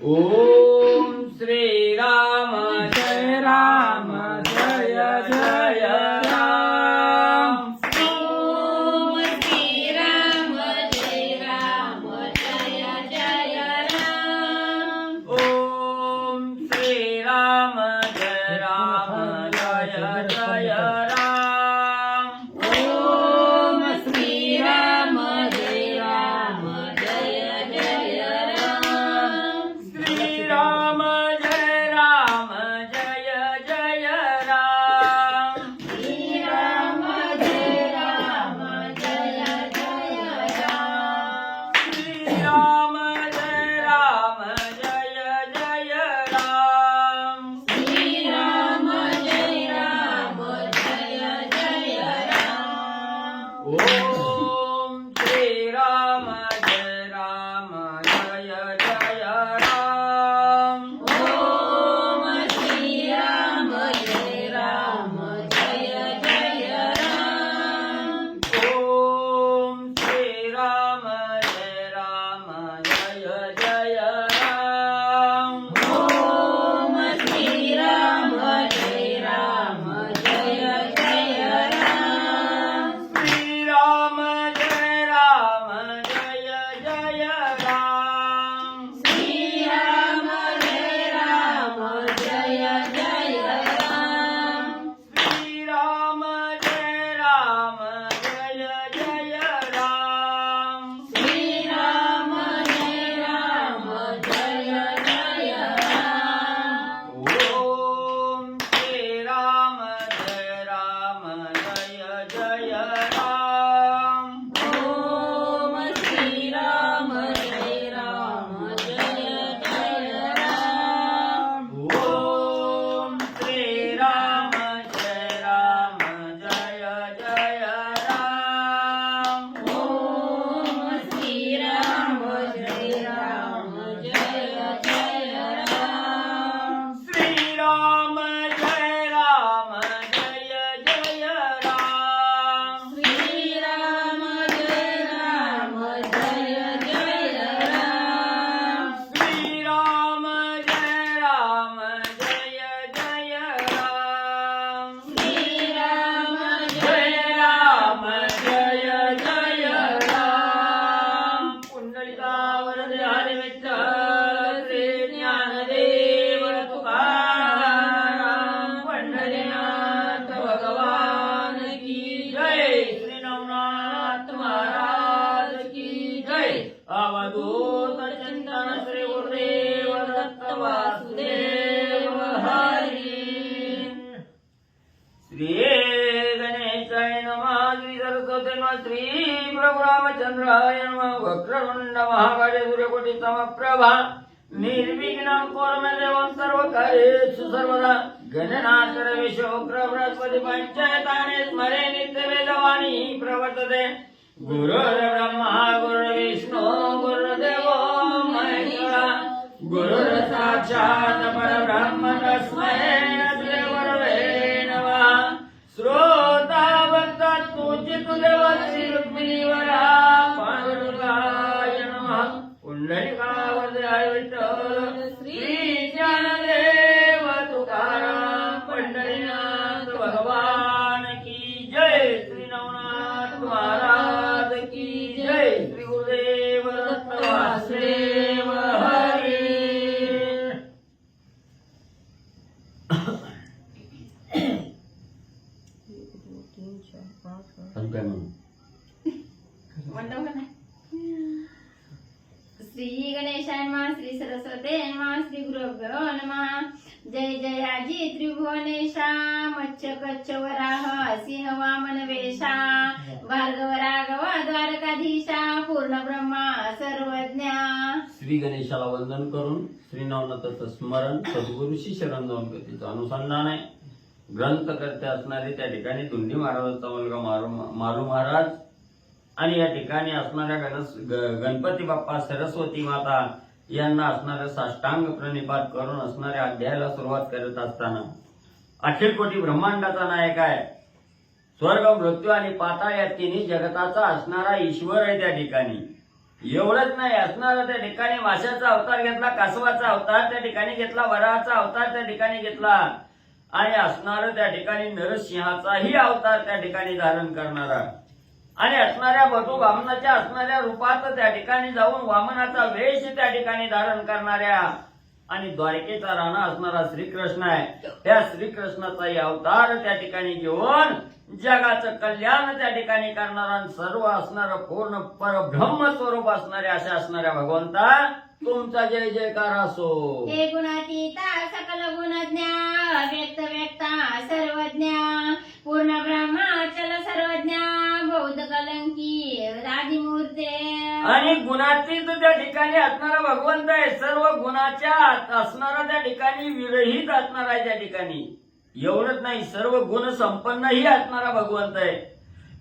ओम श्री राम जय राम जय जय राम। ओम श्री राम जय राम जय जय राम। ओम श्री राम जय राम जय जय राम। ओम श्री राम जय राम जय जय राम। श्री राम जय राम जय जय राम। श्री राम जय राम जय जय राम। श्री राम जय राम जय जय राम। श्री राम जय राम जय जय राम। ओम श्री राम जय राम जय जय राम। ओम श्री राम जय राम जय जय राम। ओम श्री राम जय राम जय जय राम। ओम श्री राम जय राम जय जय राम। श्री राम जय राम जय जय राम। श्री राम जय राम जय जय राम। श्री राम जय राम जय जय राम। श्री राम जय राम जय जय राम। ओम श्री राम जय राम जय जय राम। ओम श्री राम जय राम जय जय राम। ओम श्री राम जय राम जय जय राम। ओम श्री राम जय राम जय जय राम। श्री राम जय राम जय जय राम। श्री राम जय राम जय जय राम। श्री राम जय राम जय जय राम। श्री राम जय राम जय जय राम। पुंडलिकावरदे हरी विठ्ठल श्री ज्ञानदेव तुकाराम पंढरीनाथ भगवान की जय। श्री नवनाथ महाराज की जय। अवधूत चिंतन श्री गुरुदेव दत्त वासुदेव हरी। श्री गणेशाय नमः। श्री सरस्वती नमः। श्री प्रभु रामचंद्राय नमः। वक्रतुंड महाकाय सूर्यकोटि समप्रभा निर्विघ्नं कुरु मे देवं सर्वकार्येषु सर्वदा। गणनाथ विश्वोग्र बृहस्पति पंचायतानि स्मरे नित्यवेदवाणी प्रवर्तते। गुरुर्ब्रह्मा गुरुर्विष्णु गुरुर्देवो महेश्वरा। गुरुर्साक्षात् परब्रह्म तस्मै श्री गुरवे नमः। श्रोता भक्ता पूजित देव श्री रुक्मिणीवरा पांडुरंगाय नमः। पुंडलिकावरदे हरी विठ्ठल श्री ज्ञानदेव तुकाराम पंढरीनाथ भगवान की जय। श्री नवनाथ महाराज की जय। श्री गुरुदेव दत्त वासुदेव हरी। श्री गणेशाय नमः। श्री सरस्वती नमः। श्री गुरुभ्यो नमः। जय जय आजी त्रिभुवनेशा मच्छ कच्छ वराह सिंह वामन वेशा भार्गव राघव द्वारकाधीशा पूर्ण ब्रह्मा सर्वज्ञा। श्री गणेशाला वंदन करून श्री नवनाथाचं स्मरण सद्गुरूशी शरण जाऊन तिचं अनुसंधान आहे. ग्रंथकर्ते असणारे त्या ठिकाणी धुंडी महाराजांचा मुलगा मालू महाराज आणि या ठिकाणी असणाऱ्या गणपती बाप्पा सरस्वती माता यांना असणाऱ्या साष्टांग प्रणिपात करून असणाऱ्या अध्यायाला सुरुवात करत असताना अखिल कोटी ब्रह्मांडाचा नायक आहे. स्वर्ग मृत्यू आणि पाताळ या तिन्ही जगताचा असणारा ईश्वर आहे त्या ठिकाणी. एवढंच नाही, असणारा त्या ठिकाणी माशाचा अवतार घेतला, कासवाचा अवतार त्या ठिकाणी घेतला, वराहाचा अवतार त्या ठिकाणी घेतला आणि असणारं त्या ठिकाणी नरसिंहाचाही अवतार त्या ठिकाणी धारण करणारा आणि असणाऱ्या बटू वामनाच्या असणाऱ्या रूपात त्या ठिकाणी जाऊन वामनाचा वेश त्या ठिकाणी धारण करणाऱ्या आणि द्वारकेचा राणा असणारा श्रीकृष्ण आहे. त्या श्रीकृष्णाचाही अवतार त्या ठिकाणी घेऊन जगाचं कल्याण त्या ठिकाणी करणारा आणि सर्व असणारं पूर्ण परब्रह्म स्वरूप असणाऱ्या अशा असणाऱ्या भगवंता तुमचा जय जयकार असो. हे गुणातीता सकल गुणज्ञा व्यक्त व्यक्ता सर्वज्ञा पूर्ण ब्रह्माचल सर्वज्ञा बौद्ध कलंकी आदिमूर्ते आणि गुणातीत त्या ठिकाणी असणारा भगवंत आहे. सर्व गुणाच्या असणारा त्या ठिकाणी विरहित असणारा आहे. त्या ठिकाणी एवढंच नाही, सर्व गुण संपन्नही असणारा भगवंत आहे.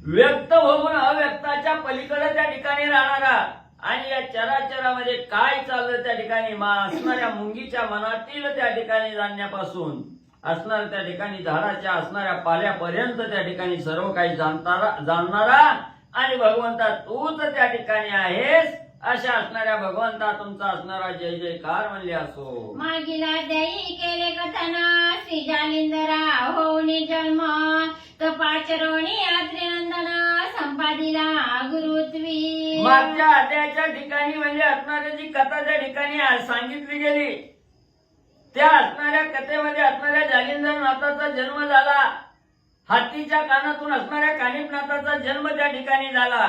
व्यक्त होऊन अव्यक्ताच्या पलीकडे त्या ठिकाणी राहणारा आणि या चराचरामध्ये काय चाललं त्या ठिकाणी असणाऱ्या मुंगीच्या मनातील त्या ठिकाणी जाणण्यापासून असणार त्या ठिकाणी झाडाच्या असणाऱ्या पाल्यापर्यंत त्या ठिकाणी सर्व काही जाणणारा आणि भगवंता तूच त्या ठिकाणी आहेस अशा असणाऱ्या भगवंता तुमचा असणारा जय जयकार म्हणले असो. मागील अध्यायी केले कथन श्री जालिंदरा होऊनी जन्म तपाचरोणी त्रिनंदन संपादिला गुरुत्वी. मागच्या अध्यायाच्या ठिकाणी म्हणजे असणाऱ्या जी कथा त्या ठिकाणी सांगितली गेली त्या असणाऱ्या कथेमध्ये असणाऱ्या जालिंदरनाथाचा जन्म झाला. हातीच्या कानातून असणाऱ्या कानिपनाथाचा जन्म त्या ठिकाणी झाला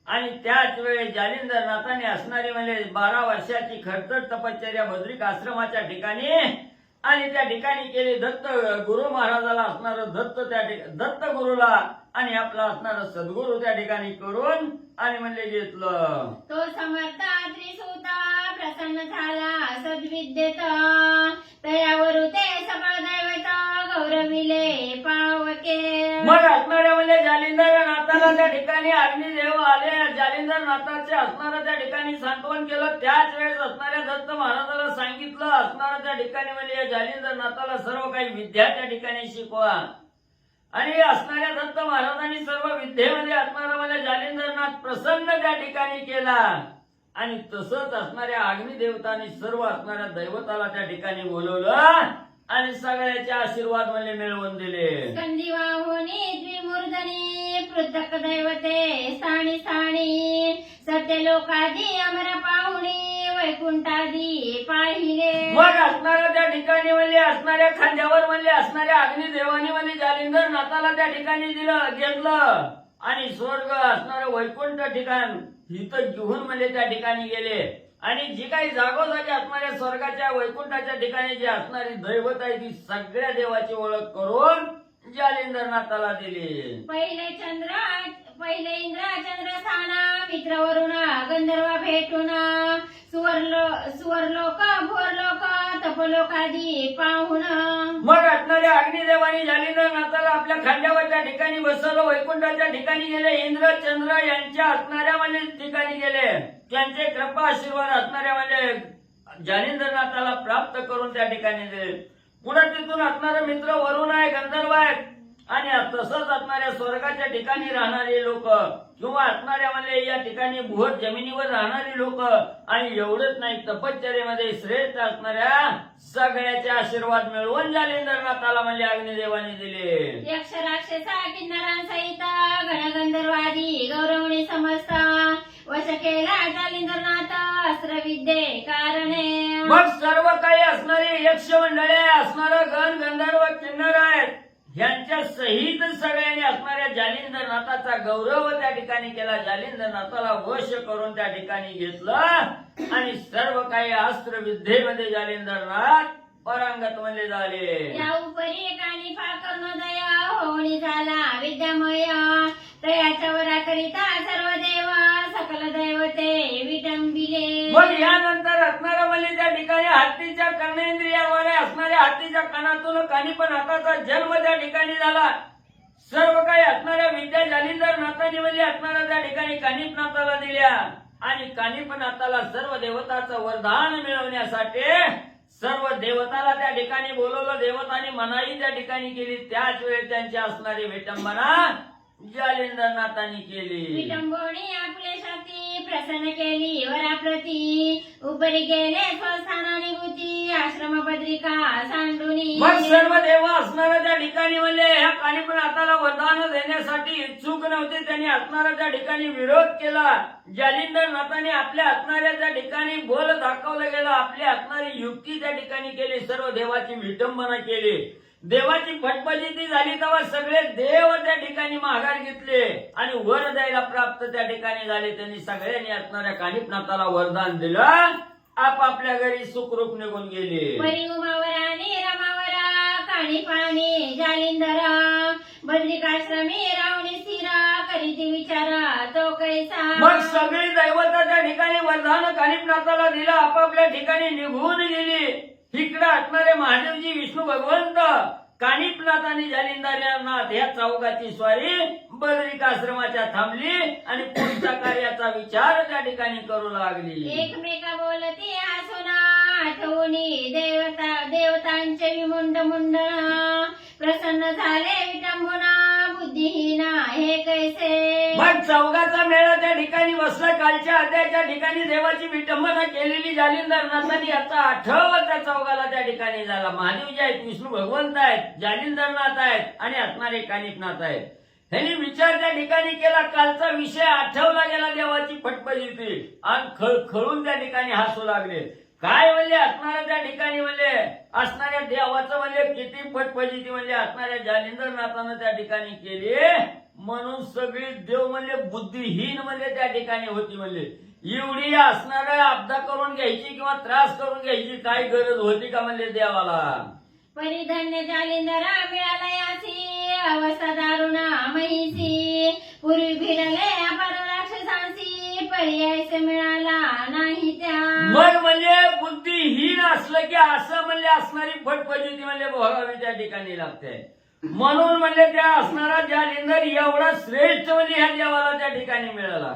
आणि त्याच वेळी जालिंदरनाथाने असणारी म्हणजे 12 वर्षाची खडतर तपश्चर्या बद्रिक आश्रमाच्या ठिकाणी आणि त्या ठिकाणी केली. दत्त गुरु महाराजाला असणार दत्त गुरुला आणि आपला असणार सद्गुरु त्या ठिकाणी करून आणि म्हणले घेतलं. तो समर्थ त्रिसूता प्रसन्न झाला सद्विद्येत तयावरू ते सगळ दैवत गौरविले पावके. मग असणाऱ्या म्हणजे जालिंदरनाथाला त्या ठिकाणी अग्निदेव आले. जालिंदरनाथाचे असणारं त्या ठिकाणी सांत्वन केलं. त्याच वेळेस असणाऱ्या दत्त महाराजाला सांगितलं असणारं त्या ठिकाणी म्हणजे जालिंदरनाथाला सर्व काही विद्या त्या ठिकाणी शिकवा आणि असणाऱ्या दत्त महाराजांनी सर्व विद्येमध्ये असणारा म्हणजे जालिंदरनाथ प्रसन्न त्या ठिकाणी केला आणि तसंच असणाऱ्या अग्निदेवतांनी सर्व असणाऱ्या दैवताला त्या ठिकाणी बोलवलं आणि सगळ्याचे आशीर्वाद म्हणजे मिळवून दिले. स्कंदिवाहुनी द्विमूर्धनी पृथक दैवते स्थानी स्थानी सत्यलोकादी अमर पाहुणी वैकुंठादी पाहिले. मग असणाऱ्या त्या ठिकाणी म्हणजे असणाऱ्या खांद्यावर म्हणजे असणाऱ्या अग्निदेवानी म्हणजे जालिंदरनाथाला त्या ठिकाणी घेतलं आणि स्वर्ग असणारं वैकुंठ ठिकाण इथं घेऊन म्हणजे त्या ठिकाणी गेले आणि जी काही जागोजागी असणाऱ्या स्वर्गाच्या वैकुंठाच्या ठिकाणी जी असणारी दैवत आहे ती सगळ्या देवाची ओळख करून जालिंदरनाथाला दिली. पहिले इंद्र चंद्रस्थाना मित्रवरून गंधर्व भेटून सुवरलोक भोरलोक तपलोकादी पाहून. मग असणाऱ्या अग्निदेवानी जालिंदरनाथाला आपल्या खांद्यावरच्या ठिकाणी बसवलं. वैकुंठाच्या ठिकाणी गेले. इंद्र चंद्र यांच्या असणाऱ्या म्हणजे ठिकाणी गेले. त्यांचे कृपा आशीर्वाद असणाऱ्या म्हणजे जालिंदरनाथाला प्राप्त करून त्या ठिकाणी दिले. पुढे तिथून असणारे मित्र वरुण आहे, गंधर्व आहेत आणि तसंच असणाऱ्या स्वर्गाच्या ठिकाणी राहणारे लोक किंवा असणाऱ्या म्हणजे या ठिकाणी भूत जमिनीवर राहणारी लोक आणि एवढंच नाही तपश्चर्येमध्ये श्रेष्ठ असणाऱ्या सगळ्याचे आशीर्वाद मिळवून जालिंदरनाथाला म्हणजे अग्निदेवाने दिले. यक्ष राक्षसा किन्नरांसहित गणगंधर्वादी गौरवणी समस्त वश केला जालिंदरनाथ अस्त्रविद्ये कारणे. मग सर्व काही असणारे यक्ष मंडळे असणारं गण गंधर्व किन्नर आहेत यांच्या सहित सगळ्यांनी असणाऱ्या जालिंदरनाथाचा गौरव त्या ठिकाणी केला. जालिंदरनाथाला वश करून त्या ठिकाणी घेतलं आणि सर्व काही अस्त्र विद्येमध्ये जालिंदरनाथ परांगत म्हणले झाले. या उपरी कानिफा करुणोदय होणी झाला विद्यामय तयाच्या वराकरिता सर्व देव सकल दैवते विटंबिले. मग यानंतर असणारा म्हणजे त्या ठिकाणी हत्तीच्या कर्णेंद्रियाद्वारे असणाऱ्या हत्तीच्या कानातून कानिपनाथाचा जन्म त्या ठिकाणी झाला. सर्व काही असणाऱ्या विद्या जालिंदरनाथांनी म्हणजे असणाऱ्या त्या ठिकाणी कानिपनाथाला दिल्या आणि कानिपनाथाला सर्व देवताचं वरदान मिळवण्यासाठी सर्व देवताला त्या ठिकाणी बोलवलं. देवतांनी मनाई त्या ठिकाणी केली. त्याच वेळी त्यांची असणारी विटंबना जालिंदरनाथांनी केली. विटंबोनी आपले छाती प्रसन्न केली वराप्रती उपरी गेले स्वस्थानाने गुती आश्रम बद्रिका सांडुनी मग सर्व देव असणाऱ्या त्या ठिकाणी म्हणले ह्या कानिपनाथाला वरदान देण्यासाठी इच्छुक नव्हते. त्यांनी असणाऱ्या त्या ठिकाणी विरोध केला. जालिंदरनाथाने आपल्या असणाऱ्या त्या ठिकाणी बोल दाखवलं गेलं. आपली असणारी युक्ती त्या ठिकाणी केली. सर्व देवाची विटंबना केली. देवाची फटफटीती झाली तेव्हा सगळे देव त्या ठिकाणी माघार घेतले आणि वर द्यायला प्राप्त त्या ठिकाणी झाले. त्यांनी सगळ्यांनी असणाऱ्या कानिपनाथाला वरदान दिलं. आपापल्या घरी सुखरूप निघून गेले. परी उमावराने रमावरा कानिपाने जालिंदरा बद्रिकाश्रमी रावणी स्थिरा करीती विचारा तो कैसा. मग सगळी दैवता त्या ठिकाणी वरदान कानिपनाथाला दिलं. आपापल्या ठिकाणी निघून गेली. इकडे असणारे महादेवजी विष्णू भगवंत कानिपनाथ आणि जालिंदरनाथ या चौघाची स्वारी बद्रिकाश्रमाच्या थांबली आणि पुढच्या कार्याचा विचार त्या ठिकाणी करू लागली. एकमेका बोलती आसुना आठवणी देवतांचे विमुंड मुंडना प्रसन्न झाले विटंबना बुद्धिहीना हे कैसे. मग चौघाचा मेळा त्या ठिकाणी बसला. कालच्या अध्यायाच्या ठिकाणी देवाची विटंबना केलेली जालिंदरनाथांनी याचा आठवण त्या चौघाला त्या ठिकाणी झाला. महादेवजी आहेत, विष्णू भगवंत आहेत, जालिंदरनाथ आहेत आणि असणारे कानिपनाथ आहेत. ह्यांनी विचार त्या ठिकाणी केला. कालचा विषय आठवला गेला. देवाची फटफटीती आणि खळखळून त्या ठिकाणी हसू लागले. काय म्हणले असणाऱ्या त्या ठिकाणी म्हणले असणाऱ्या देवाचं म्हणले किती फटफटीती म्हणजे असणाऱ्या जालिंदरनाथानं त्या ठिकाणी केली. म्हणून सगळी देव म्हणले बुद्धिहीन म्हणजे त्या ठिकाणी होती. म्हणले एवढी असणाऱ्या आपदा करून घ्यायची किंवा त्रास करून घ्यायची काय गरज होती का म्हणले देवाला. परिधन्य जालिंदरा मिळाला यासी अवस्था दारुणा महिसी पूर्वी भिडले अपार राक्षसांसी पर्याय मिळाला नाही त्या. मग म्हणजे बुद्धिहीन असलं की असं म्हणले असणारी फटफटीती म्हणजे भोगावी त्या ठिकाणी लागते. म्हणून म्हणले त्या असणारा जालिंदर एवढा श्रेष्ठ म्हणजे ह्या देवाला त्या ठिकाणी मिळाला.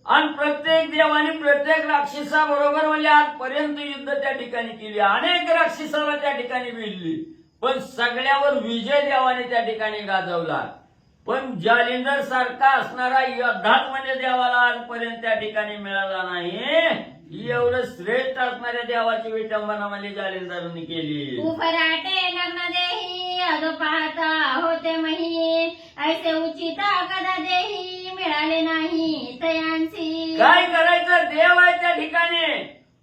आणि प्रत्येक देवाने प्रत्येक राक्षसाबरोबर म्हणजे आजपर्यंत युद्ध त्या ठिकाणी केली. अनेक राक्षसाला त्या ठिकाणी भिडली पण सगळ्यावर विजय देवाने त्या ठिकाणी गाजवला. पण जालिंदर सारखा असणारा योद्धाच म्हणजे देवाला आजपर्यंत त्या ठिकाणी मिळाला नाही. एवढं श्रेष्ठ असणाऱ्या देवाची विटंबना म्हणजे जालिंदरांनी केली. उफराटे नग्न देही अदो पाहता होते मही ऐसे उचिता कदा देही मिळाले नाही तयांसी. काय करायचं देव आहे त्या ठिकाणी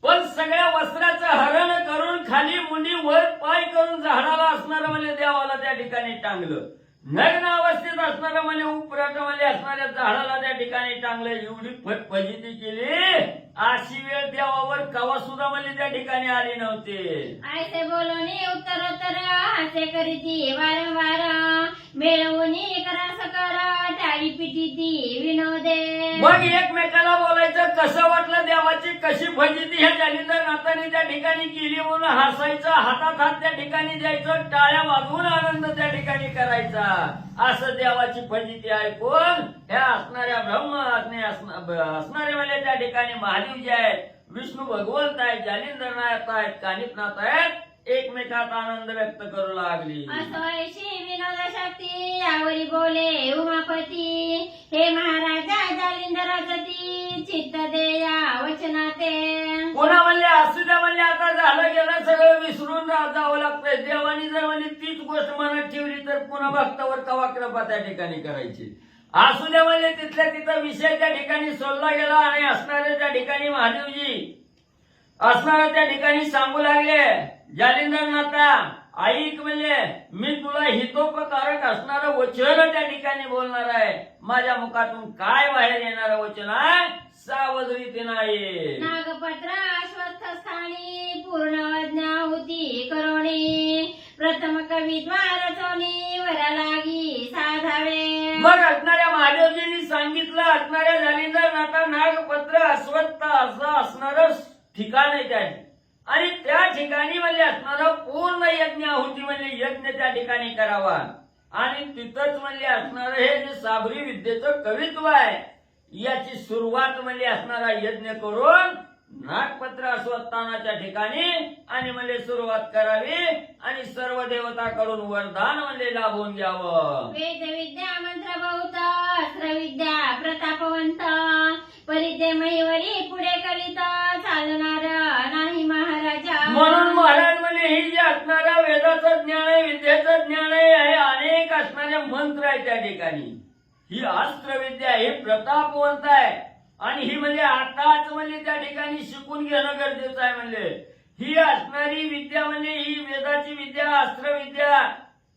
पण सगळ्या वस्त्राचं हरण करून खाली मुंडी वर पाय करून झाडाला असणारं म्हणजे देवाला त्या ठिकाणी टांगलं. नग्न अवस्थेत असणारं म्हणजे उपराट म्हणजे असणाऱ्या झाडाला त्या ठिकाणी टांगलं. एवढी फटफटीती केली अशी वेळ देवावर कवा सुद्धा म्हणजे त्या ठिकाणी आली नव्हते. ऐसे बोलूनी उत्तरोत्तर हास्य करीती वारंवार मिळवूनी करास कर टाळी पिटीती विनोदे. मग एकमेकाला बोलायचं कसं वाटलं देवाची कशी फजिती ह्या जालिंदरनाथांनी त्या ठिकाणी केली म्हणून हसायचं, हातात हात त्या ठिकाणी द्यायचं, टाळ्या वाजवून आनंद त्या ठिकाणी करायचा. असं देवाची फजिती ऐकून ह्या असणाऱ्या ब्रह्म असणारे म्हणजे त्या ठिकाणी महादेव जे आहेत, विष्णू भगवंत आहेत, जालिंदरनाथ आहेत, कानिपनाथ आहेत, एकमेकात आनंद व्यक्त करू लागली. असोयशी विनोद शक्ती यावरी बोले उमापती हे महाराजा जालिंदराजती चित्त दे या वचनाते. पुन्हा म्हणले असू द्या म्हणले आता झालं गेलं सगळं विसरून जावं लागतंय. देवानी जर म्हणजे तीच गोष्ट मनात ठेवली तर पुन्हा भक्तावर कवा कृपा त्या ठिकाणी करायची. असू द्या म्हणजे तिथल्या तिथं विषय त्या ठिकाणी सोडला गेला आणि असणाऱ्या त्या ठिकाणी महादेवजी असणाऱ्या त्या ठिकाणी सांगू लागले जालिंदरनाथा ऐक म्हणले मी तुला हितोपकारक असणारं वचन त्या ठिकाणी बोलणार आहे. माझ्या मुखातून काय बाहेर येणारं वचन आहे सावध रीतीनं आहे. नागपत्र अश्वस्थ स्थानी पूर्ण अज्ञाहुती करोणी प्रथम कविद्वार चोनी वरा लागी साधावे. मग असणाऱ्या महादेवजींनी सांगितलं असणाऱ्या जालिंदरनाथा नागपत्र अश्वत्थ असं असणारं ठिकाण आहे त्या आणि त्या ठिकाणी म्हणजे असणारं पूर्ण यज्ञ आहुती म्हणजे यज्ञ त्या ठिकाणी करावा आणि तिथंच म्हणजे असणारं हे जे साबरी विद्येचं कवित्व आहे याची सुरुवात म्हणजे असणारा यज्ञ करून नागपत्र अश्वत्थानाच्या ठिकाणी आणि म्हणजे सुरुवात करावी आणि सर्व देवताकडून वरदान म्हणजे लाभून घ्यावं. वेद विद्या मंत्र बहुत अस्त्र विद्या प्रतापवंत परिद्य महिवरी पुढे कलित चालणार नाही महाराजा. म्हणून महाराज म्हणजे ही जी असणाऱ्या वेदाचं ज्ञान आहे, विद्येचं ज्ञान आहे, हे अनेक असणारे मंत्र आहे त्या ठिकाणी. ही अस्त्र विद्या ही प्रतापवंत आहे आणि ही म्हणजे आताच म्हणजे त्या ठिकाणी शिकून घेणं गरजेचं आहे. म्हणजे ही असणारी विद्या म्हणजे ही वेदाची विद्या, अस्त्र विद्या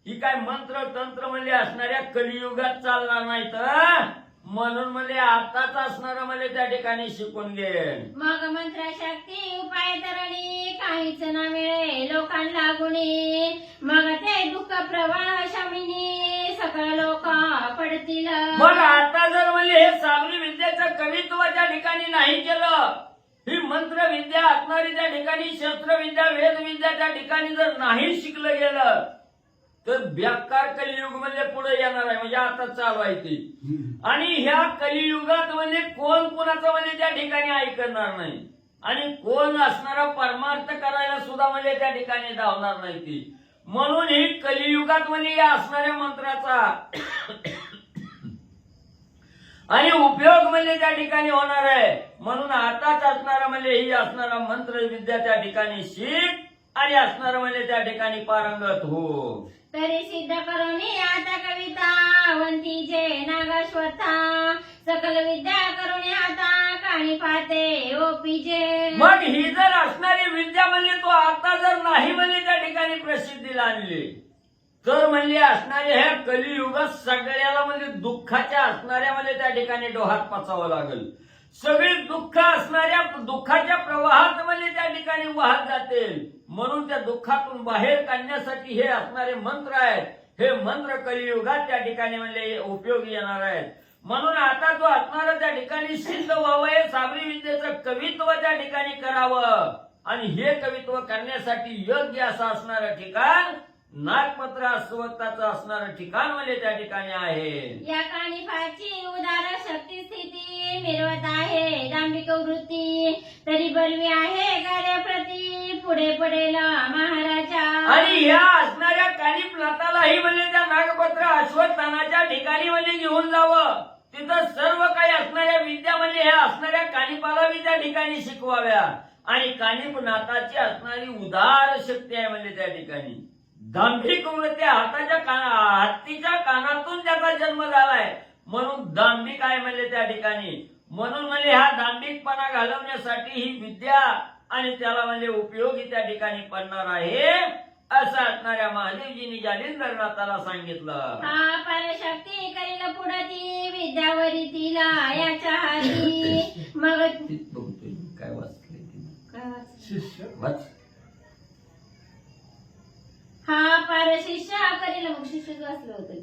ही काय मंत्र तंत्र म्हणजे असणाऱ्या कलियुगात चालणार नाही. तर म्हणून म्हणजे आताच असणारं म्हणजे त्या ठिकाणी शिकून घे. मग मंत्र शक्ती उपाय तरणी काहीच न मिळे लोकांना गुणी. मग ते दुःख प्रवाह शमिनी सकळ लोक पडतील. मग आता जर म्हणजे हे सावली विद्याचं कवित्व त्या ठिकाणी नाही केलं, ही मंत्र विद्या असणारी त्या ठिकाणी शस्त्रविद्या वेदविद्या त्या ठिकाणी जर नाही शिकलं गेलं तर बेकार कलियुग म्हणजे पुढे येणार आहे. म्हणजे आता चालू आहे ती. आणि ह्या कलियुगात म्हणजे कोण कोणाचं म्हणजे त्या ठिकाणी ऐकणार नाही आणि कोण असणारा परमार्थ करायला सुद्धा म्हणजे त्या ठिकाणी धावणार नाही ती. म्हणून ही कलियुगात म्हणजे या असणाऱ्या मंत्राचा आणि उपयोग म्हणजे त्या ठिकाणी होणार आहे. म्हणून आताच असणारा म्हणजे ही असणारा मंत्र विद्या त्या ठिकाणी शिक आणि असणारा म्हणजे त्या ठिकाणी पारंगत हो. तरी सिद्ध करुणी आता कविता अवंतीचे नागश्वथा सकल विद्या करुणी आता काणी पाहते ओपीचे. मग ही जर असणारी विद्या म्हणजे तो आता जर नाही म्हणजे त्या ठिकाणी प्रसिद्धीला आणली तर म्हणजे असणाऱ्या ह्या कलियुगात सगळ्याला म्हणजे दुःखाच्या असणाऱ्या म्हणजे त्या ठिकाणी डोहात पचावं लागेल. सगळी दुःख असणाऱ्या दुःखाच्या प्रवाहात म्हणजे त्या ठिकाणी वाहत जातील. म्हणून त्या दुःखातून बाहेर काढण्यासाठी हे असणारे मंत्र आहेत. हे मंत्र कलियुगात त्या ठिकाणी म्हणजे उपयोगी येणार आहेत. म्हणून आता तो असणारा त्या ठिकाणी सिद्ध व्हावं, हे साबरी विद्येचं कवित्व त्या ठिकाणी करावं आणि हे कवित्व करण्यासाठी योग्य असं असणारं ठिकाण नागपत्र अश्वत्थाचं असणारं ठिकाण म्हणजे त्या ठिकाणी आहे. या कानिफाची उदार शक्ती स्थिती मिरवत आहे दांभिक वृत्ती तरी बलवी आहे कार्याप्रती पुढे पडेल महाराजा. आणि ह्या असणाऱ्या कानिफनाथालाही म्हणजे त्या नागपत्र अश्वत्थानाच्या ठिकाणी म्हणजे घेऊन जावं. तिथं सर्व काही असणाऱ्या विद्या म्हणजे ह्या असणाऱ्या कानिफाला त्या ठिकाणी शिकवाव्या आणि कानिफनाथाची असणारी उदार शक्ती आहे म्हणजे त्या ठिकाणी दांभिक वृत्ती. हत्तीच्या कानातून त्याचा जन्म झालाय म्हणून दांभिक आहे म्हणजे त्या ठिकाणी. म्हणून म्हणजे हा दांभिकपणा घालवण्यासाठी ही विद्या आणि त्याला म्हणजे उपयोगी त्या ठिकाणी पडणार आहे असं असणाऱ्या महादेवजींनी जालिंदरनाथाला सांगितलं. हा परशक्ती करील पुढती विद्यावरी तिला याच्या हाती. मग काय वाच हा पार शिष्य करील. मग शिष्यच वाचलं होतं.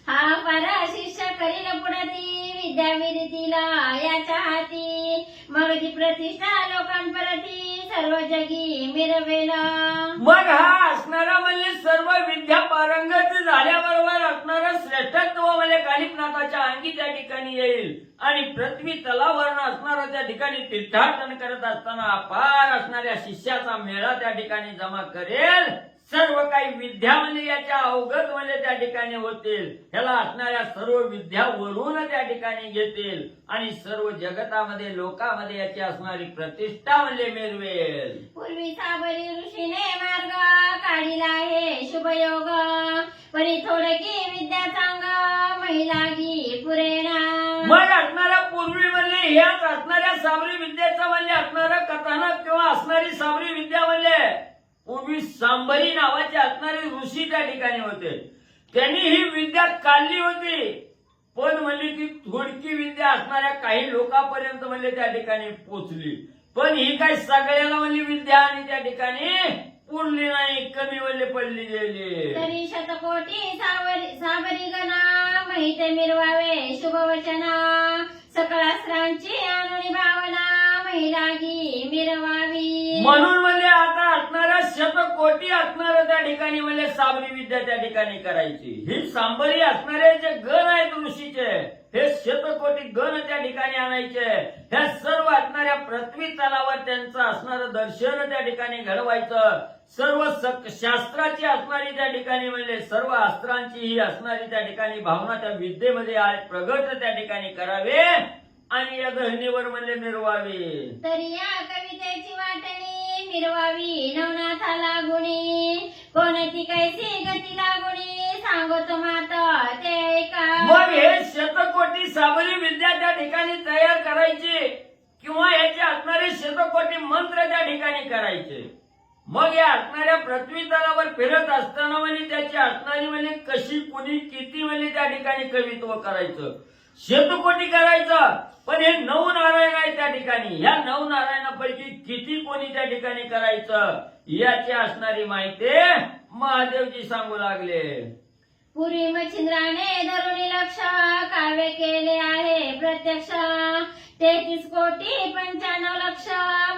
हा पार शिष्य करील पुढती विद्याविरीतीला याच्या हाती. मग ती प्रतिष्ठा लोकांपरती सर्व जगी मिरवेला. मग हा असणारा म्हणजे सर्व विद्या पारंगत झाल्याबरोबर असणारा श्रेष्ठत्व म्हणजे कानिफनाथाच्या अंगी त्या ठिकाणी येईल आणि पृथ्वी तलावरनं असणारा त्या ठिकाणी तीर्थाटन करत असताना अपार असणाऱ्या शिष्याचा मेळा त्या ठिकाणी जमा करेल. सर्व काही विद्या म्हणजे याच्या अवगत म्हणजे त्या ठिकाणी होतील. ह्याला असणाऱ्या सर्व विद्या वरून त्या ठिकाणी घेतील आणि सर्व जगतामध्ये लोकांमध्ये याची असणारी प्रतिष्ठा म्हणजे मिळवेल. पूर्वी साबरी ऋषीने मार्ग काढिला आहे शुभयोग परी थोडकी विद्या सांग महिलागी पुरेना. मग असणाऱ्या पूर्वी म्हणजे ह्याच असणाऱ्या साबरी विद्येचं म्हणजे असणारं कथानक किंवा असणारी साबरी विद्या म्हणजे पूर्वी सांबरी नावाचे असणारे ऋषी त्या ठिकाणी होते. त्यांनी ही विद्या काढली होती पण म्हणजे ती थोडकी विद्या असणाऱ्या काही लोकांपर्यंत म्हणजे त्या ठिकाणी पोचली. पण ही काही सगळ्याला म्हणजे विद्या आणि त्या ठिकाणी पुरली नाही, कमी म्हणजे पडली गेली. तरी शतकोटी साबरी गणा माहिती मिरवावे शुभवचना सकळास्त्रांची अनुनी भावना महिलागी मिरवावी. म्हणून म्हणजे आता असणाऱ्या शतकोटी असणारं त्या ठिकाणी म्हणजे साबरी विद्या त्या ठिकाणी करायची. ही सांबरी असणारे जे गण आहेत ऋषीचे, हे शतकोटी गण त्या ठिकाणी आणायचे. ह्या सर्व असणाऱ्या पृथ्वी तलावर त्यांचं असणारं दर्शन त्या ठिकाणी घडवायचं. सर्व शास्त्राची असणारी त्या ठिकाणी म्हणजे सर्व अस्त्रांची ही असणारी त्या ठिकाणी भावना त्या विद्येमध्ये प्रगट त्या ठिकाणी करावे आणि या गहनीवर म्हणजे मिरवावे. तरी या कवितेची वाटणी मिरवावी नवनाथाला गुणी, कोणती कैसी गती लागुणी सांगतो माता ते ऐका. मग हे शतकोटी साबरी विद्या त्या ठिकाणी तयार करायची किंवा याचे असणारे शतकोटी मंत्र त्या ठिकाणी करायचे. मग या असणाऱ्या पृथ्वी तलावर फिरत असताना म्हणजे त्याची असणारी म्हणजे कशी कुणी किती म्हणजे त्या ठिकाणी कवित्व करायचं, शतकोटी करायचं. पण हे 9 नारायण आहे त्या ठिकाणी, ह्या 9 नारायणापैकी किती कोणी त्या ठिकाणी करायचं याची असणारी माहिती महादेवजी सांगू लागले. पूर्वी मच्छिंद्राने धरुणी लक्ष काव्य केले आहे प्रत्यक्ष, 33 कोटी 95 लक्ष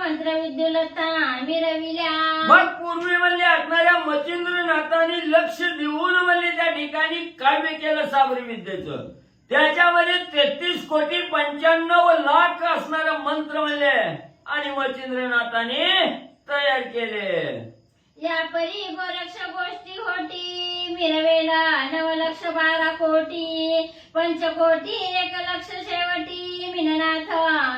मंत्र विद्युलता मिरविल्या. मग पूर्वी म्हणजे असणाऱ्या मच्छिंद्रनाथांनी लक्ष देऊन म्हणजे त्या ठिकाणी काव्य केलं साबरी विद्येचं. त्याच्यामध्ये 33 कोटी 95 लाख असणारे मंत्र म्हणले आणि मच्छिंद्रनाथांनी तयार केले. या परी गोरक्ष गोष्टी होती मिरवेला 9 लक्ष 12 कोटी, 5 कोटी 1 लक्ष शेवटी मिननाथ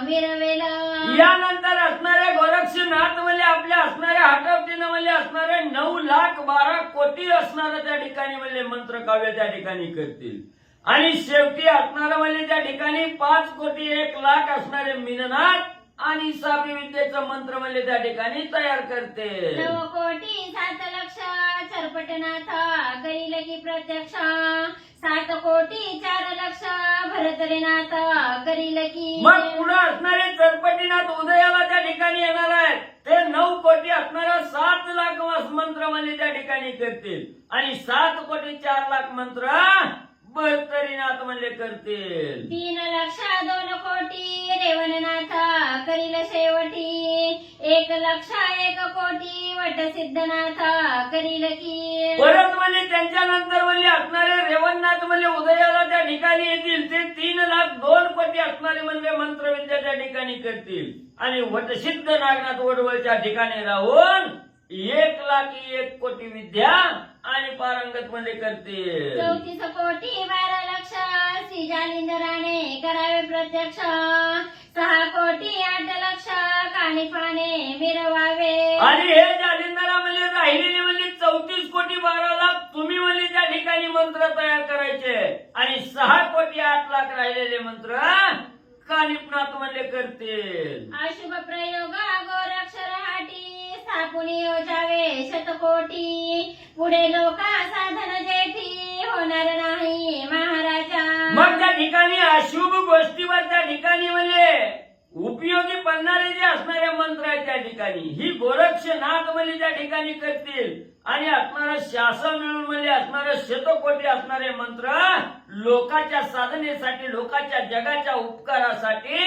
मिरवेला. यानंतर असणारे गोरक्षनाथ म्हणजे आपल्या असणाऱ्या हटवतीनं म्हणजे असणारे 9 लाख 12 कोटी असणारे त्या ठिकाणी म्हणजे मंत्र काव्य त्या ठिकाणी करतील आणि शेवटी असणारं म्हणजे त्या ठिकाणी 5 कोटी 1 लाख असणारे मिननाथ आणि साबरी विद्येचं मंत्र म्हणजे त्या ठिकाणी तयार करते. 9 कोटी 7 लक्ष चरपटनाथ करील की प्रत्यक्ष, 7 कोटी 4 लक्ष भरतरीनाथ करील की. मग पुढे असणारे चरपटीनाथ उदयाला त्या ठिकाणी येणार आहेत. ते 9 कोटी असणारा 7 लाख मंत्र म्हणजे त्या ठिकाणी करतील आणि 7 कोटी 4 लाख मंत्र भरतरीनाथ म्हणजे करतील. 3 लक्ष 2 कोटी रेवणनाथ करील शेवटी, 1 लक्ष 1 कोटी वटसिद्धनाथ करील की. परत म्हणजे त्यांच्यानंतर म्हणजे असणारे रेवणनाथ म्हणजे उदयाला त्या ठिकाणी येतील. ते 3 लाख 2 कोटी असणारे म्हणजे मंत्रविद्या त्या ठिकाणी करतील आणि वटसिद्ध नागनाथ वडवळच्या ठिकाणी राहून 1 लाख 1 कोटी विद्या आणि पारंगत म्हणजे करतील. 34 कोटी 12 लक्ष श्री जालिंदराने करावे प्रत्यक्ष, 6 कोटी 8 लक्ष कानिफाने मिरवावे. आणि हे जालिंदरा म्हणजे राहिलेले म्हणजे 34 कोटी 12 लाख तुम्ही म्हणजे त्या ठिकाणी मंत्र तयार करायचे आणि 6 कोटी 8 लाख राहिलेले मंत्र कानिफनाथ म्हणजे करतील. अशुभ प्रयोग गोरक्षर हाटी स्थापून योजावे शतकोटी, पुढे लोका साधन जेठी होणार नाही महाराजा. मग त्या ठिकाणी अशुभ गोष्टीवर त्या ठिकाणी म्हणजे उपयोगी पडणारे जे असणारे मंत्र आहेत त्या ठिकाणी ही गोरक्षनाथ म्हणजे त्या ठिकाणी करतील आणि असणारं शासन मिळून म्हणजे असणारे शतकोटी असणारे मंत्र लोकांच्या साधनेसाठी, लोकांच्या जगाच्या उपकारासाठी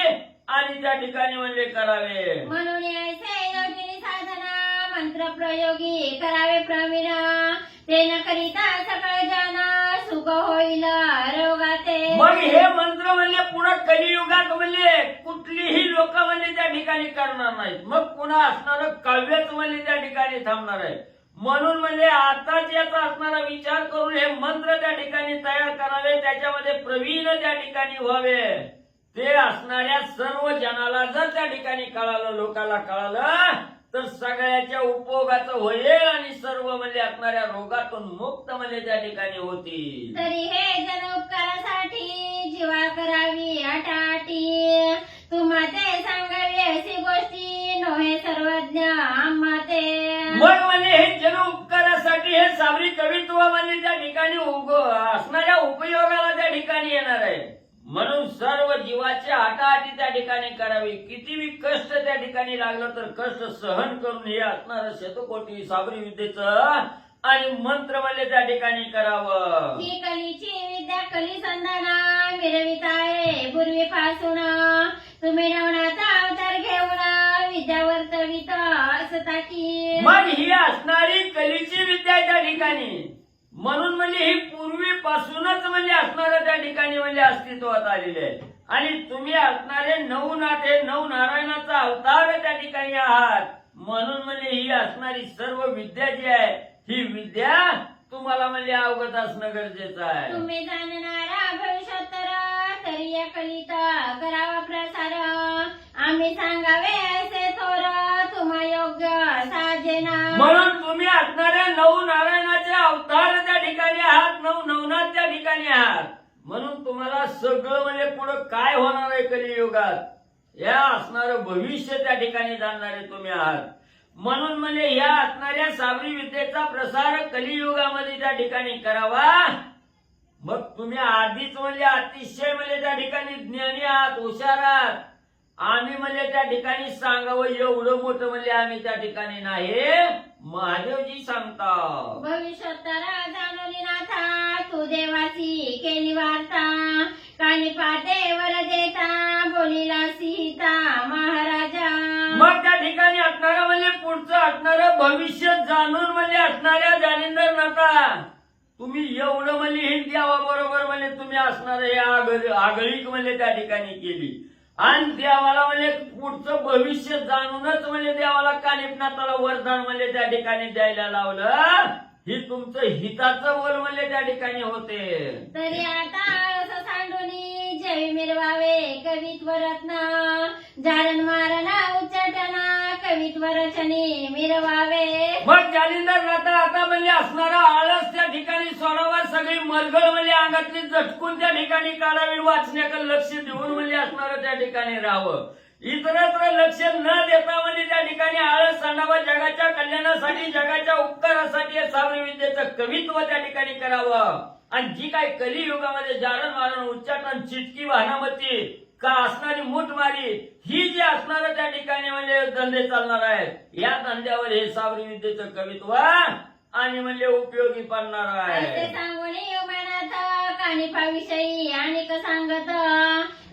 आणि त्या ठिकाणी म्हणजे करावे. म्हणून ऐसे योजनी साधना मंत्र प्रयोगी करावे प्रवीण, ते न करिता सकळ जन सुख होईल रोगाते. मग हे मंत्र म्हणजे पुन्हा कलियुगात म्हणजे कुठलीही लोक म्हणजे त्या ठिकाणी करणार नाहीत. मग पुन्हा असणारं काव्यच म्हणजे त्या ठिकाणी थांबणार आहे. म्हणून म्हणजे आताच याचा असणारा विचार करून हे मंत्र त्या ठिकाणी तयार करावे, त्याच्यामध्ये प्रवीण त्या ठिकाणी व्हावे. ते असणाऱ्या सर्व जनाला जर त्या ठिकाणी कळालं, लोकांना कळालं तर सगळ्याच्या उपयोगाचं होईल आणि सर्व म्हणजे असणाऱ्या रोगातून मुक्त म्हणजे त्या ठिकाणी होतील. तरी हे जन उपकारासाठी जीवा करावी आटाटी, तुम्हा ते सांगावी अशी गोष्टी नोहे सर्वज्ञ आम्हा ते. मग म्हणजे हे जन उपकारासाठी हे साबरी कवित्व म्हणजे त्या ठिकाणी असणाऱ्या उपयोगाला त्या ठिकाणी येणार आहे. म्हणून सर्व जीवाची आटाआटी त्या ठिकाणी करावी. कितीही कष्ट त्या ठिकाणी लागलं तर कष्ट सहन करून हे असणारं शतकोटी साबरी विद्येचं आणि मंत्र म्हणजे त्या ठिकाणी करावं. ही कलीची विद्या कली संधाना मिरवित आहे पूर्वीपासून, तुम्ही नवनाथ अवतार घेऊन विद्या वर्तवित असत करता की मग ही असणारी कलीची विद्या आहे त्या ठिकाणी. म्हणून म्हणजे ही पूर्वीपासूनच म्हणजे असणाऱ्या त्या ठिकाणी म्हणजे अस्तित्वात आलेले आहे. आणि तुम्ही असणारे नवनाथ हे नवनारायणाचा अवतार त्या ठिकाणी आहात. म्हणून म्हणजे ही असणारी सर्व विद्या जी आहे ही विद्या तुम्हाला म्हणजे अवगत असणं गरजेचं आहे. तुम्ही जाणणारा भविष्योत्तर तरी या कलित करावा प्रसार आम्ही सांगावे असे थोर तुम्हा योग्य साजेना. म्हणून तुम्ही असणाऱ्या नवनारायणाचे अवतार त्या ठिकाणी आहात, नवनाथ त्या ठिकाणी आहात. म्हणून तुम्हाला सगळं म्हणजे पुढे काय होणार आहे कलियुगात या असणारं भविष्य त्या ठिकाणी जाणणारे तुम्ही आहात. म्हणून म्हणजे या असणाऱ्या सावरी विद्येचा प्रसार कलियुगामध्ये त्या ठिकाणी करावा. मग तुम्ही आधीच म्हणजे अतिशय म्हणजे त्या ठिकाणी ज्ञानी आहात, हुशार आहात. आम्ही म्हणजे त्या ठिकाणी सांगावं एवढं मोठं म्हणजे आम्ही त्या ठिकाणी नाही. महादेवजी सांगतात भविष्योत्तर जाणून नाथा तू देवाची केली वार्ता कानी पाते वर देता बोलिला सीता महाराजा. मग त्या ठिकाणी असणारं म्हणजे पुढचं असणारं भविष्य जाणून म्हणजे असणाऱ्या जालिंदर नाथा तुम्ही एवढं म्हणजे हे देवाबरोबर म्हणजे तुम्ही असणार हे आगळीक म्हणजे त्या ठिकाणी केली. आणि देवाला म्हणजे पुढचं भविष्य जाणूनच म्हणजे देवाला कानिपनाथाला वरदान म्हणजे त्या ठिकाणी द्यायला लावलं. ही तुमचं हिताचं बोल म्हणजे त्या ठिकाणी होते. तरी आता असं सांडूनी जय मिरवावे कवित्व रत्न जारण मारणा उच्चाटना कवित्व रचने मिरवावे. मग जालिंदर नाथा आता म्हणजे असणारा आळस त्या ठिकाणी सोडावा. सगळी मरगळ म्हणजे अंगातली झटकून त्या ठिकाणी काढावी. वाचण्याकडे लक्ष देऊन म्हणजे असणारं त्या ठिकाणी राहावं. इतरत्र लक्ष न देता म्हणजे त्या ठिकाणी आळस सांडावा. जगाच्या कल्याणासाठी जगाच्या उपकारासाठी या सावरी विद्येचं कवित्व त्या ठिकाणी करावं. आणि जी काही कलियुगामध्ये जारण मारण उच्चाटन चिटकी वाहनामती का असणारी मूठमारी ही जी असणार त्या ठिकाणी म्हणजे धंदे चालणार आहेत. या धंद्यावर हे सावरी विद्येचं कवित्व आणि म्हणजे उपयोगी पडणार आहे. असे सांगून योमानाथ कानिफाविषयी अनेक सांगत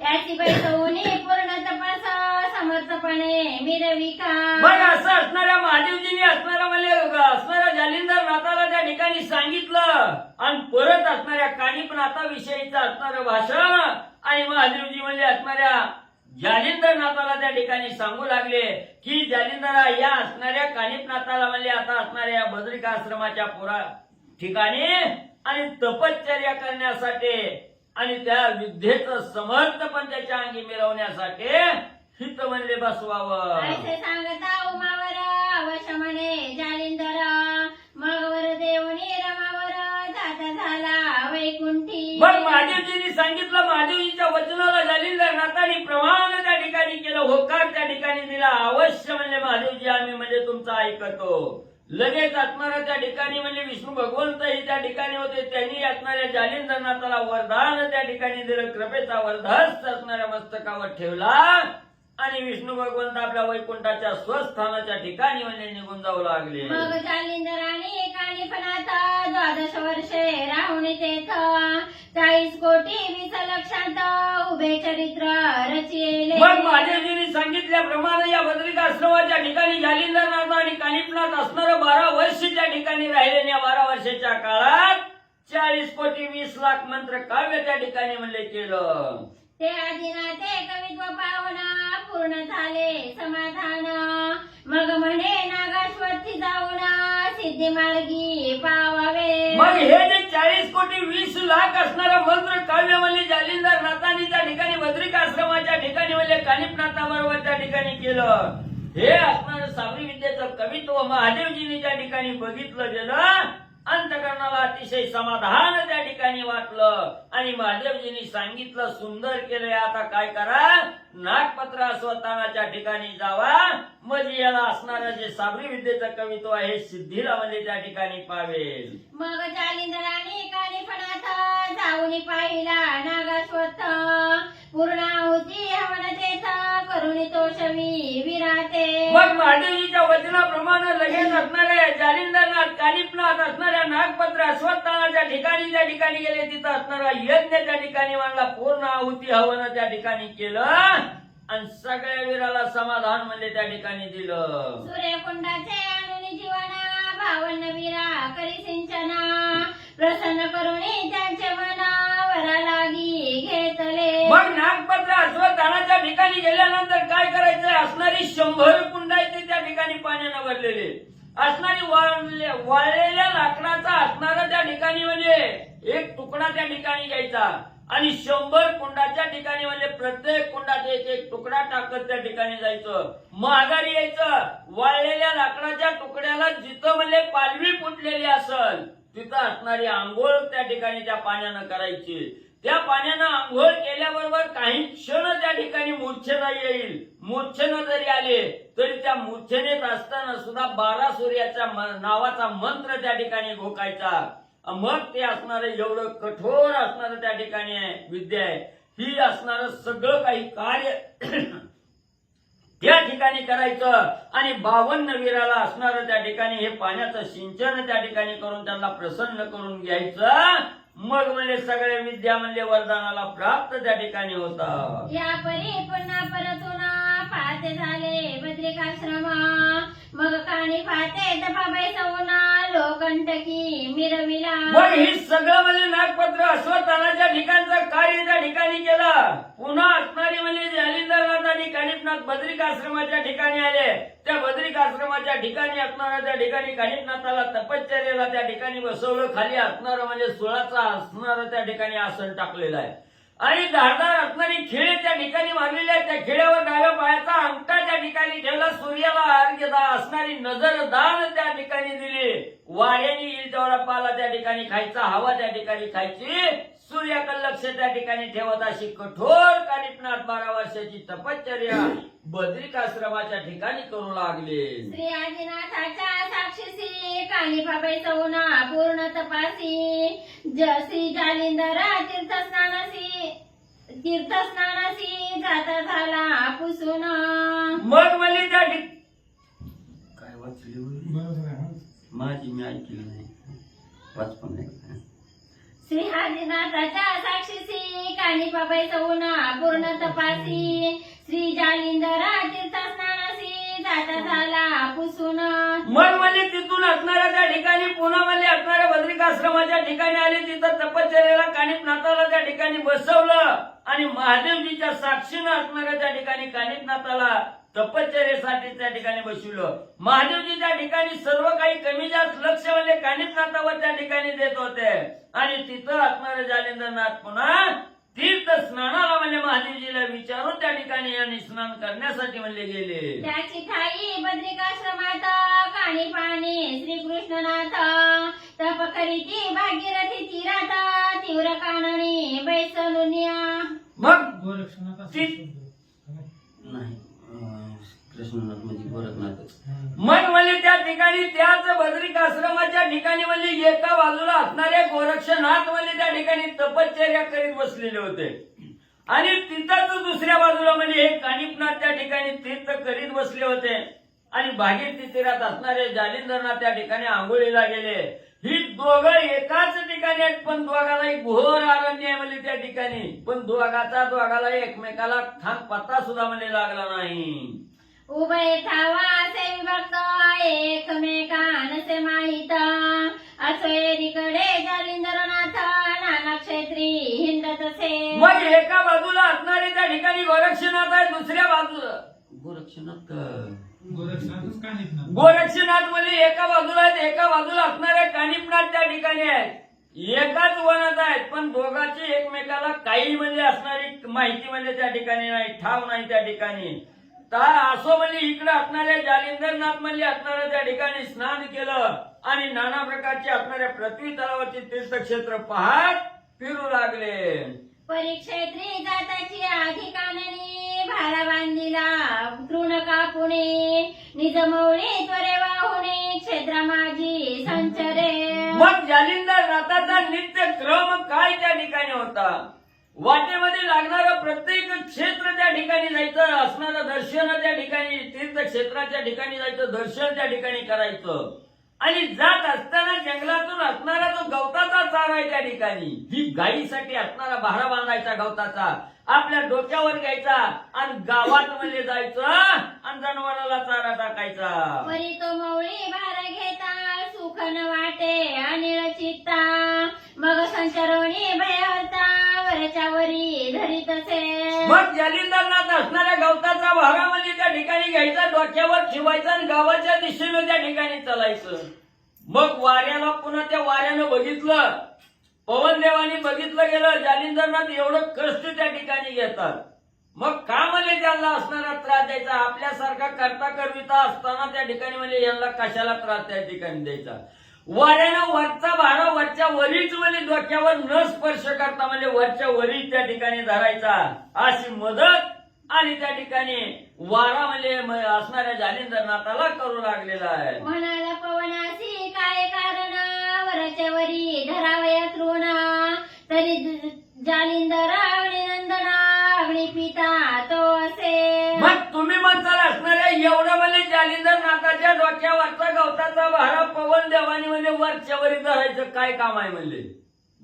याची बैठवून पूर्ण तपास समर्थपणे मिरविका. मग असं असणाऱ्या महादेवजींनी असणारा म्हणजे असणाऱ्या जालिंदर नाथाला त्या ठिकाणी सांगितलं. आणि परत असणाऱ्या कानिपनाथाविषयीचं असणारं भाषण आणि महादेवजी म्हणजे असणाऱ्या जालिंदर नाथाला त्या ठिकाणी सांगू लागले की जालिंदरा या असणाऱ्या कानिपनाथाला म्हणजे आता असणाऱ्या बद्रिका आश्रमाच्या ठिकाणी आणि तपश्चर्या करण्यासाठी आणि त्या विद्येचं समर्थपण त्याच्या अंगी मिळवण्यासाठी हित म्हणले बसवावं. असे सांगता उमावर अवश्य म्हणे जालिंदर मगवर देवणी रमावर जाता झाला वैकुंठी. मग महादेवजींनी सांगितलं. महादेवजीच्या वचनाला जालिंदर नाथांनी प्रमाण त्या ठिकाणी केलं. होकार त्या ठिकाणी दिला. अवश्य म्हणजे महादेवजी आम्ही म्हणजे तुमचं ऐकतो. लगेच असणाऱ्या त्या ठिकाणी म्हणजे विष्णू भगवंतही त्या ठिकाणी होते. त्यांनी असणाऱ्या जालिंदर नाथाला वरदान त्या ठिकाणी दिलं. कृपेचा वरदहस्त असणाऱ्या मस्तकावर ठेवला आणि विष्णू भगवंत आपल्या वैकुंठाच्या स्वस्थानाच्या ठिकाणी म्हणजे निघून जाऊ लागले. मग जालिंदराने कानिफनाथ 12 वर्षे राहून तेथ 40 कोटी 20 लक्षांत उभे चरित्र रचिले. मग महादेवजींनी सांगितल्याप्रमाणे या बद्रिका आश्रमाच्या ठिकाणी जालिंदरनाथ आणि कानिपनाथ असणारं 12 वर्ष त्या ठिकाणी राहिले. या 12 वर्षाच्या काळात 40 कोटी 20 लाख मंत्र काव्य त्या ठिकाणी म्हणले केलं. ते आदिनाथे कवित्व पावना पूर्ण झाले समाधान मग म्हणे नागाश्वती जाऊन सिद्धी मार्गी पावावे. मग हे जे 40 कोटी 20 लाख असणारं मंत्र काव्य म्हणजे जालिंदर नाथांनी त्या ठिकाणी बद्रिका आश्रमाच्या ठिकाणी म्हणजे कानिपनाथाबरोबर त्या ठिकाणी केलं. हे असणारं सावरी विद्येचं कवित्व महादेवजींनी त्या ठिकाणी बघितलं गेलं. अंतकरणाला अतिशय समाधान त्या ठिकाणी वाटलं आणि महादेवजींनी सांगितलं सुंदर केलंय. आता काय करा नागपत्र अस्वत्थानाच्या ठिकाणी जावा. म्हणजे याला असणारं जे सावरी विद्येचं कवित्व आहे सिद्धीला म्हणजे त्या ठिकाणी पावेल. मग जालिंदराने कानिफनाथ जाऊन पाहिला नागाश्वत्थ पूर्णाहुती हवन तेथ करुणी तोषवी विराते. मग महादेवजीच्या वचनाप्रमाणे लगेच असणाऱ्या जालिंदरनाथ कानिपनाथ असणाऱ्या नागपत्र अस्वत्थानाच्या ठिकाणी त्या ठिकाणी गेले. तिथं असणारा यज्ञ त्या ठिकाणी मांडला. पूर्ण आहुती हवन त्या ठिकाणी केलं आणि सगळ्या वीराला समाधान म्हणजे त्या ठिकाणी दिलं. सूर्यकुंडाचे आणून जीवना भावन वीरा करी सिंचना प्रसन्न करुणी त्यांचे मना वरा लागी घेतले. मग नागपत्र अश्वत्थानाच्या ठिकाणी गेल्यानंतर काय करायचंय? असणारी 100 कुंड आहेत ते त्या ठिकाणी पाण्यानं भरलेले, असणारी वाळलेल्या लाकडाचा असणारा त्या ठिकाणी म्हणजे एक तुकडा त्या ठिकाणी घ्यायचा आणि 100 कुंडाच्या ठिकाणी म्हणजे प्रत्येक कुंडात एक एक तुकडा टाकत त्या ठिकाणी जायचं. माघारी यायचं. वाळलेल्या लाकडाच्या तुकड्याला जिथं म्हणजे पालवी फुटलेली असल तिथं असणारी आंघोळ त्या ठिकाणी त्या पाण्यानं करायची. त्या पाण्यानं आंघोळ केल्याबरोबर काही क्षण त्या ठिकाणी मूर्छना येईल. मूर्छना जरी आले तरी त्या मूर्छनेत असताना सुद्धा 12 सूर्याच्या नावाचा मंत्र त्या ठिकाणी घोकायचा. मग ते असणारं एवढं कठोर असणारं त्या ठिकाणी आहे विद्या आहे. ही असणारं सगळं काही कार्य त्या ठिकाणी करायचं आणि 52 वीराला असणारं त्या ठिकाणी हे पाण्याचं सिंचन त्या ठिकाणी करून त्यांना प्रसन्न करून घ्यायचं. मग म्हणजे सगळ्या विद्या म्हणजे वरदानाला प्राप्त त्या ठिकाणी होता. या परी पुन्हा परतुना पाहते झाले बद्रिकाश्रमा मग काणी पाहते तपाबाई सवना लोकंटकी मिरविला. मग ही सगळं म्हणजे नागपत्र अश्वत्थानाच्या ठिकाणचं कार्य त्या ठिकाणी केलं. पुन्हा असणारी म्हणजे जालिंदरनाथ आणि कानिफनाथ बद्रिकाश्रमाच्या ठिकाणी आले. त्या बद्रिकाश्रमाच्या ठिकाणी असणारा त्या ठिकाणी कानिफनाथाला तपश्चर्येला त्या ठिकाणी बसवलं. खाली असणारं म्हणजे 16चा असणारं त्या ठिकाणी आसन टाकलेलं आहे आणि धारदार असणारी खिळे त्या ठिकाणी मारलेली आहे. त्या खिळ्यावर डाव्या पायाचा अंगठा त्या ठिकाणी ठेवला. सूर्याला अर्घ्य असणारी नजरदान त्या ठिकाणी दिली. वाऱ्याने येईल तेवढा पाला त्या ठिकाणी खायचा, हवा त्या ठिकाणी खायची. सूर्याकडे लक्ष त्या ठिकाणी ठेवत अशी कठोर कानिफनाथ 12 वर्षाची तपश्चर्या बद्रिकाश्रमाच्या ठिकाणी करू लागले. श्री आदिनाथाच्या साक्षीसी कानिफाबाई सवना पूर्ण तपासी श्री जालिंदरा तीर्थस्नानासी जाता झाला पुसून. मग म्हणली त्या काय वाचली माझी मी ऐकली नाही वाच पण नाही. श्री आदिनाथाच्या साक्षीसी कानिफाबाई सवना पूर्ण तपासी श्री जालिंदरा तीर्थस्नानासी जाता झाला पुसून. मग म्हणजे तिथून असणाऱ्या त्या ठिकाणी पुन्हा म्हणजे असणाऱ्या बद्रिकाश्रमाच्या ठिकाणी आले. तिथं तपश्चर्याला कानिफनाथाला त्या ठिकाणी बसवलं आणि महादेवजीच्या साक्षीनं असणाऱ्या त्या ठिकाणी कानिफनाथाला तपश्चर्येसाठी त्या ठिकाणी बसवलं. महादेवजी त्या ठिकाणी सर्व काही कमी जास्त लक्ष म्हणजे कानिफनाथावर त्या ठिकाणी देत होते आणि तिथं असणारे जालिंदरनाथ पुन्हा तीर्थ स्नानाला म्हणजे महादेवजीला विचारून त्या ठिकाणी यांनी स्नान करण्यासाठी म्हणले गेले. त्याची ठाई बद्रिकाश्रमात काणी पाणी श्रीकृष्णनाथ तप करीती भागीरथी तीरात तीव्र काननी बैसलुनिया. मग नाही कृष्णनाथ म्हणजे गोरखनाथ. मग म्हणजे त्या ठिकाणी त्याच बद्रिकाश्रमाच्या ठिकाणी म्हणजे एका बाजूला असणारे गोरक्षनाथ म्हणजे त्या ठिकाणी तपश्चर्या करीत बसलेले होते आणि तिथंच दुसऱ्या बाजूला म्हणजे हे कानिफनाथ त्या ठिकाणी तीर्थ करीत बसले होते आणि भागीरथी तीरात असणारे जालिंदरनाथ त्या ठिकाणी आंघोळीला गेले. ही दोघं एकाच ठिकाणी आहेत पण दोघाला घोर अरण्य आहे म्हणजे त्या ठिकाणी. पण दोघाला एकमेकाला खान पत्ता सुद्धा म्हणजे लागला नाही. उभय ठावा असे विभक्त एकमेकांचे माहित असो एकीकडे जालिंदरनाथ नाना क्षेत्री हिंडतसे. मग एका बाजूला असणारे त्या ठिकाणी गोरक्षनाथ आहे, दुसऱ्या बाजूला गोरक्षनाथ म्हणजे एका बाजूला आहेत, एका बाजूला असणारे कानिफनाथ त्या ठिकाणी आहेत. एकाच वनात आहेत पण दोघांची एकमेकाला काही म्हणजे असणारी माहिती म्हणजे त्या ठिकाणी नाही, ठाव नाही त्या ठिकाणी. असो म्हणजे इकडे असणाऱ्या जालिंदरनाथ म्हणजे असणाऱ्या त्या ठिकाणी स्नान केलं आणि नाना प्रकारचे असणाऱ्या पृथ्वी तलावाचे तीर्थक्षेत्र पाहत फिरू लागले. परिक्षेत्री जाताची आधी काननी भाला बांधिला तृण कापुणे निजमौळी त्वरे वाहुणे क्षेत्र माझी संचरे. मग जालिंदरनाथाचा नित्य क्रम काय त्या ठिकाणी होता? वाटेमध्ये लागणारं प्रत्येक क्षेत्र त्या ठिकाणी जायचं, असणारं दर्शन त्या ठिकाणी तीर्थक्षेत्राच्या ठिकाणी जायचं, दर्शन त्या ठिकाणी करायचं आणि जात असताना जंगलातून असणारा जो गवताचा चारा आहे त्या ठिकाणी ही गायीसाठी असणारा भारा बांधायचा गवताचा आपल्या डोक्यावर घ्यायचा आणि गावात मध्ये जायचं आणि जनावराला चारा टाकायचा. परी तो मवळी भार घेता सुख न वाटे अनिळ चित्ता मग संचरोणी भयवता वरच्या वरी धरीत असे. मग जालिंदरनाथ असणाऱ्या गवताचा भारामध्ये त्या ठिकाणी घ्यायचा, डोक्यावर ठेवायचा आणि गावाच्या दिशेने त्या ठिकाणी चालायचं. मग वाऱ्याला पुन्हा त्या वाऱ्यानं बघितलं, पवनदेवानी बघितलं गेलं जालिंदरनाथ एवढं कष्ट त्या ठिकाणी घेतात. मग का म्हणजे त्यांना असणारा त्रास द्यायचा? आपल्यासारखा करता करविता असताना त्या ठिकाणी म्हणजे यांना कशाला त्रास त्या ठिकाणी द्यायचा? वाऱ्यानं वरचा भारा वरच्या वरीच म्हणजे डोक्यावर न स्पर्श करता म्हणजे वरच्या वरी त्या ठिकाणी धरायचा, अशी मदत आणि त्या ठिकाणी वारा म्हणजे असणाऱ्या जालिंदरनाथाला करू लागलेला आहे. म्हणाला पवनासी काय कारण वरच्या वरी धरावयात ऋण तरी जालिंदर अग्निनंदना अग्नि पिता तो असे. मग तुम्ही म्हणताल असणाऱ्या एवढं म्हणजे जालिंदरनाथाच्या डोक्यावरचा गवताचा भारा पवन देवानी म्हणजे वरच्या वरी धरायचं काय काम आहे? म्हणले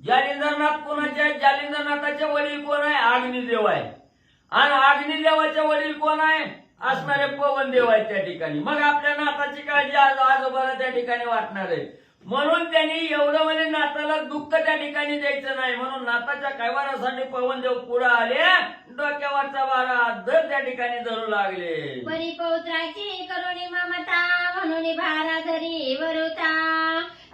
जालिंदरनाथ कोणाचे आहेत? जालिंदरनाथाचे वडील कोण आहे? अग्निदेव आहे. आणि अग्निदेवाचे वडील कोण आहे? असणारे पवन देव आहेत त्या ठिकाणी. मग आपल्या नाथाची काळजी आजोबाला त्या ठिकाणी वाटणार आहे. म्हणून त्यांनी एवढं म्हणजे नाताला दुःख त्या ठिकाणी द्यायचं नाही, म्हणून नाताच्या कैवारासाठी पवनदेव पुढे आले, डोक्यावरचा भारा दर त्या ठिकाणी धरू लागले. परिपौत्राची करुणी ममता म्हणून भारा धरी वरुता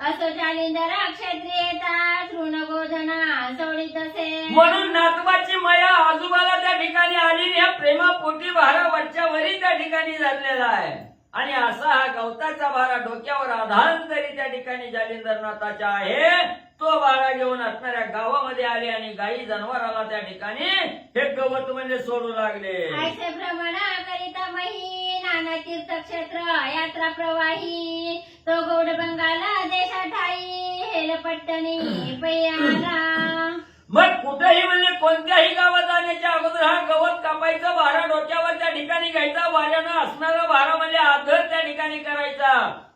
असो जालिंदर क्षत्रियता तृण गोधना सोडित असे. म्हणून नातवाची माया आजोबाला त्या ठिकाणी आली, या प्रेमापोटी भारा वरच्या वरी त्या ठिकाणी धरलेला आहे. आणि असा हा गवताचा भारा डोक्यावर आधान तरी त्या ठिकाणी जालिंदरनाथाचा आहे. तो भारा घेऊन असणाऱ्या गावामध्ये आले आणि गाई जनावराला त्या ठिकाणी हे गवत म्हणजे सोडू लागले. ऐसे भ्रमण करिता मही नाना तीर्थक्षेत्र यात्रा प्रवाही तो गौड बंगाला देशा ठाई हेलपट्टणी पैयारा. मग कुठेही म्हणजे कोणत्याही गावात जाण्याच्या अगोदर हा गवत कापायचा, भारा डोक्यावर त्या ठिकाणी घ्यायचा, वाऱ्यानं असणारा भारा म्हणजे आदर त्या ठिकाणी करायचा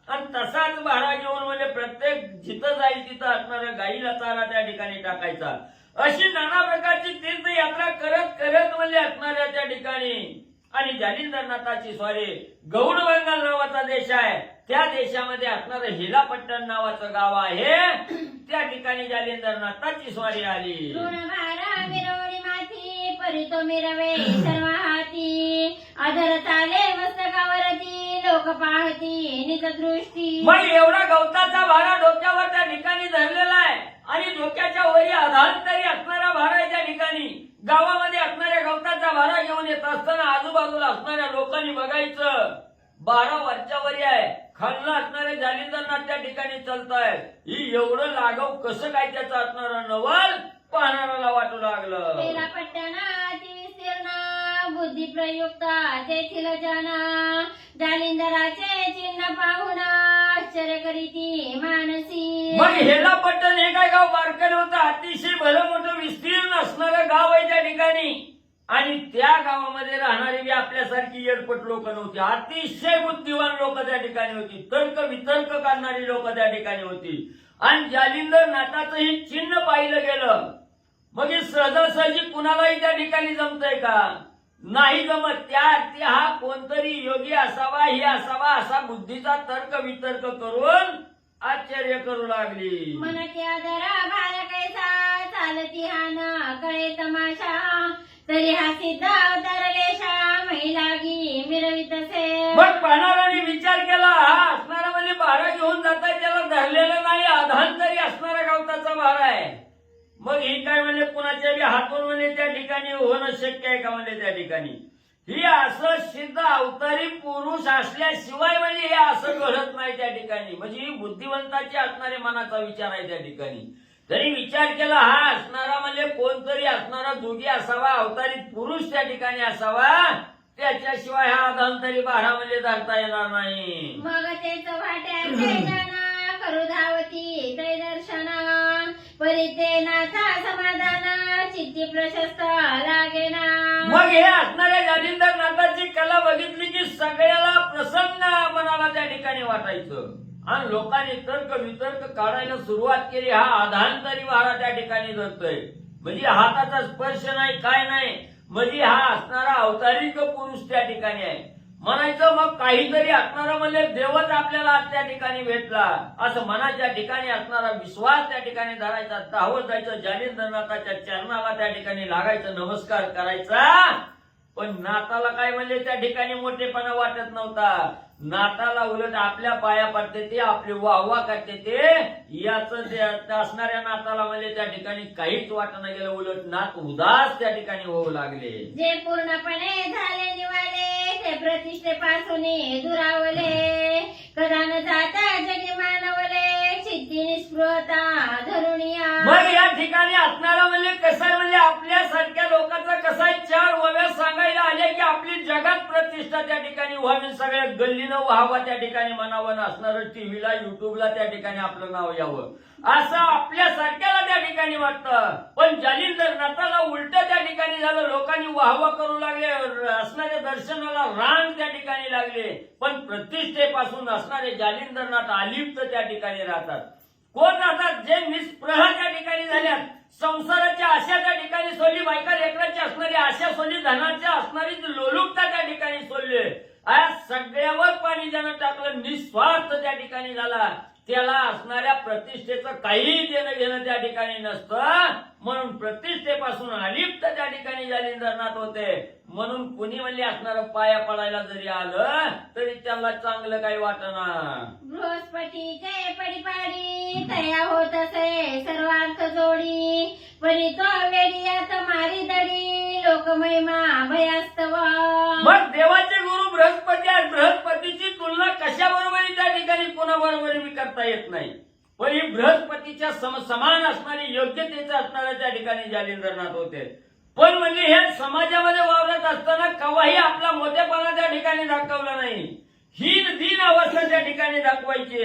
आणि तसाच भारा घेऊन म्हणजे प्रत्येक जिथं जाईल तिथं असणाऱ्या गाईला चारा त्या ठिकाणी टाकायचा. अशी नाना प्रकारची तीर्थयात्रा करत करत म्हणजे असणाऱ्या त्या ठिकाणी आणि जालिंदरनाथाची स्वारी गौड बंगाल नावाचा देश आहे, त्या देशामध्ये असणारं हिलापट्टण नावाचं गाव आहे, त्या ठिकाणी जालिंदरनाथाची स्वारी आली. ऋणभारा मिरवणी माथी परितो मिरवे सर्व हाती आदर चाले मस्तकावरती लोक पाहती निज दृष्टी. मग एवढा गवताचा भारा डोक्यावर त्या ठिकाणी धरलेला आहे आणि डोक्याच्या वरी आधांतरी असणारा भारा आहे त्या ठिकाणी. गावामध्ये असणाऱ्या गवताचा भारा घेऊन येत असताना आजूबाजूला असणाऱ्या लोकांनी बघायचं, भारा वरच्या वरी आहे, खालनं असणारे जालिंदरनाथ त्या ठिकाणी चालतायत. ही एवढं लाघव कसं काय त्याचं असणारं नवल पाहणाऱ्याला वाटू लागलं. पट्टणा ती विस्तीर्ण बुद्धी प्रयुक्त तेथील जन जालिंदराचे चिन्ह पाहून आश्चर्य करीती मानसी. मग हेला पट्टण हे काय गाव बारकन होतं, अतिशय भलं मोठं विस्तीर्ण असणारं गाव आहे त्या ठिकाणी. आणि त्या गावामध्ये राहणारी बी आपल्यासारखी येडपट लोक नव्हती, अतिशय बुद्धिवान लोक त्या ठिकाणी होती, तर्क वितर्क करणारी लोक त्या ठिकाणी होती. आणि जालिंदरनाथाचं हे चिन्ह पाहिलं गेलं. मग हे सहजासहजी कुणालाही त्या ठिकाणी जमतंय का? नाही जमत. त्या हा कोणतरी योगी असावा, हे असावा असा बुद्धीचा तर्क वितर्क करून आश्चर्य करू लागली. मनके आदरा भार कैसा चालती हान कळे तमाशा तरी हा सिद्ध अवतारलेशा महिलागी मिरवित असे. मग पाहणाऱ्याने विचार केला, हा असणारा म्हणजे भारा घेऊन जाताय, त्याला धरलेलं नाही, आधांतरी असणारा गवताचा भारा आहे. मग ही काय म्हणजे कुणाच्या बी हातून म्हणजे त्या ठिकाणी होणं शक्य आहे का? म्हणजे त्या ठिकाणी ही असं सिद्ध अवतारी पुरुष असल्याशिवाय म्हणजे हे असं घडत नाही त्या ठिकाणी. म्हणजे ही बुद्धिवंताची असणारे मनाचा विचार आहे त्या ठिकाणी. तरी विचार केला, हा असणारा म्हणजे कोणतरी असणारा जोगी असावा, अवतारी पुरुष त्या ठिकाणी असावा, त्याच्याशिवाय हा अधांतरी भारा म्हणजे धरता येणार नाही. मग तेच वाट्याचे जाना करू धावती तै दर्शना परितेनाचा समाधान चित्ती प्रशस्त लागेना. मग हे असणाऱ्या जालिंदरनाथाची कला बघितली की सगळ्याला प्रसन्न मनाला त्या ठिकाणी वाटायचं आणि लोकांनी तर्क वितर्क काढायला सुरुवात केली. हा आधांतरी भारा त्या ठिकाणी धरतोय, म्हणजे हाताचा स्पर्श नाही, काय नाही, म्हणजे हा असणारा अवतारिक पुरुष त्या ठिकाणी आहे म्हणायचं. मग काहीतरी असणारा म्हणजे देवच आपल्याला आज त्या ठिकाणी भेटला असं मनाच्या ठिकाणी असणारा विश्वास त्या ठिकाणी धरायचा, धावत जायचं, जालिंदरनाथाच्या चरणाला त्या ठिकाणी लागायचं, नमस्कार करायचा. पण नाताला काय म्हणजे त्या ठिकाणी मोठेपणा वाटत नव्हता. नाताला उलट आपल्या पाया पडते ते, आपली वाहवा करते ते, याच असणाऱ्या नाताला म्हणजे त्या ठिकाणी काहीच वाटणं गेलं. उलट नात उदास त्या ठिकाणी होऊ लागले. जे पूर्णपणे झाले निवाले ते प्रतिष्ठेपासून दुरावले, कदा न जाता जगी मानवले, चित्ती निस्पृहता धरुणिया. मग या ठिकाणी असणारा म्हणजे कसं आहे, म्हणजे आपल्यासारख्या लोकांचं कसं आहे, चार ओव्या सांगायला आले की आपली जगात प्रतिष्ठा त्या ठिकाणी व्हावी, सगळ्या गल्लीनं व्हावा त्या ठिकाणी म्हणावं, असणारं टीव्हीला युट्यूबला त्या ठिकाणी आपलं नाव यावं असं आपल्यासारख्याला त्या ठिकाणी वाटतं. पण जालिंदरनाथाला उलट त्या ठिकाणी झालं, लोकांनी वाहवा करू लागले, असणाऱ्या दर्शनाला रांग त्या ठिकाणी लागले. पण प्रतिष्ठेपासून असणारे जालिंदरनाथ अलिप्त त्या ठिकाणी राहतात. कोण राहतात? जे निस्पृह त्या ठिकाणी झाल्यात, संसाराच्या आशा त्या ठिकाणी सोडली, बायका लेकराची असणारी आशा सोडली, धनाच्या असणारी लोलुपता त्या ठिकाणी सोडली, आज सगळ्यावर पाणी ज्यानं टाकलं, निस्वार्थ त्या ठिकाणी झाला, त्याला असणाऱ्या प्रतिष्ठेचं काही देणं घेणं त्या ठिकाणी नसतं. म्हणून प्रतिष्ठेपासून अलिप्त त्या ठिकाणी जालिंदरनाथ होते. म्हणून कुणी म्हणजे असणारं पाया पडायला जरी आलं तरी त्याला चांगलं काही वाटणार. बृहस्पतीचे परिपाडी तया होत असे सर्वार्थ जोडी, परी तो वेडियात मारी दडी, लोकमहिमा भयास्तव. मग देवाचे गुरु बृहस्पती आहे. बृहस्पतीची तुलना कशाबरोबर त्या ठिकाणी कोणाबरोबर मी करता येत नाही. पण ही बृहस्पतीच्या समान असणारी योग्यतेचं असणाऱ्या त्या ठिकाणी जालिंदरनाथ होते. पण म्हणजे हे समाजामध्ये वावरत असताना केव्हाही आपला मोठेपणा त्या ठिकाणी दाखवला नाही. हीन दीन अवस्था त्या ठिकाणी दाखवायची.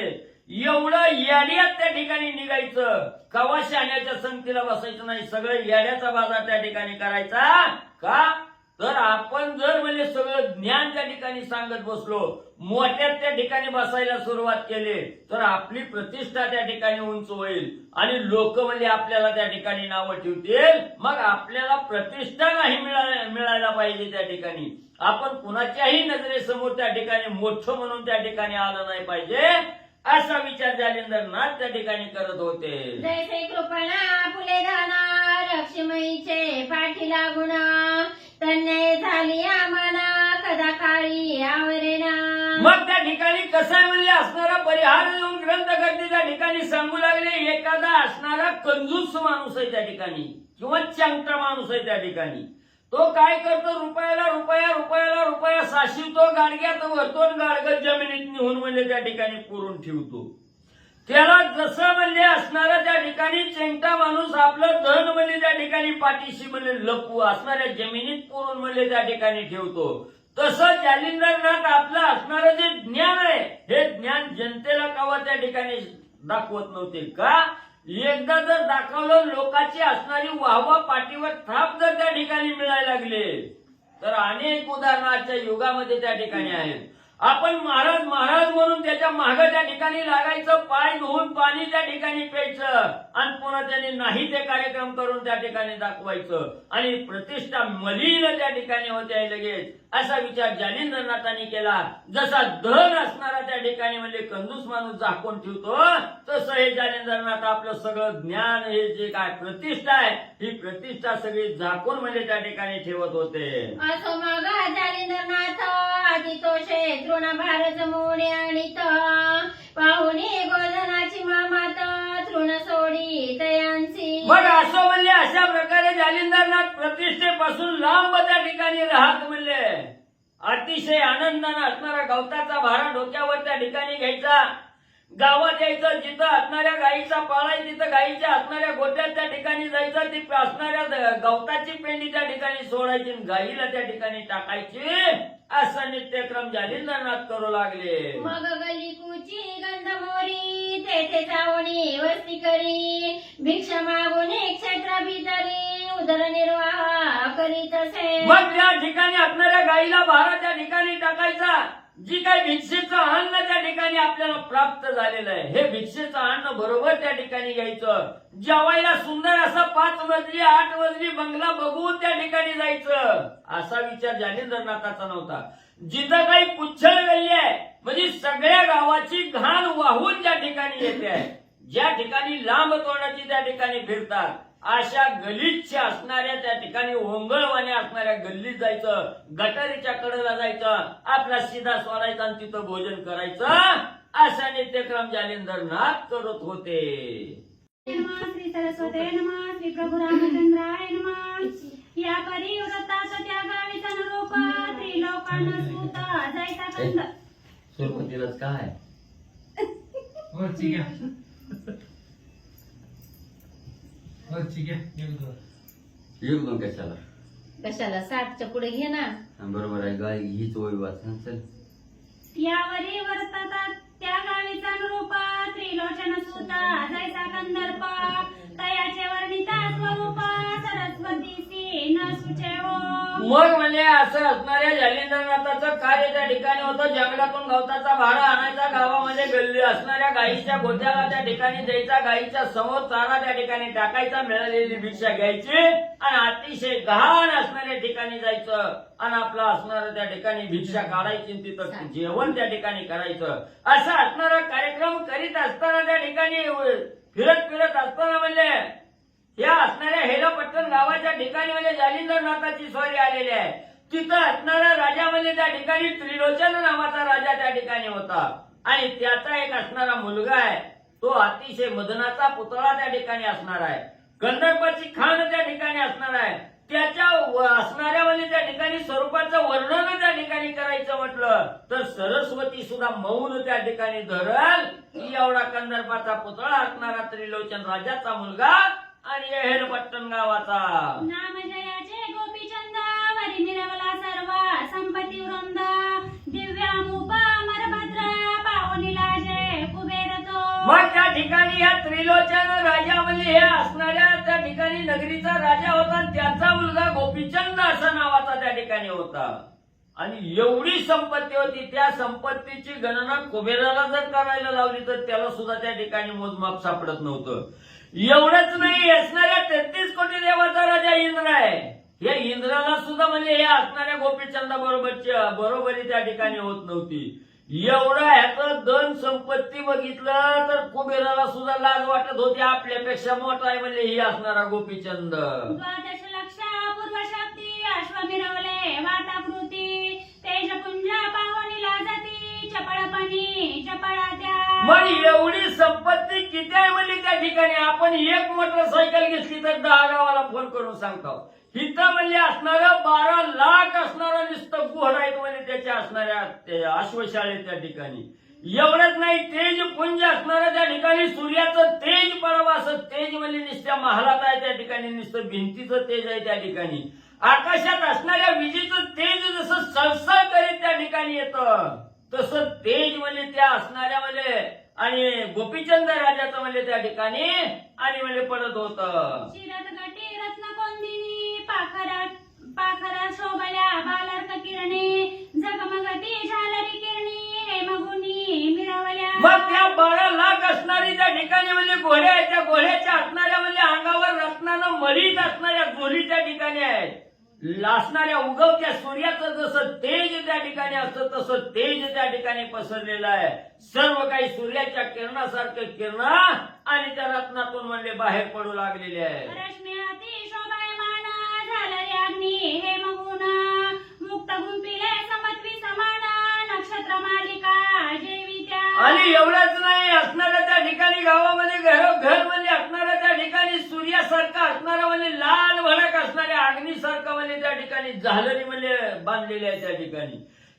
एवढं येड्यात त्या ठिकाणी निघायचं, कवा शाण्याच्या संगतीला बसायचं नाही, सगळं येड्याचा बाजार त्या ठिकाणी करायचा. का तर आपण जर म्हणजे सगळं ज्ञान त्या ठिकाणी सांगत बसलो, मोठ्यात त्या ठिकाणी बसायला सुरुवात केली तर आपली प्रतिष्ठा त्या ठिकाणी उंच होईल आणि लोक म्हणजे आपल्याला त्या ठिकाणी नावं ठेवतील. मग आपल्याला प्रतिष्ठा नाही मिळायला पाहिजे. त्या ठिकाणी आपण कुणाच्याही नजरेसमोर त्या ठिकाणी मोठं म्हणून त्या ठिकाणी आलं नाही पाहिजे, असा विचार जालिंदरनाथ त्या ठिकाणी करत होते. जैसे कृपणा फुले धाना लक्ष्मीचे पाठी लागून, तन्मय झाली आम्हाला कदा काळी आवरेना. मग त्या ठिकाणी कसं आहे म्हणजे असणारा परिहार देऊन ग्रंथकर्ते त्या ठिकाणी सांगू लागले, एखादा असणारा कंजूस माणूस आहे त्या ठिकाणी किंवा चांगटा माणूस आहे त्या ठिकाणी, तो काय करतो, रुपयाला रुपया रुपयाला रुपया साशिवतो, गाडग्यात भरतो, गाडगत जमिनीत नेऊन म्हणजे त्या ठिकाणी पुरून ठेवतो. त्याला जसं म्हणजे असणारा त्या ठिकाणी चेंगटा माणूस आपलं धन म्हणजे त्या ठिकाणी पाठीशी म्हणजे लपू असणाऱ्या जमिनीत पुरून म्हणजे त्या ठिकाणी ठेवतो, तसं जालिंदरनाथ आपलं असणारं जे ज्ञान आहे हे ज्ञान जनतेला कवा त्या ठिकाणी दाखवत नव्हते. का एकदा जर दाखवलं, लोकांची असणारी वाहवा पाठीवर थाप जर त्या ठिकाणी मिळायला लागले तर अनेक उदाहरणाच्या युगामध्ये त्या ठिकाणी आहेत. आपण महाराज महाराज म्हणून त्याच्या माग त्या ठिकाणी लागायचं, पाय धुवून पाणी त्या ठिकाणी प्यायचं आणि पुन्हा त्याने नाही ते कार्यक्रम करून त्या ठिकाणी दाखवायचं आणि प्रतिष्ठा मलिन त्या ठिकाणी होते लगेच, असा विचार जालिंदरनाथांनी केला. जसा धन असणारा त्या ठिकाणी म्हणजे कंजूस माणूस झाकून ठेवतो, तसं हे जालिंदरनाथ आपलं सगळं ज्ञान, हे जे काय प्रतिष्ठा आहे, ही प्रतिष्ठा सगळी झाकून म्हणजे त्या ठिकाणी ठेवत होते. असो मग जालिंदरनाथ आधी तोषे तृण भारत मोडे आणीत, पाहुणे गोधनाची मामात तृण सोडी तयांची. मग असं म्हणले, अशा प्रकारे जालिंदरनाथ प्रतिष्ठेपासून लांब त्या ठिकाणी राहत म्हणले. अतिशय आनंदाने असणारा गवताचा भारा डोक्यावर त्या ठिकाणी घ्यायचा, गावात यायचं, जिथं असणाऱ्या गायीचा पाळा आहे तिथं गायीच्या असणाऱ्या गोट्यात त्या ठिकाणी जायचं, ती असणाऱ्या गवताची पेंडी त्या ठिकाणी सोडायची, गायीला त्या ठिकाणी टाकायची, असा नित्यक्रम जालिंदरनाथ करू लागले. मग गलिकुची गंधमोरी तेथे जाऊनी वस्ती करी, भिक्षा मागून क्षेत्रा भितरी उदरनिर्वाह करीत असे. मग त्या ठिकाणी असणाऱ्या गाईला भारा त्या ठिकाणी टाकायचा. जी काही भिक्षेचं अन्न त्या ठिकाणी आपल्याला प्राप्त झालेलं आहे, हे भिक्षेचं अन्न बरोबर त्या ठिकाणी घ्यायचं. जेवायला सुंदर असा 5 मजली 8 मजली बंगला बघून त्या ठिकाणी जायचं, असा विचार जालिंदरनाथाचा नव्हता. जिथं काही पुच्छळ गल्ली आहे, म्हणजे सगळ्या गावाची घाण वाहून ज्या ठिकाणी येते आहे, ज्या ठिकाणी लांब तोंडाची त्या ठिकाणी फिरतात, अशा गलिच्छ असणाऱ्या त्या ठिकाणी ओंगळवाने असणाऱ्या गल्लीत जायचं, गटारीच्या कडेला जायचं, आपला शिदा सोडायचा आणि तिथं भोजन करायचं. असा नित्यक्रम जालिंदरनाथ करत होते. श्री सरस्वते नमः. श्री प्रभू रामचंद्राय नमः. या परिव्रताचा त्या गावीचा नरोप त्रिलोकांना सूत जायचा कंद. सुरुवातीलाच काय वरची घ्या वरची घ्या येऊ कशाला? कशाला 60च्या पुढे घे ना. बरोबर आहे, गाय हीच वय वाचन. चल यावरी वर्ततात त्या गावीचा नरोप त्रिलोचन सूत जायचा कंदर्प. तयाचे वर्णिता स्वरूप सरस्वतीसी न सुचेवो. मग म्हणजे असं असणाऱ्या जालिंदरनाथाचं कार्य त्या ठिकाणी होतं. जंगलातून गवताचा भाडा आणायचा, गावामध्ये गल्ली असणाऱ्या गायीच्या गोट्याला त्या ठिकाणी द्यायचा, गायीच्या समोर चारा त्या ठिकाणी टाकायचा, मिळालेली भिक्षा घ्यायची आणि अतिशय घाण असणाऱ्या ठिकाणी जायचं आणि आपला असणारं त्या ठिकाणी भिक्षा काढायची, तिथं जेवण त्या ठिकाणी करायचं. असा असणारा कार्यक्रम करीत असताना त्या ठिकाणी फिरत फिरत असताना म्हणजे या असणाऱ्या हेलपट्टण गावाच्या ठिकाणी म्हणजे जालिंदरनाथाची स्वारी आलेली आहे. तिथं असणारा राजा म्हणजे त्या ठिकाणी त्रिलोचन नावाचा राजा त्या ठिकाणी होता आणि त्याचा एक असणारा मुलगा आहे, तो अतिशय मदनाचा पुतळा त्या ठिकाणी असणार आहे. गंधर्वाची खाण त्या ठिकाणी असणार आहे. त्याच्या असणाऱ्या म्हणजे त्या ठिकाणी स्वरूपाचं वर्णन त्या ठिकाणी करायचं म्हटलं तर सरस्वती सुद्धा मौन त्या ठिकाणी धरल. एवढा कंदर्पाचा पुतळा असणारा त्रिलोचन राजाचा मुलगा आणि हेलपट्टण गावाचा. नाम जयाचे गोपीचंद वरी मिरवला सर्व संपत्ती वृंद. दिव्यामुप अमरभद्र पावनीला जय कुबेर तो. मग त्या ठिकाणी या त्रिलोचन राजा म्हणजे हे असणाऱ्या त्या ठिकाणी नगरीचा राजा होता. त्याचा मुलगा गोपीचंद असा नावाचा त्या ठिकाणी होता आणि एवढी संपत्ती होती. त्या संपत्तीची गणना कुबेराला जर करायला लावली तर त्याला सुद्धा त्या ठिकाणी मोजमाप सापडत नव्हतं. एवढंच नाही, असणाऱ्या 33 कोटी देवाचा राजा इंद्र आहे. या इंद्राला सुद्धा म्हणजे हे असणाऱ्या गोपीचंदा बरोबरी त्या ठिकाणी होत नव्हती. एवढं ह्याचं धन संपत्ती बघितलं तर कुबेराला सुद्धा लाज वाटत होती. आपल्यापेक्षा मोठा आहे म्हणजे ही असणारा गोपीचंद. 12 लक्ष पूर्व शक्ती अश्व मिरवले वाताकृती. तेजपुंज पावनीला जाती चपळपणी चपळा त्या. मग एवढी संपत्ती किती आहे म्हणजे त्या ठिकाणी आपण एक मोटरसायकल घेतली तर 10 गावाला फोन करून सांगतो. इथं म्हणजे असणारं 12 लाख असणारं नुसतं घोडा आहेत म्हणजे त्याच्या असणाऱ्या अश्वशाळे त्या ठिकाणी. एवढंच नाही, तेज पुंज असणारं त्या ठिकाणी सूर्याचं तेज पडावं असं तेज म्हणजे नुसत्या महालात आहे त्या ठिकाणी, नुसतं भिंतीचं तेज आहे त्या ठिकाणी. आकाशात असणाऱ्या विजेचं तेज जसं सळसळ करीत त्या ठिकाणी येतं तसं तेज म्हणजे त्या असणाऱ्या म्हणजे आणि गोपीचंद राजाचं म्हणजे त्या ठिकाणी आणि म्हणजे पडत होतं. शिरत गटी रत्न कोंदिनी पाखरा शोभल्या बालार्क किरणे. जगमगती झालरी किरणी हेमगुणी मिरवल्या. मग त्या 12 लाख असणारी त्या ठिकाणी म्हणजे घोड्या आहेत. त्या घोड्याच्या असणाऱ्या म्हणजे अंगावर रत्नानं मळीत असणाऱ्या जोली त्या ठिकाणी आहेत. लासणाऱ्या उगवत्या सूर्याचं जसं तेज त्या ठिकाणी असतं तसं तेज त्या ठिकाणी पसरलेलं आहे. सर्व काही सूर्याच्या किरणासारखं किरण आणि त्या रत्नातून म्हणजे बाहेर पडू लागलेले आहे. रश्मी अति शोभायमान झालरी अग्नी हेमगुण. मुक्त गुंपिले समत्वी समान नक्षत्र मालिका जेवित्या. आणि एवढंच नाही, असणाऱ्या त्या ठिकाणी गावामध्ये घर म्हणजे असणाऱ्या त्या ठिकाणी सूर्यासारखं असणारं म्हणजे लाल भडक असणाऱ्या अग्नीसारखं म्हणजे त्या ठिकाणी झालरी म्हणजे बांधलेली आहे त्या ठिकाणी.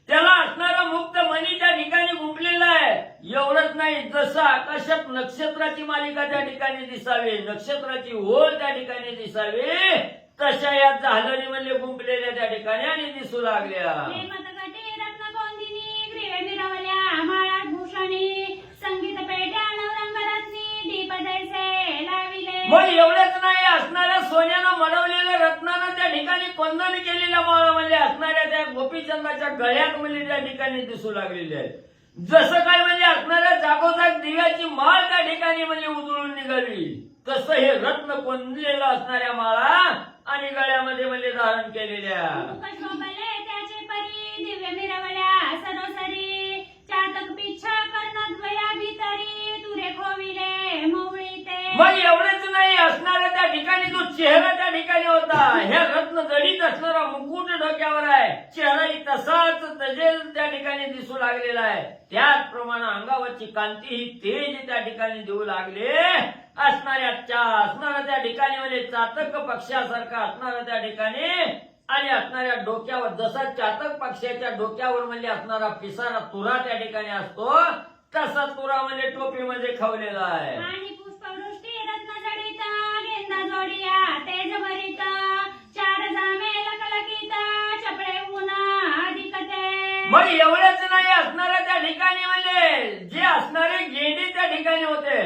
त्याला असणारा मुक्त मणी त्या ठिकाणी गुंफलेला आहे. एवढंच नाही, जसं आकाशात नक्षत्राची मालिका त्या ठिकाणी दिसावी, नक्षत्राची ओळ त्या ठिकाणी दिसावी, तशा या झालरी म्हणजे गुंफलेल्या त्या ठिकाणी आणि दिसू लागल्या. हेमतगटी रत्न कोंदिनी ग्रीवे मिरवल्या माळात भूषणी. संगीत पेट्या नवरंग रत्नी दीप जैसे लाविले. मग एवढंच नाही, असणाऱ्या सोन्यानं मडवलेले ठिकाणी कोंदण केलेल्या माळामध्ये असणाऱ्या त्या गोपीचंदाच्या गळ्यात म्हणजे त्या ठिकाणी दिसू लागलेल्या आहेत. जसं काय म्हणजे असणाऱ्या जागोजाग दिव्याची माळ त्या ठिकाणी म्हणजे उजळून निघाली, तसं हे रत्न कोंदलेलं असणाऱ्या माळा आणि गळ्यामध्ये म्हणजे धारण केलेल्या. मुख शोभले त्याचे परी दिव्य मिरवल्या सरोसरी चातक पिच्छा कर्णद्वया भितरी तुरे खोविले मौळी ते. मग एवढेच नाही, असणाऱ्या त्या ठिकाणी जो चेहरा त्या ठिकाणी होता, ह्या रत्न जडीत असणारा मुकुट डोक्यावर आहे, चेहराही तसाच तजेल त्या ठिकाणी दिसू लागलेला आहे. त्याचप्रमाणे अंगावरची कांती ही तेज त्या ठिकाणी देऊ लागले. असणाऱ्या त्या ठिकाणी म्हणजे चातक पक्षासारखा असणारा त्या ठिकाणी आणि असणाऱ्या डोक्यावर जसा चातक पक्षाच्या डोक्यावर म्हणजे असणारा पिसारा तुरा त्या ठिकाणी असतो, तसा तुरा म्हणजे टोपीमध्ये खवलेला आहे. आणि पुष्पवृष्टी रत्न जडित गेंदा जोडिया तेज भरित चार जामे लकलकित चपळे उन्हा अधिक ते. मग एवढंच नाही, असणाऱ्या त्या ठिकाणी म्हणजे जे असणारे गेंडे त्या ठिकाणी होते,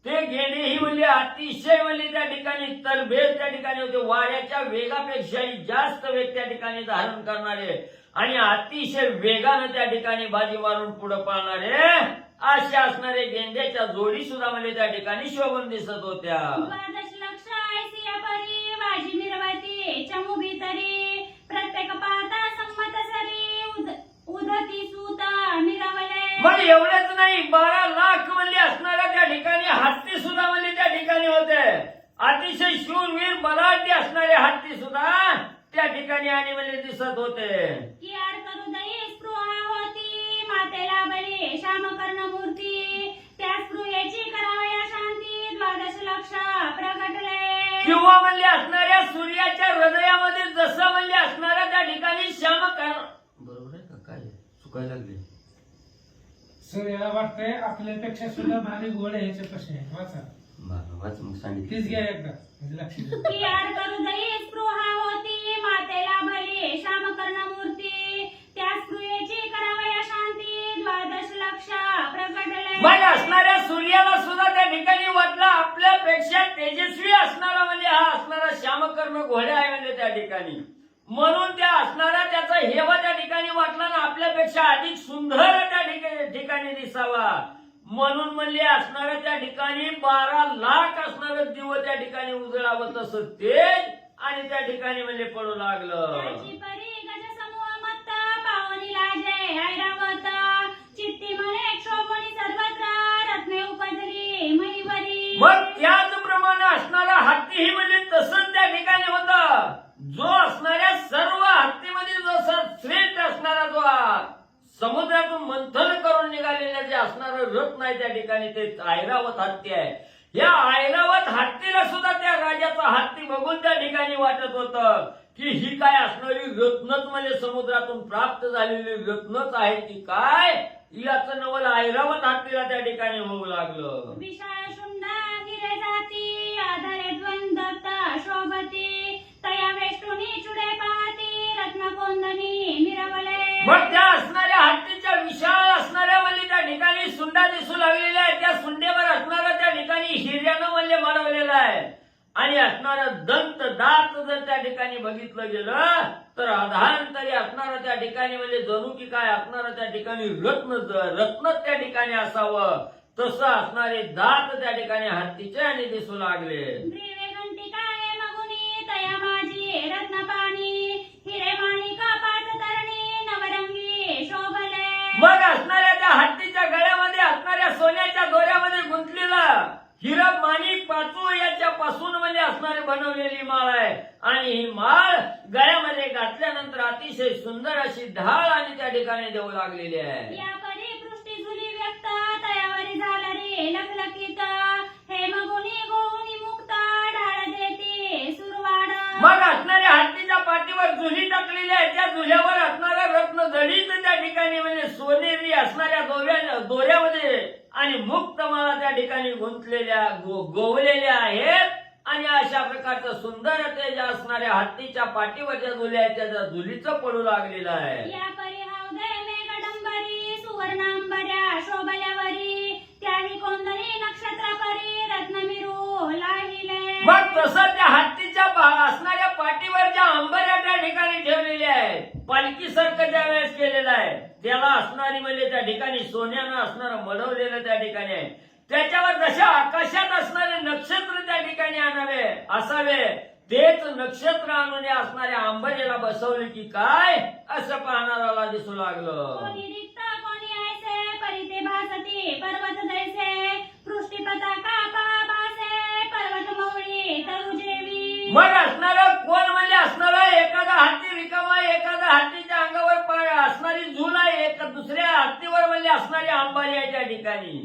ते गेंडे ही म्हणजे अतिशय म्हणजे त्या ठिकाणी तरबेज त्या ठिकाणी होते. वाऱ्याच्या वेगापेक्षाही जास्त वेग त्या ठिकाणी धारण करणारे आणि अतिशय वेगानं त्या ठिकाणी बाजी मारून पुढे पाळणारे अशा असणारे गेंड्याच्या जोडी सुद्धा म्हणजे त्या ठिकाणी शोभून दिसत होत्या. 12 लक्ष ऐसिया परी वाजी मिरवती चमू भीतरी प्रत्येक पाता संमत सरी उदती सूता मिरवले. मग एवढंच नाही, 12 लाख म्हणजे असणाऱ्या त्या ठिकाणी हत्ती सुद्धा म्हणजे त्या ठिकाणी होते. अतिशय शूरवीर बलाढ्य असणारे हत्ती सुद्धा त्या ठिकाणी आणि म्हणजे दिसत होते. की आर करुदयी स्पृहा होती मातेला बली श्याम कर्ण मूर्ती त्या स्पृहेची करावया शांती 12 लक्ष प्रगटले. किंवा म्हणजे असणाऱ्या सूर्याच्या हृदयामध्ये जसं म्हणजे असणाऱ्या त्या ठिकाणी श्याम कर्ण. बरोबर आहे का? काय चुकायला लागले? सूर्याला वाटतंय आपल्यापेक्षा सुद्धा भारी गोड आहे ह्याच्या कसे वाचा. वाच मग सांगितलं. तीच घ्या एकदा म्हणजे लक्षात येईल. की आर करुदयी स्पृहा होती मातेला बली श्याम कर्ण मूर्ती त्या स्पृहेची करावया शांती 12 लक्ष प्रगटले. मग असणाऱ्या सूर्याला सुद्धा त्या ठिकाणी वाटलं आपल्यापेक्षा तेजस्वी असणारा म्हणजे हा असणारा श्यामकर्ण घोड्या आहे म्हणजे त्या ठिकाणी. म्हणून त्या असणारा त्याचा हेवा त्या ठिकाणी वाटला ना आपल्यापेक्षा अधिक सुंदर त्या ठिकाणी दिसावा, म्हणून म्हणजे असणाऱ्या त्या ठिकाणी 12 लाख असणारं दिव त्या ठिकाणी उजळावं तसं तेज आणि त्या ठिकाणी म्हणजे पडू लागलं. त्याची परी गज समूह मत्त पावनी लाजे ऐरावत चित्ती म्हणे क्षोभणी सर्वत्र रत्ने उपजली महिवरी. मग त्याचप्रमाणे असणारा हत्तीही म्हणजे तसंच त्या ठिकाणी होता. जो असणाऱ्या सर्व हत्तीमध्ये जो श्रेष्ठ असणारा जो समुद्रातून मंथन करून निघालेल्या जे असणारं रत्न आहे त्या ठिकाणी ते ऐरावत हत्ती आहे. या ऐरावत हत्तीला सुद्धा त्या राजाचा हत्ती बघून त्या ठिकाणी वाटत होतं की ही काय असणारी रत्नच म्हणजे समुद्रातून प्राप्त झालेली रत्नच आहे की काय, याचं नवल ऐरावत हत्तीला त्या ठिकाणी होऊ लागलं. विशाळ शुंडा गिरे जाती आधारे द्वंद्वत शोभती तया वेष्टुनी चुडे पाहती रत्न कोंदणी मिरवले. मग त्या असणाऱ्या हत्तीच्या विशाल असणाऱ्या म्हणजे त्या ठिकाणी सुंडा दिसू लागलेल्या आहे. त्या सुंडेवर असणारा त्या ठिकाणी हिऱ्यानं म्हणजे मारवलेला आहे आणि असणारं दंत दात जर त्या ठिकाणी बघितलं गेलं तर अधांतरी असणारं त्या ठिकाणी म्हणजे जणू की काय असणारं त्या ठिकाणी रत्नच त्या ठिकाणी असावं तसं असणारे दात त्या ठिकाणी हत्तीचे आणि दिसू लागले. ग्रीवे घंटिकाये मगुनी तया माझी रत्नपाणी हिरे माणिका पाच तरणी नवरंगी शोभले. मग असणाऱ्या त्या हत्तीच्या गळ्यामध्ये असणाऱ्या सोन्याच्या दोऱ्यामध्ये गुंतलेला हिरक माणिक पाचू याच्यापासून म्हणजे असणारी बनवलेली माळ आहे आणि ही माळ गळ्यामध्ये घातल्यानंतर अतिशय सुंदर अशी ढाळ आणि त्या ठिकाणी देऊ लागलेली आहे. या परी पृष्टी झुली व्यक्त तयावरी झालरी लखलखित हे मगुनी गोहुनी मुक्त ढाळ देती सुरवाड. मग असणाऱ्या हत्तीच्या पाठीवर जुली टाकलेली आहे. त्या जुल्यावर असणाऱ्या रत्न जडीत त्या ठिकाणी म्हणजे सोनेरी असणाऱ्या दोऱ्यामध्ये आणि मुक्त माळा त्या ठिकाणी गुंतलेल्या गोवलेल्या आहेत आणि अशा प्रकारचं सुंदर तेज असणाऱ्या हत्तीच्या पाठीवरच्या जुल्या त्या जुलीचं पडू लागलेलं आहे. या परी हावदे मेघडंबरी सुवर्णांबऱ्या शोभल्यावरी त्याही कोंदणी नक्षत्र परी रत्न मिरू लाहिले. मग तसं त्या हत्तीच्या असणाऱ्या पाठीवर देवाच्या अंबाऱ्या त्या ठिकाणी ठेवलेल्या आहेत. पालखीसारखं ज्या वेळेस केलेलं आहे त्याला असणारी म्हणजे त्या ठिकाणी सोन्यानं असणारं मडवलेलं त्या ठिकाणी आहे. त्याच्यावर जशा आकाशात असणारे नक्षत्र त्या ठिकाणी असावे तेच नक्षत्र आणून असणाऱ्या अंबारीला बसवले की काय असं पाहणाऱ्याला दिसू लागलं. कोणी रिक्त कोणी ऐसे परिते भासती पर्वत जैसे पृष्ठी पताका पासे पर्वत मौळी तरुजेवी. मग असणारं कोण म्हणजे असणारं एखादा हाती रिकामा, एखादा हातीच्या अंगावर असणारी झूल आहे, एका दुसऱ्या हत्तीवर म्हणजे असणारी अंबारी आहे त्या ठिकाणी.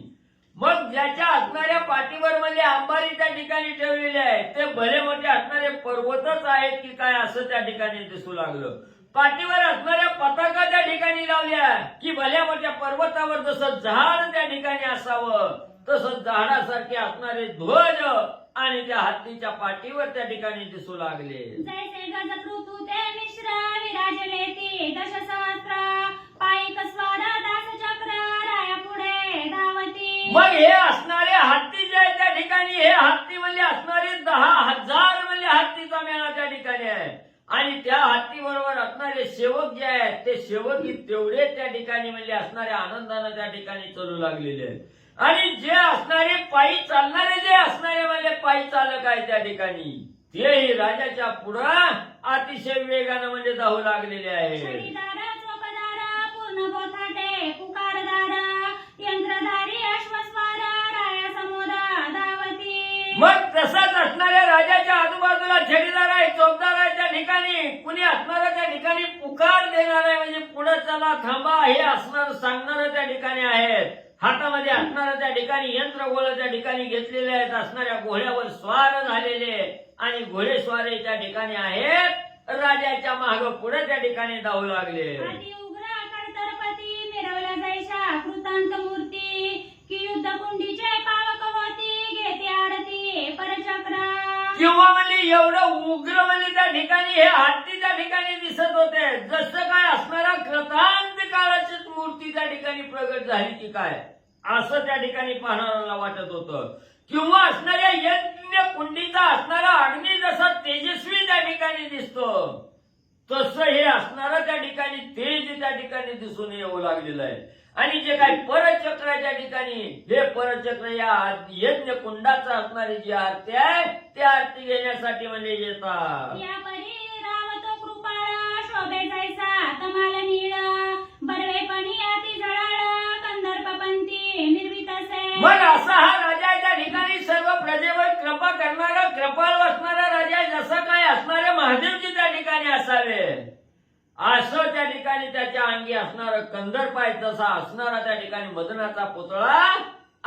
मग ज्याच्या असणाऱ्या पाठीवर म्हणजे अंबारी त्या ठिकाणी ठेवलेली आहे ते भले मोठे असणारे पर्वतच आहेत की काय असं त्या ठिकाणी दिसू लागलं. पाठीवर असणाऱ्या पताका त्या ठिकाणी लावल्या की भल्या मोठ्या पर्वतावर जसं झाड त्या ठिकाणी असावं तसं झाडासारखे असणारे ध्वज आणि त्या हत्तीच्या पाठीवर त्या ठिकाणी दिसू लागले. जैसे गज ऋतू ते मिश्र विराजले ती दश सहस्र पायिक स्वार दास चक्र राया पुढे धावती. मग हे असणारे हत्ती जे आहे त्या ठिकाणी हे हत्ती म्हणजे असणारे 10,000 म्हणजे हत्तीचा मेळा त्या ठिकाणी आहे. आणि त्या हत्ती बरोबर असणारे सेवक जे आहेत ते सेवक तेवढे त्या ठिकाणी म्हणजे असणाऱ्या आनंदानं त्या ठिकाणी चालू लागलेले आहेत. आणि जे असणारे पायी चालणारे जे असणारे म्हणजे पायी चालक आहे त्या ठिकाणी तेही राजाच्या पुढं अतिशय वेगानं म्हणजे धावू लागलेले आहे. शरीदार चोपदार पूर्ण बोथाटे पुकारदार यंत्रधारी अश्वस्वार राया समोर धावती. मग तसंच असणाऱ्या राजाच्या आजूबाजूला छडीदार आहे, चौकदार आहे त्या ठिकाणी कुणी असणारं त्या ठिकाणी पुकार देणार आहे म्हणजे पुढे चला थांबा हे असणार सांगणारं त्या ठिकाणी आहेत. हातामध्ये असणारं त्या ठिकाणी यंत्र गोळ त्या ठिकाणी घेतलेले आहेत. असणाऱ्या घोड्यावर स्वार झालेले आणि घोडेस्वार त्या ठिकाणी आहेत. राजाच्या माग पुढे त्या ठिकाणी धावू लागले. अति उग्र कडतरपती मिरवल्या जैशा कृतांत मूर्ती की युद्ध कुंडीचे पावक होती घेते आरती परचक्र. किंवा म्हणजे एवढं उग्र म्हणजे त्या ठिकाणी हे हत्ती त्या ठिकाणी दिसत होते जसं काय असणारा कृतांत काळाचीच मूर्ती त्या ठिकाणी प्रगट झाली की काय असं त्या ठिकाणी पाहणाऱ्याला वाटत होतं. किंवा असणाऱ्या यज्ञ कुंडीचा असणारा अग्नी जसा तेजस्वी त्या ठिकाणी दिसतो तसं हे असणारं त्या ठिकाणी तेज त्या ठिकाणी दिसून येऊ लागलेलं आहे. आणि जे काही परचक्राच्या ठिकाणी हे परचक्र या यज्ञ कुंडाचा असणारी जी आरती आहे त्या आरती घेण्यासाठी म्हणजे येतात. या परी रावतो कृपाळ शोभे जैसा तमाल नीळ बरवेपणी अति जळाळ कंदर्पपंथी निर्वितसे. मग असा हा राजा आहे त्या ठिकाणी सर्व प्रजेवर कृपा करणारा कृपाळ असणारा राजा आहे. जसं काय असणारे महादेवजी त्या ठिकाणी असावे असं त्या ठिकाणी त्याच्या अंगी असणारं कंदर्प आहे तसा असणारा त्या ठिकाणी मदनाचा पुतळा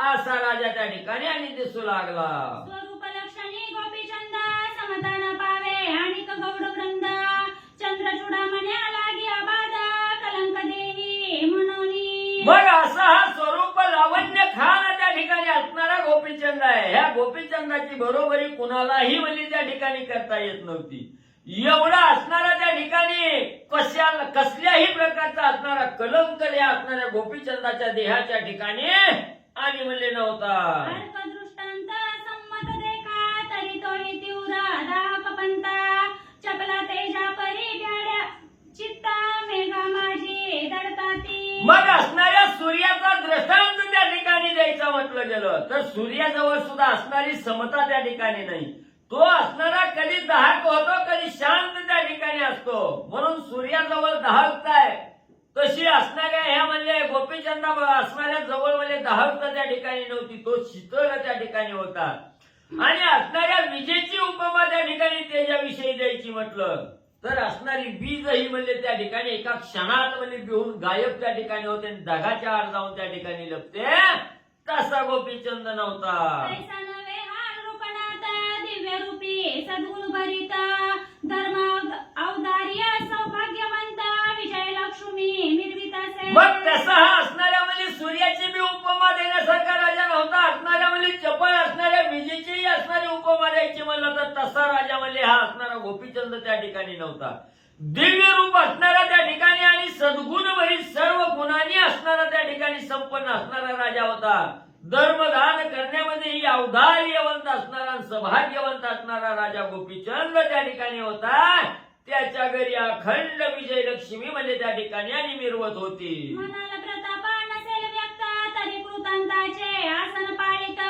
असा राजा त्या ठिकाणी आणि दिसू लागला. स्वरूप लक्षणी गोपीचंद समता न पावे आणि गौड वृंद चंद्रचूडा म्हण्या लागी अबाध कलंक देही म्हणून. मग असा हा स्वरूप लावण्य खान त्या ठिकाणी असणारा गोपीचंद आहे. ह्या गोपीचंदाची बरोबरी कुणालाही म्हणजे त्या ठिकाणी करता येत नव्हती. एवढा असणारा त्या ठिकाणी कसल्याही प्रकारचा असणारा कलंक या असणाऱ्या गोपीचंदाच्या देहाच्या ठिकाणी आणि म्हणले नव्हता. दृष्टांत संमत देखा तरी तोही तीव्र दाहक पंता चपला तेजा परी ब्याड्या चित्ता मेघा माझी दडताती. मग असणाऱ्या सूर्याचा दृष्टांत त्या ठिकाणी द्यायचं म्हटलं गेलं तर सूर्याजवळ सुद्धा असणारी समता त्या ठिकाणी नाही. तो असणारा कधी दाहक होतो कधी शांत त्या ठिकाणी असतो. म्हणून सूर्याजवळ दाहकता आहे तशी असणाऱ्या ह्या म्हणजे गोपीचंदा असणाऱ्या जवळ म्हणजे दाहकता त्या ठिकाणी नव्हती. तो शीतळ त्या ठिकाणी होता. आणि असणाऱ्या विजेची उपमा त्या ठिकाणी तेजाविषयी द्यायची म्हटलं तर असणारी वीज ही म्हणजे त्या ठिकाणी एका क्षणात म्हणजे बिहून गायब त्या ठिकाणी होते आणि ढगाच्या आड जाऊन त्या ठिकाणी लपते. तसा गोपीचंद नव्हता. ऐसा नव्हे हा रूपनाथ दिव्य रूपी सद्गुण भरित धर्म औदार्य सौभाग्यवंत विजय लक्ष्मी निर्वितसे. मग तसा हा असणाऱ्या म्हणजे सूर्याची बी उपमा देण्यासारखा राजा नव्हता. असणाऱ्या म्हणजे चपळ असणाऱ्या विजेचीही असणारी उपमा द्यायची म्हणलं तर तसा राजा म्हणजे हा असणारा गोपीचंद त्या ठिकाणी नव्हता. दिव्य रूप असणारा त्या ठिकाणी आणि सद्गुण भरीत सर्व गुणांनी असणारा त्या ठिकाणी संपन्न असणारा राजा होता. धर्मदान करण्यामध्येही औदार्यवंत असणारा सौभाग्यवंत असणारा राजा गोपीचंद त्या ठिकाणी होता. त्याच्या घरी अखंड विजयलक्ष्मी म्हणजे त्या ठिकाणी आणि मिरवत होती. मनाला प्रताप नसेल व्यक्त तरी कृतांताचे आसन पाळीत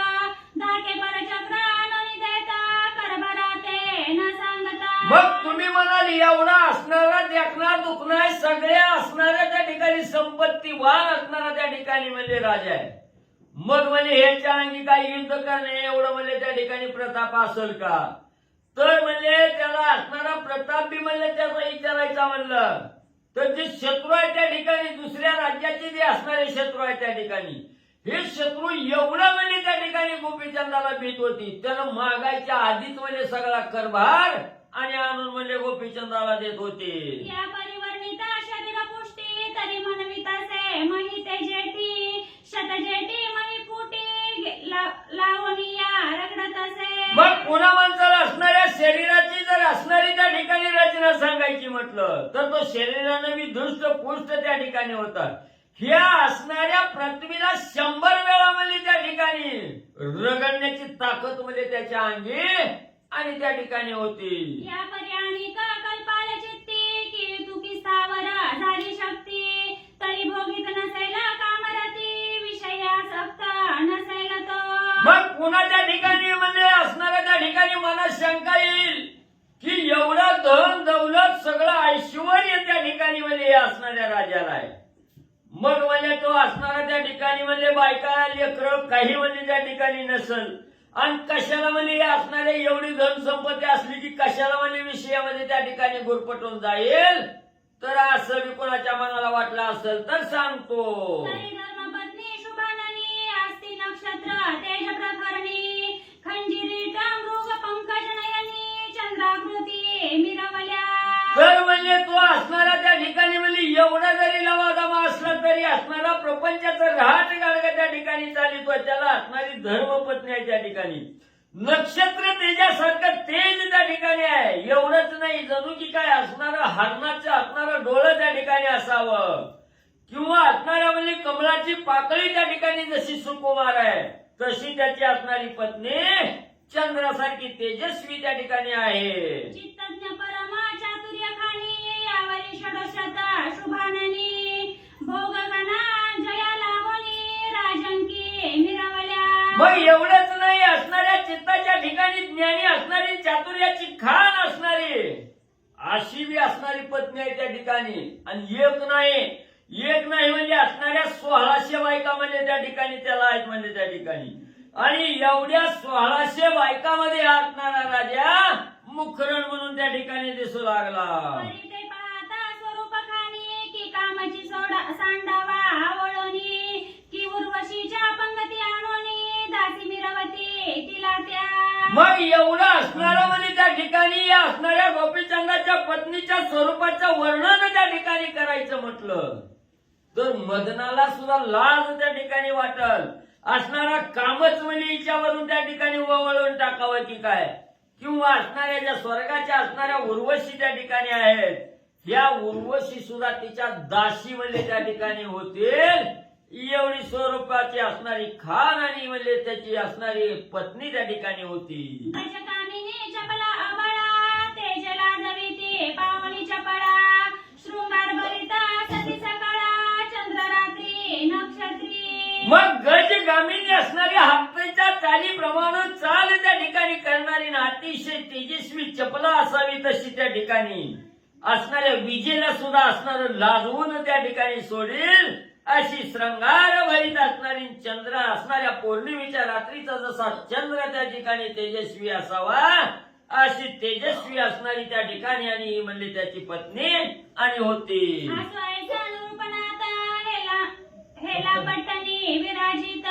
धाके परचक्र नोनी देता करभराते न सांगता. मग तुम्ही म्हणाल एवढा असणारा देखणार दुखणार सगळ्या असणाऱ्या त्या ठिकाणी संपत्तीवान असणारा त्या ठिकाणी म्हणजे राजा आहे. मग म्हणजे ह्याच्या अंगी काही युद्ध करणे एवढं म्हणजे त्या ठिकाणी प्रताप असेल का? तर म्हणजे त्याला असणारा प्रताप बी म्हणजे त्याचा विचारायचा म्हणलं तर जे शत्रू आहे त्या ठिकाणी दुसऱ्या राज्याचे जे असणारे शत्रू आहे त्या ठिकाणी हे शत्रू एवढं म्हणजे त्या ठिकाणी गोपीचंदाला भीत होती. त्यानं मागायच्या आधीच म्हणजे सगळा करभार आणि आणून म्हणजे गोपीचंदाला देत होते. या परिवर्णित शरीर पुष्टी तरी मनवितासे महिते जेठी शतजेठी मही फुटी लावणीया रगडत असे. मग पुन्हा माणसाला असणाऱ्या शरीराची जर असणारी त्या ठिकाणी रचना सांगायची म्हटलं तर तो शरीरानं बी दुष्ट पुष्ट त्या ठिकाणी होता. ह्या असणाऱ्या पृथ्वीला 100 वेळा म्हणजे त्या ठिकाणी रगडण्याची ताकद म्हणजे त्याच्या अंगी आणि त्या ठिकाणी होती. या पर्याणी कल्पाल चित्ती की तू की स्थावर झाली शक्ती तरी भोगीत नसेल कामरती विषयासक्त नसेल तो. मग पुन्हा त्या ठिकाणी म्हणजे असणाऱ्या त्या ठिकाणी मनात शंका येईल की एवढं धन दौलत सगळं ऐश्वर्य त्या ठिकाणी म्हणजे असणाऱ्या राजाला आहे. मग म्हणजे तो असणारा त्या ठिकाणी म्हणजे बायका लेकरं काही म्हणजे त्या ठिकाणी नसल आणि कशाला म्हणजे असणारे एवढी धन संपत्ती असली की कशाला म्हणजे विषयामध्ये त्या ठिकाणी गुरपटून जाईल. तर असं बी कोणाच्या मनाला वाटलं असेल तर सांगतो. तरी धर्मपत्नी शुभाननी अस्ति नक्षत्र तेज प्रखरणी खंजिरी मृग पंकज नयनी चंद्राकृती मिरवल्या. तर म्हणजे तो असणारा त्या ठिकाणी म्हणजे एवढा जरी लवादमा असला तरी असणारा प्रपंचाचं रहाट गाडगा त्या ठिकाणी चालितो. त्याला असणारी धर्मपत्नी आहे त्या ठिकाणी नक्षत्र तेजासारखं तेज त्या ठिकाणी आहे. एवढंच नाही जणू की काय असणारं हरणाचं असणारं डोळं त्या ठिकाणी असावं किंवा असणाऱ्या म्हणजे कमळाची पाकळी त्या ठिकाणी जशी सुकुमार आहे तशी त्याची असणारी पत्नी चंद्रासारखी तेजस्वी त्या ठिकाणी आहे. चित्तज्ञ परमा चातुर्य खाणी यावरी षडशत शुभाननी भोगगणा जया लावणी राजंकी मिरवल्या. मग एवढंच नाही असणाऱ्या चित्ताच्या ठिकाणी ज्ञानी असणारी चातुर्याची खाण असणारी अशी बी असणारी पत्नी आहे त्या ठिकाणी. आणि एक नाही म्हणजे असणाऱ्या 1600 बायका म्हणजे त्या ठिकाणी त्याला आहेत म्हणजे त्या ठिकाणी. आणि एवढ्या 1600 बायकामध्ये असणारा राजा मुखरण म्हणून त्या ठिकाणी दिसू लागला. परी ते पाहता स्वरूप खाणी की कामाची सांडावा आवळणी की उर्वशीच्या पंगती आणोनी दासी मिरवती तिला त्या. मग एवढं असणारं म्हणजे त्या ठिकाणी या असणाऱ्या गोपीचंदाच्या पत्नीच्या स्वरूपाचं वर्णन त्या ठिकाणी करायचं म्हटलं तर मदनाला सुद्धा लाज त्या ठिकाणी वाटल. असणारा कामच म्हणजे हिच्यावरून त्या ठिकाणी वळवून टाकावं की काय किंवा असणाऱ्या ज्या स्वर्गाच्या असणाऱ्या उर्वशी त्या ठिकाणी आहेत या उर्वशी सुद्धा तिच्या दासी म्हणजे त्या ठिकाणी होतील. एवढी स्वरूपाची असणारी खान आणि म्हणजे त्याची असणारी पत्नी त्या ठिकाणी होती. कामिनी चपला अबळा तेजला जविती पावली चपळा शृंगार भरिता सती सकाळा चंद्र रात्री नक्षत्री. मग गजगामिनी असणारी हाताच्या चालीप्रमाणे चाल त्या ठिकाणी करणारी ना अतिशय तेजस्वी चपला असावी तशी त्या ठिकाणी असणाऱ्या विजेला सुद्धा असणार लाजवून त्या ठिकाणी सोडील अशी श्रंगार भरीत असणारी चंद्र असणाऱ्या पौर्णिमेच्या रात्रीचा जसा चंद्र त्या ठिकाणी तेजस्वी असावा अशी तेजस्वी असणारी त्या ठिकाणी आणि म्हणजे त्याची पत्नी आणि होती. हेला पट्टणी विराजित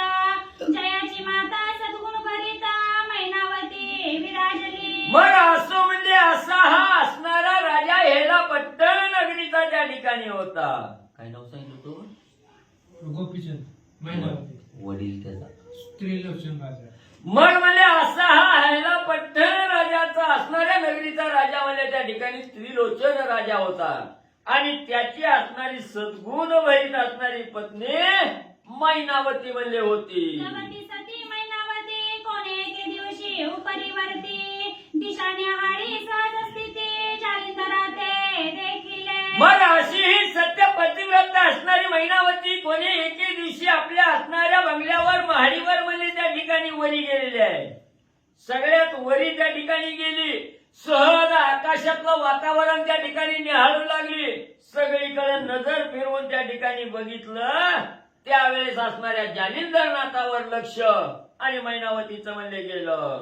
जयाची माता सद्गुण भरित मैनावती विराजली. मग असो म्हणजे असा हा असणारा राजा हेला पट्टण नगरीचा त्या ठिकाणी होता. काय नाव सांगितलं तो? गोपीचंद मैनावती वडील त्याचा स्त्रीलोचन राजा. मग म्हणजे असा हा हेला पट्टण राजाचा असणाऱ्या नगरीचा राजा म्हणजे त्या ठिकाणी स्त्रीलोचन राजा होता आणि त्याची असणारी सद्गुण भरीत असणारी पत्नी मैनावती म्हणले होती. सती मैनावती कोणे एके दिवशी उपरीवरती दिशाने हाडी सहज स्थिती जालिंदराते मग अशी ही सत्य पतिव्रत असणारी मैनावती कोणी एके दिवशी आपल्या असणाऱ्या बंगल्यावर महाडीवर म्हणजे त्या ठिकाणी वरी गेलेली आहे. सगळ्यात वरी त्या ठिकाणी गेली. सहज आकाशातलं वातावरण त्या ठिकाणी निहाळू लागली. सगळीकडे नजर फिरवून त्या ठिकाणी बघितलं. त्यावेळेस असणाऱ्या जालिंदरनाथावर लक्ष आणि मैनावतीचं म्हणले गेलं.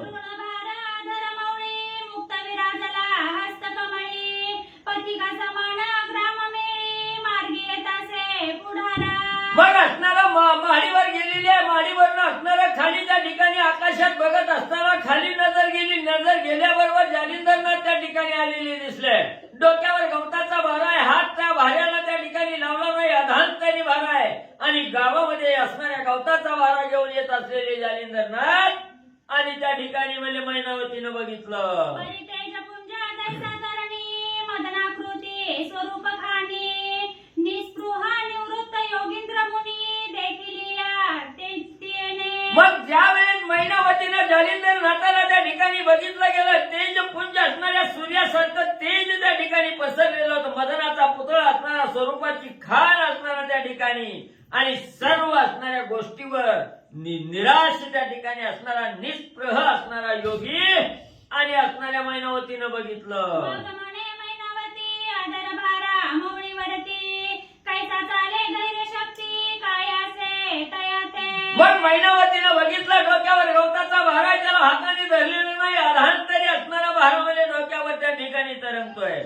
मग असणारा महाडीवर गेलेली आहे. महाडीवरनं असणारा खाली त्या ठिकाणी आकाशात बघत असताना खाली नजर गेली. नजर गेल्याबरोबर जालिंदरनाथ त्या ठिकाणी आलेले दिसले. डोक्यावर गवताचा भार आहे. हात त्या भाऱ्याला त्या ठिकाणी लावला नाही. अधांतरी भार आहे आणि गावामध्ये असणाऱ्या गवताचा भारा घेऊन येत असलेले जालिंदरनाथ आणि त्या ठिकाणी म्हणजे मैनावतीनं बघितलं. स्वरूप खाणी निस्पृह निवृत्त योगींद्र मुनी देखील मग ज्या वेळेस मैनावतीनं जालिंदरनाथाला त्या ठिकाणी बघितलं गेलं. तेजपुंज असणाऱ्या सूर्यासारखं तेज त्या ठिकाणी पसरलेलं होतं. मदनाचा पुतळा असणारा, स्वरूपाची खाण असणारा त्या ठिकाणी आणि सर्व असणाऱ्या गोष्टीवर निराश त्या ठिकाणी असणारा, निस्पृह असणारा योगी आणि असणाऱ्या मैनावतीनं बघितलं. मग मैनावतीनं बघितलं डोक्यावर गवताचा भार आहे. त्याला हाताने धरलेलं नाही. अधांतरी असणारा भार म्हणजे डोक्यावर त्या ठिकाणी तरंगतोय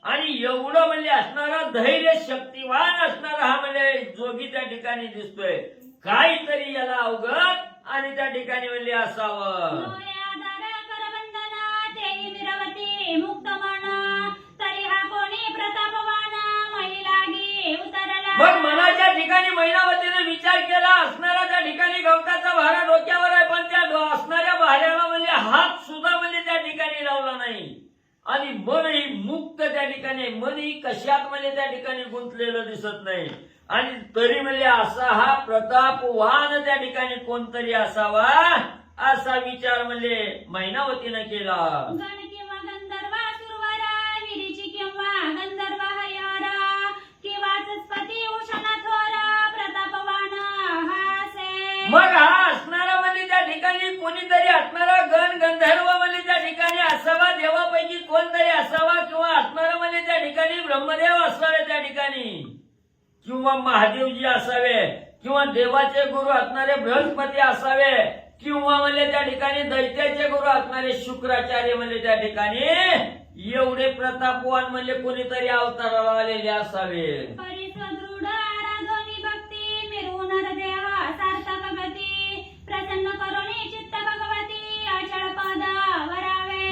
आणि एवढं म्हणजे असणारा धैर्य शक्तिवान असणारा हा म्हणजे जोगी त्या ठिकाणी दिसतोय. काहीतरी याला अवगत आणि त्या ठिकाणी म्हणजे असावं. मग मनाच्या ठिकाणी मैनावतीने विचार केला. असणारा त्या ठिकाणी गवताचा भारा डोक्यावर आहे पण त्या असणाऱ्या भाऱ्याला म्हणजे हात सुद्धा म्हणजे त्या ठिकाणी लावला नाही आणि मनही मुक्त त्या ठिकाणी, मनही कशात म्हणजे त्या ठिकाणी गुंतलेलं दिसत नाही आणि तरी म्हणजे असा हा प्रतापवान त्या ठिकाणी कोणतरी असावा असा विचार म्हणजे मैनावतीनं केला. मग हा असणारा म्हणजे त्या ठिकाणी कोणीतरी असणारा गण गंधर्व म्हणजे त्या ठिकाणी असावा. देवापैकी कोणतरी असावा किंवा असणारा म्हणजे त्या ठिकाणी ब्रह्मदेव असावे त्या ठिकाणी किंवा महादेवजी असावे किंवा देवाचे गुरु असणारे बृहस्पती असावे किंवा म्हणजे त्या ठिकाणी दैत्याचे गुरु असणारे शुक्राचार्य म्हणजे त्या ठिकाणी एवढे प्रतापवान म्हणजे कोणीतरी अवताराला आलेले असावे.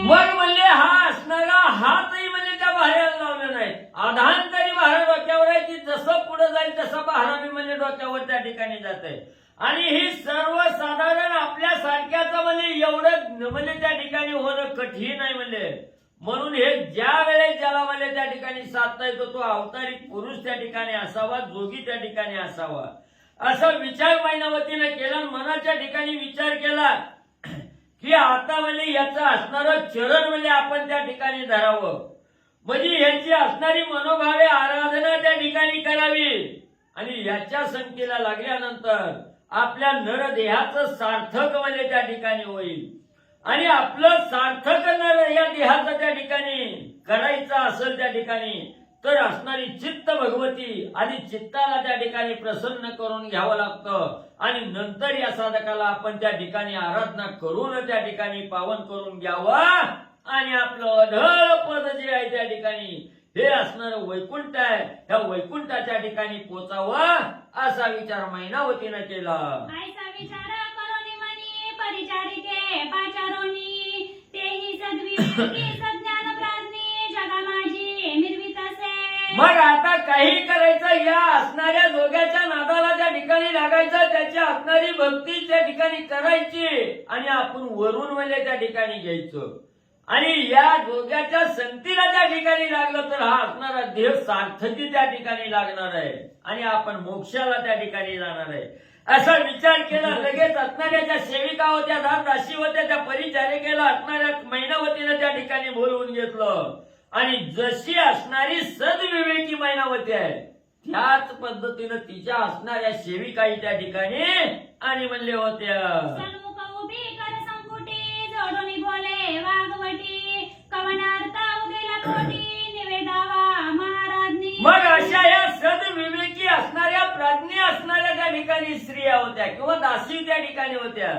मग म्हणजे हा असणारा हातही म्हणजे त्या भाऱ्याला लावला नाही. अधांतरी भारा डोक्यावर आहे की जसं पुढे जाईल तसं भारा बी म्हणजे डोक्यावर त्या ठिकाणी जात आहे आणि ही सर्वसाधारण आपल्या सारख्याच म्हणजे एवढं म्हणजे त्या ठिकाणी होणं कठीण आहे म्हणजे. म्हणून हे ज्या वेळेस ज्याला म्हणजे त्या ठिकाणी साधता येतो तो अवतारी पुरुष त्या ठिकाणी असावा, जोगी त्या ठिकाणी असावा असा विचार मैनावतीने केला. मनाच्या ठिकाणी विचार केला की आता म्हणजे याचं असणारं चरण म्हणजे आपण त्या ठिकाणी धरावं म्हणजे याची असणारी मनोभावे आराधना त्या ठिकाणी करावी आणि याच्या संख्येला लागल्यानंतर आपल्या नरदेहाचं सार्थक म्हणजे त्या ठिकाणी होईल आणि आपलं सार्थक नर या देहाचं त्या ठिकाणी करायचं असेल त्या ठिकाणी तर असणारी चित्त भगवती आधी चित्ताला त्या ठिकाणी प्रसन्न करून घ्यावं लागतं आणि नंतर या साधकाला आपण त्या ठिकाणी आराधना करून त्या ठिकाणी पावन करून घ्यावं आणि आपलं अढळ पद जे आहे त्या ठिकाणी हे असणारं वैकुंठ आहे त्या वैकुंठाच्या ठिकाणी पोचावं असा विचार मैनावतीनं केला. मग आता काही करायचं या असणाऱ्या जोग्याच्या नादाला त्या ठिकाणी लागायचं, त्याची असणारी भक्ती त्या ठिकाणी करायची आणि आपण वरून म्हणजे त्या ठिकाणी घ्यायचं आणि या जोग्याच्या संगतीला त्या ठिकाणी लागलं तर हा असणारा देह सार्थकी त्या ठिकाणी लागणार आहे आणि आपण मोक्षाला त्या ठिकाणी जाणार आहे असा विचार केला. लगेच असणाऱ्या ज्या सेविका होत्या, दासी होत्या, त्या परिचारिकेला असणाऱ्या मैनावतीनं त्या ठिकाणी बोलवून घेतलं आणि जशी असणारी सदविवेकी मैनावती आहे त्याच पद्धतीनं तिच्या असणाऱ्या सेविकाही त्या ठिकाणी आणि म्हणले होत्या. सन्मुख उभी कर संपुटी जोडून बोले वाघवटी कवनार्थ उदेला कोटी निवेदावा महाराजनी. मग अशा या सदविवेकी असणाऱ्या प्राज्ञी असणाऱ्या त्या ठिकाणी स्त्रिया होत्या किंवा दासी त्या ठिकाणी होत्या.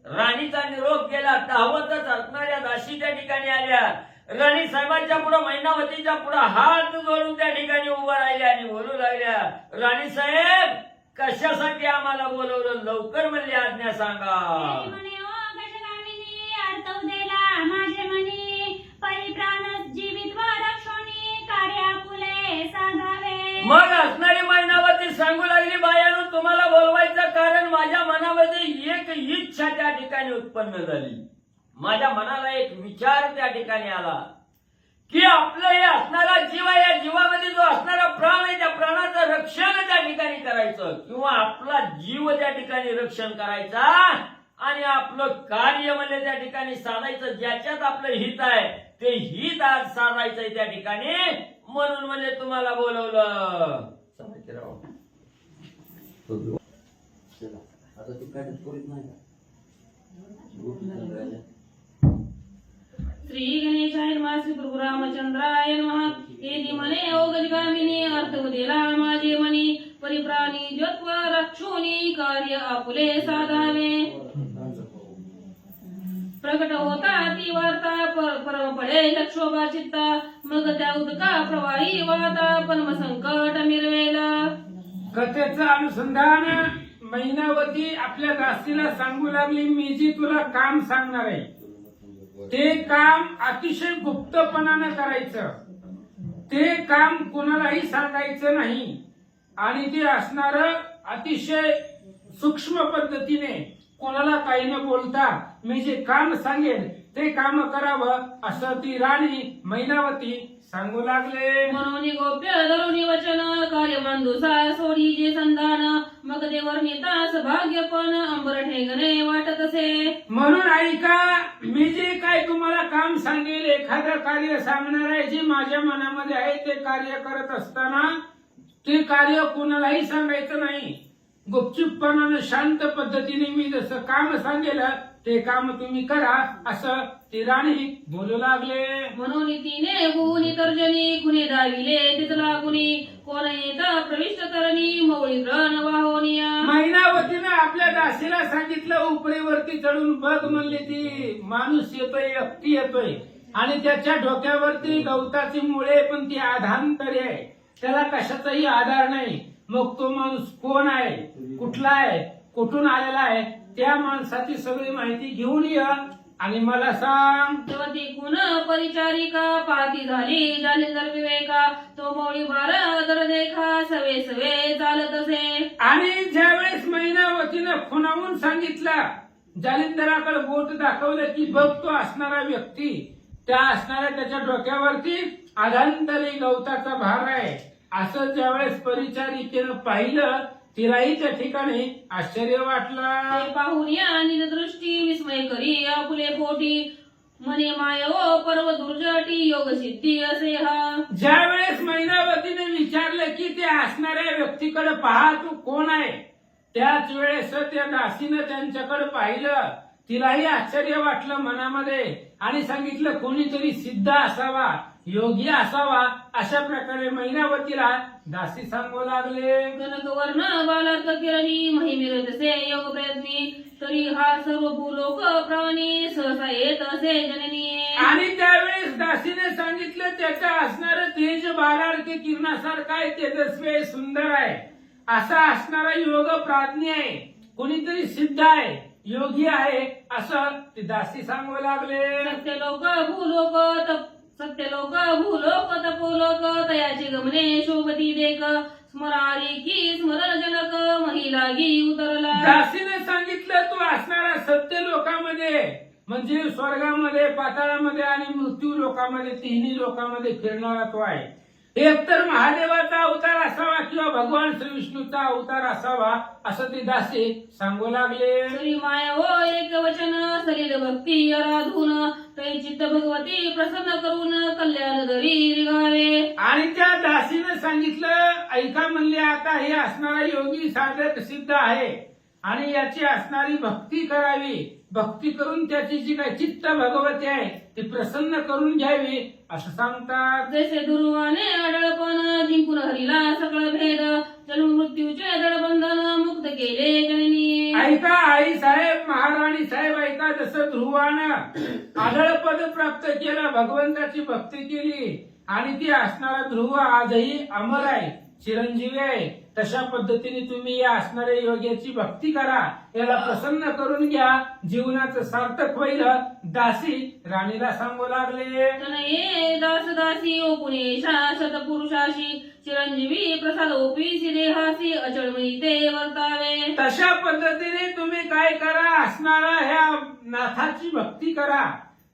राणीचा निरोप गेला, धावतच असणाऱ्या दासी त्या ठिकाणी आल्या. राणी साहेबांच्या पुढे मैनावतीच्या पुढे हात जोडून त्या ठिकाणी उभा राहिल्या आणि बोलू लागल्या, राणी साहेब कशासाठी आम्हाला बोलवलं, लवकर म्हणले आज्ञा सांगा. देवी म्हणे ओ गजगामिनी अर्थ उदेला माझे मनी परिप्राण जीवित व रक्षोनी कार्य आपुले साधावे. मग असणारी मैनावती सांगू लागली, बायानो तुम्हाला बोलवायचं कारण माझ्या मनामध्ये एक इच्छा त्या ठिकाणी उत्पन्न झाली. माझ्या मनाला एक विचार त्या ठिकाणी आला की आपलं हे असणारा जीव आहे, या जीवामध्ये जो असणारा प्राण आहे त्या प्राणाचं रक्षण त्या ठिकाणी करायचं किंवा आपला जीव त्या ठिकाणी रक्षण करायचा आणि आपलं कार्य म्हणजे त्या ठिकाणी साधायचं, ज्याच्यात आपलं हित आहे ते हित आज साधायचंय त्या ठिकाणी. म्हणून म्हणजे तुम्हाला बोलवलं. आता तू काय करीत नाही का? श्री गणेशाय नमः. श्री प्रभू रामचंद्राय नमः. हे म्हणे ओ गजगामिनी अर्थ उदेला माझे मनी परिप्राणी ज्योत्व रक्षोनी कार्य आपुले साधावे. प्रकट होता ती वार्ता परम पडे लक्षोभा चित्ता मग त्या उदका प्रवाही वाता परम संकट मिरवेला. कथेचं अनुसंधान मैनावती आपल्या दासीला सांगू लागली, मी जी तुला काम सांगणार आहे ते काम अतिशय गुप्तपणानं करायचं, ते काम कोणालाही सांगायचं नाही आणि ते असणार अतिशय सूक्ष्म पद्धतीने, कोणाला काही न बोलता मी जे काम सांगेन ते काम करावं असं ती राणी मैनावती सांगू लागले. म्हणून गोप्य धरुणी वचन कार्य मांदुसा सोडी जे संधान मग देवर नेतास भाग्य पण अंबर ठेंगणे वाटत असे. म्हणून ऐका, मी जे काय तुम्हाला काम सांगेल, एखादं कार्य सांगणार आहे जे माझ्या मनामध्ये आहे ते कार्य करत असताना ते कार्य कोणालाही सांगायचं नाही. गुपचूपपणानं शांत पद्धतीने मी जसं काम सांगेल ते काम तुम्ही करा असं ती राणी बोलू लागले. म्हणून तिने गुणी तर्जनी कुणी दाविले तिथला कुणी कोण येता प्रविष्ट करणी मौळी रण वाहोनिया. मैनावतीनं आपल्या दासीला सांगितलं, उपरीवरती चढून बघ म्हणली. ती माणूस येतोय, व्यक्ती येतोय आणि त्याच्या डोक्यावरती गवताची मुळे, पण ती आधांतरी आहे, त्याला कशाचाही आधार नाही. मग तो माणूस कोण आहे, कुठला आहे, कुठून आलेला आहे, त्या माणसाची सगळी माहिती घेऊन ये आणि मला सांग. तेव्हा ती कुण परिचारिका पाहती झाली जालिंदर विवेका तो मौळी भार दर देखा सवे सवे चालत असे. आणि ज्यावेळेस मैनावतीनं खुणावून सांगितलं, जालिंदराकडे बोट दाखवलं की बघ तो असणारा व्यक्ती, त्या असणाऱ्या त्याच्या डोक्यावरती आधांतरी गवताचा भार आहे, असं ज्यावेळेस परिचारिकेनं पाहिलं तिलाही त्या ठिकाणी आश्चर्य वाटलं. ते पाहून या दृष्टी विस्मय करी आपुले पोटी म्हणे माय ओ पर्व दुर्जटी योग सिद्धी असे हा. ज्यावेळेस मैनावतीने विचारलं की ते असणाऱ्या व्यक्तीकडे पहा, तू कोण आहे, त्याच वेळेस त्या दासीनं त्यांच्याकडे पाहिलं. तिलाही आश्चर्य वाटलं मनामध्ये आणि सांगितलं कोणीतरी सिद्ध असावा, योगी असावा. अशा प्रकारे मैनावतीला दासी सांगू लागले. कनकवर्ण बालार्थ किरणी महिमिरतसे योग प्रयत्नी तरी हा सर्व भूलोक प्राणी सहसा येत असे जननी. आणि त्यावेळेस दासीने सांगितलं त्याचं असणारं तेज बालार्थ किरणासारखं आहे, तेजस्वी आहे, सुंदर आहे, असा असणारा योग प्राज्ञ आहे, कोणीतरी सिद्ध आहे, योगी आहे असं ते दासी सांगू लागले. सत्यलोक भूलोक तपोलोक तयाची गमने शोभती देख स्मरारी की स्मरण जनक महिलागी उतरला. दासीने सांगितलं तू असणारा सत्य लोकामध्ये म्हणजे स्वर्गामध्ये, पाताळामध्ये आणि मृत्यू लोकामध्ये, तिन्ही लोकांमध्ये फिरणारा तो आहे. एकतर महादेवाचा अवतार असावा किंवा भगवान श्री विष्णूचा अवतार असावा असं ते दासी सांगू लागले. श्री माया हो एक वचन सलिल भक्ती आराधून तै चित्त भगवती प्रसन्न करून कल्याण दरी रिगावे. आणि त्या दासीनं सांगितलं, ऐका म्हणले, आता हे असणारा योगी साधक सिद्ध आहे आणि याची असणारी भक्ती करावी. भक्ती करून त्याची जी काही चित्त भगवती आहे ती प्रसन्न करून घ्यावी असं सांगतात. जैसे दुर्वाने अडळपण जिंकून हरिला सकळ भेद जन्म मृत्यूचे दडबंधन मुक्त केले जननी. ऐका आई साहेब, महाराणी साहेब, ऐका, जसं ध्रुवानं आढळपद प्राप्त केलं, भगवंताची भक्ती केली आणि ती असणारा ध्रुव आजही अमर आहे, चिरंजीवी आहे, तशा पद्धतीने तुम्ही या असणाऱ्या योग्याची भक्ती करा, याला प्रसन्न करून घ्या, जीवनाचं सार्थक होईल. दासी राणीला सांगू लागले. तनये दास दासी ओपुने शाश्वत पुरुषाशी चिरंजीवी प्रसाद ओपीसी देहासी अचळमयी ते वर्तावे. तशा पद्धतीने तुम्ही काय करा, असणारा ह्या नाथाची भक्ती करा,